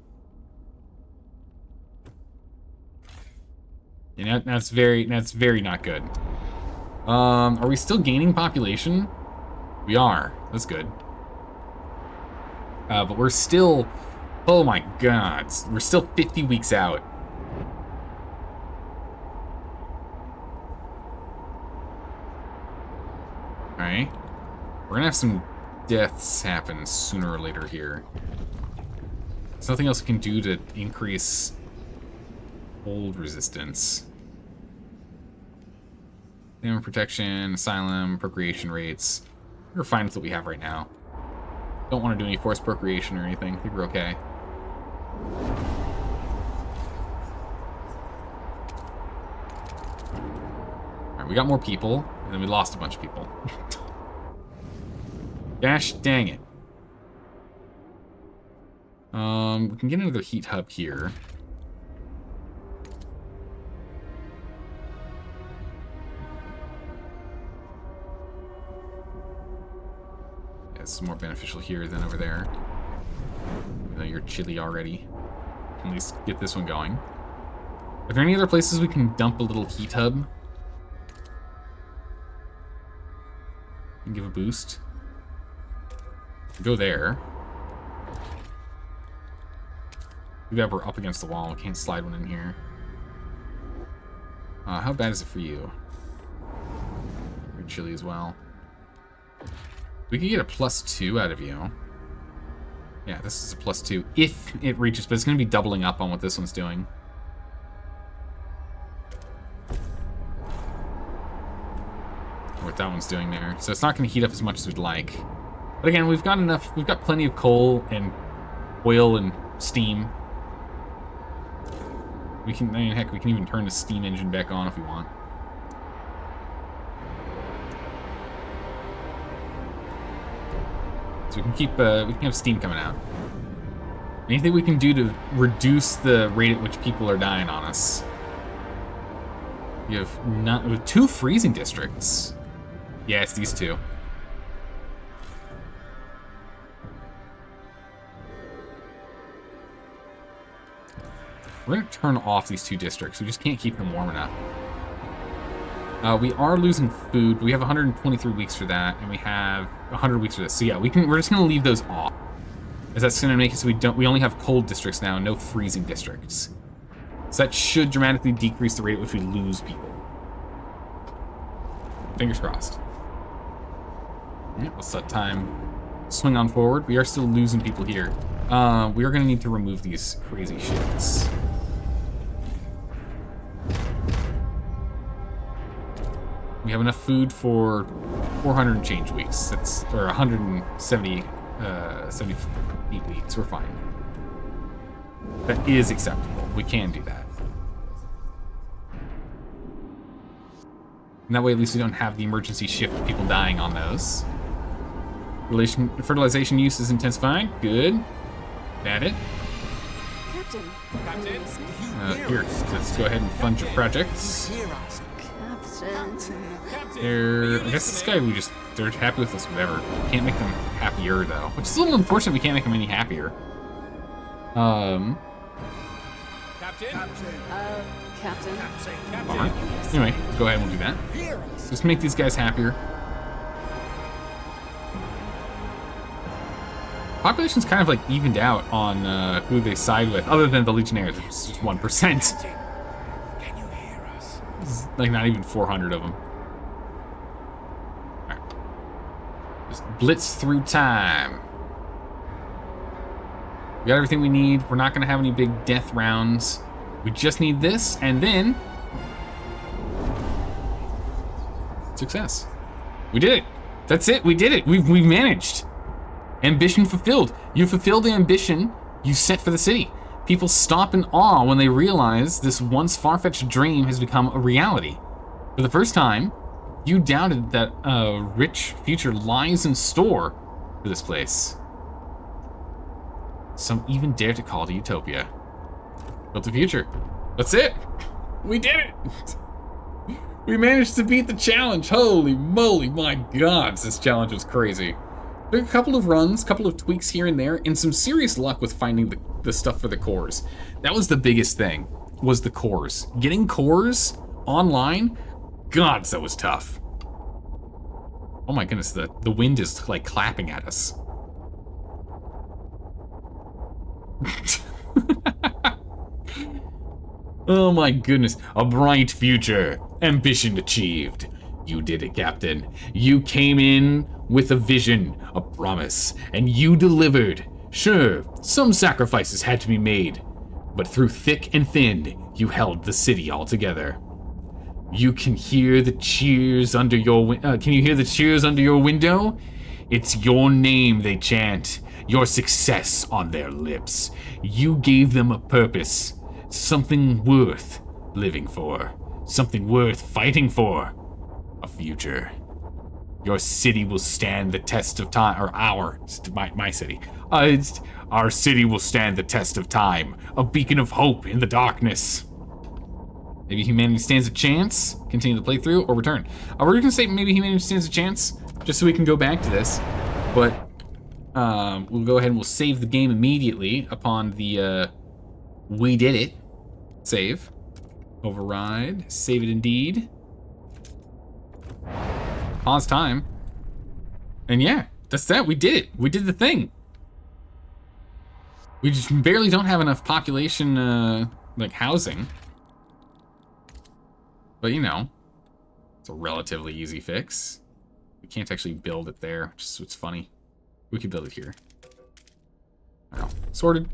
S1: And that's very not good. Are we still gaining population? We are. That's good. But we're still, oh my god, we're still 50 weeks out. Alright. We're gonna have some deaths happen sooner or later here. There's nothing else we can do to increase hold resistance. Damage protection, asylum, procreation rates. We're fine with what we have right now. Don't want to do any forced procreation or anything. I think we're okay. Alright, we got more people, and then we lost a bunch of people. Gosh dang it. We can get another heat hub here. Yeah, this is more beneficial here than over there. Even though you're chilly already. At least get this one going. Are there any other places we can dump a little heat hub? And give a boost. Go there. Too bad we're up against the wall. We can't slide one in here. How bad is it for you? You're chilly as well. We could get a +2 out of you. Yeah, this is a +2 if it reaches, but it's going to be doubling up on what this one's doing. What that one's doing there. So it's not going to heat up as much as we'd like. But again, we've got enough, we've got plenty of coal and oil and steam. We can, I mean, heck, we can even turn the steam engine back on if we want. So we can keep, we can have steam coming out. Anything we can do to reduce the rate at which people are dying on us. You have 2 freezing districts. Yeah, it's these 2. We're going to turn off these 2 districts. We just can't keep them warm enough. We are losing food. We have 123 weeks for that, and we have 100 weeks for this. So yeah, we're just going to leave those off, as that's going to make it so we only have cold districts now, no freezing districts. So that should dramatically decrease the rate at which we lose people. Fingers crossed. Yeah, let's let time swing on forward. We are still losing people here. We are going to need to remove these crazy shits. We have enough food for 400 and change weeks. That's, or 78 weeks. We're fine. That is acceptable. We can do that. And that way, at least we don't have the emergency shift of people dying on those. Fertilization use is intensifying. Good. That it.
S4: Captain, are you listening?
S1: Here, let's go ahead and fund your projects.
S4: Captain.
S1: I guess this guy, they're happy with us, whatever. Can't make them happier, though. Which is a little unfortunate we can't make them any happier.
S3: Captain?
S4: Captain.
S1: Bummer. Anyway, go ahead and we'll do that. Just make these guys happier. Population's kind of like evened out on who they side with, other than the Legionnaires. It's just 1%.
S3: Can you hear us?
S1: It's like not even 400 of them. Alright. Just blitz through time. We got everything we need. We're not going to have any big death rounds. We just need this, and then... success. We did it. That's it. We did it. We've managed. Ambition fulfilled. You fulfilled the ambition you set for the city. People stop in awe when they realize this once far-fetched dream has become a reality. For the first time, you doubted that a rich future lies in store for this place. Some even dare to call it a utopia. Built the future. That's it. We did it. We managed to beat the challenge. Holy moly, my God, this challenge was crazy. There were a couple of runs, couple of tweaks here and there, and some serious luck with finding the stuff for the cores. That was the biggest thing, was the cores. Getting cores online, God, that was tough. Oh my goodness, the wind is like clapping at us. Oh my goodness, a bright future, ambition achieved. You did it, Captain. You came in with a vision, a promise, and you delivered. Sure, some sacrifices had to be made, but through thick and thin, you held the city all together. You can hear the cheers under your window? It's your name they chant, your success on their lips. You gave them a purpose, something worth living for, something worth fighting for. a future. Your city will stand the test of time, or my city. Our city will stand the test of time, a beacon of hope in the darkness. Maybe humanity stands a chance, continue the playthrough, or return. We're gonna say maybe humanity stands a chance, just so we can go back to this. But we'll go ahead and we'll save the game immediately upon the we did it. Save. Override. Save it indeed. Pause time. And yeah, that's that. We did it. We did the thing. We just barely don't have enough population, like housing. But you know, it's a relatively easy fix. We can't actually build it there, which is what's funny. We could build it here. Oh, sorted.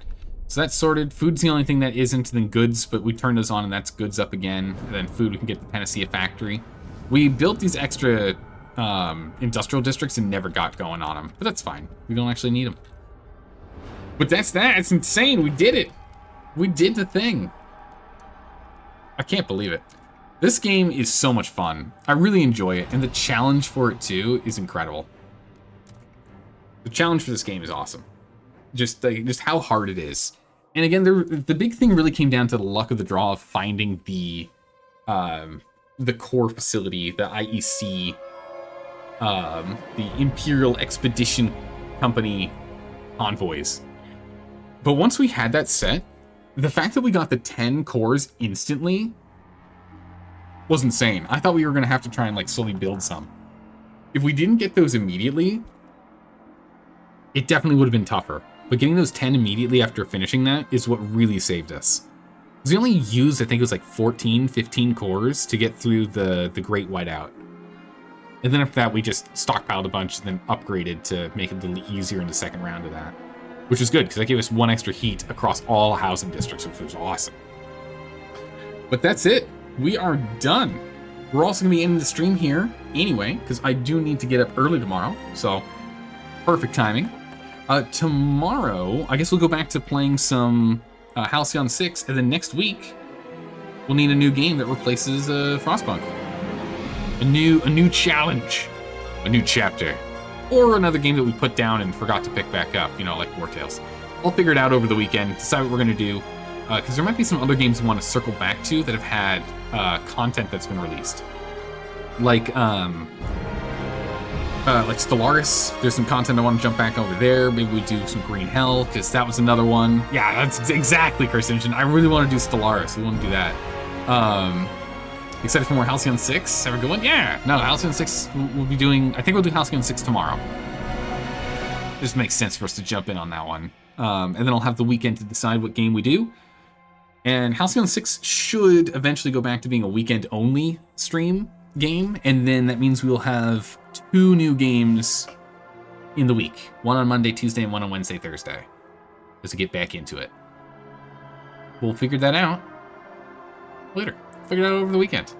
S1: So that's sorted. Food's the only thing that isn't, then goods, but we turn those on and that's goods up again. And then food, we can get the Panacea factory. We built these extra industrial districts and never got going on them, but that's fine. We don't actually need them. But that's that. It's insane. We did it. We did the thing. I can't believe it. This game is so much fun. I really enjoy it, and the challenge for it too is incredible. The challenge for this game is awesome. Just how hard it is. And again, the big thing really came down to the luck of the draw of finding the core facility, the IEC, the Imperial Expedition Company convoys. But once we had that set, the fact that we got the 10 cores instantly was insane. I thought we were going to have to try and like slowly build some. If we didn't get those immediately, it definitely would have been tougher. But getting those 10 immediately after finishing that is what really saved us. Because we only used, I think it was like 14, 15 cores to get through the Great Whiteout. And then after that, we just stockpiled a bunch and then upgraded to make it a little easier in the second round of that. Which was good, because that gave us 1 extra heat across all housing districts, which was awesome. But that's it. We are done. We're also going to be ending the stream here anyway, because I do need to get up early tomorrow. So, perfect timing. Tomorrow, I guess we'll go back to playing some Halcyon 6, and then next week, we'll need a new game that replaces Frostpunk. A new challenge. A new chapter. Or another game that we put down and forgot to pick back up, you know, like War Tales. I'll figure it out over the weekend, decide what we're going to do. Because there might be some other games we want to circle back to that have had content that's been released. Like Stellaris, there's some content I want to jump back over there. Maybe we do some Green Hell, because that was another one. Yeah, that's exactly Carcinogen. I really want to do Stellaris. We want to do that. Excited for more Halcyon 6? Have a good one? Yeah! No, Halcyon 6 we'll be doing... I think we'll do Halcyon 6 tomorrow. It just makes sense for us to jump in on that one. And then I'll have the weekend to decide what game we do. And Halcyon 6 should eventually go back to being a weekend-only stream game, and then that means we will have 2 new games in the week. One on Monday, Tuesday, and one on Wednesday, Thursday. Just to get back into it. We'll figure that out later. Figure it out over the weekend.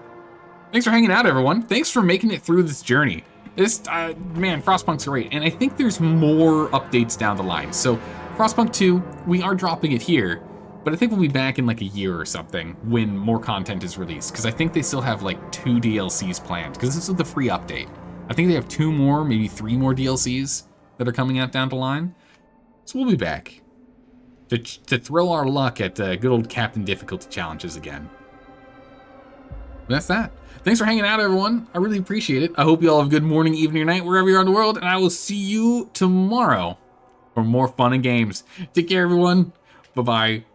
S1: Thanks for hanging out, everyone. Thanks for making it through this journey. This, man, Frostpunk's great, and I think there's more updates down the line. So, Frostpunk 2, we are dropping it here, but I think we'll be back in like a year or something when more content is released, because I think they still have like 2 DLCs planned, because this is the free update. I think they have 2 more, maybe 3 more DLCs that are coming out down the line. So we'll be back to throw our luck at good old Captain Difficulty challenges again. That's that. Thanks for hanging out, everyone. I really appreciate it. I hope you all have a good morning, evening, or night, wherever you are in the world, and I will see you tomorrow for more fun and games. Take care, everyone. Bye-bye.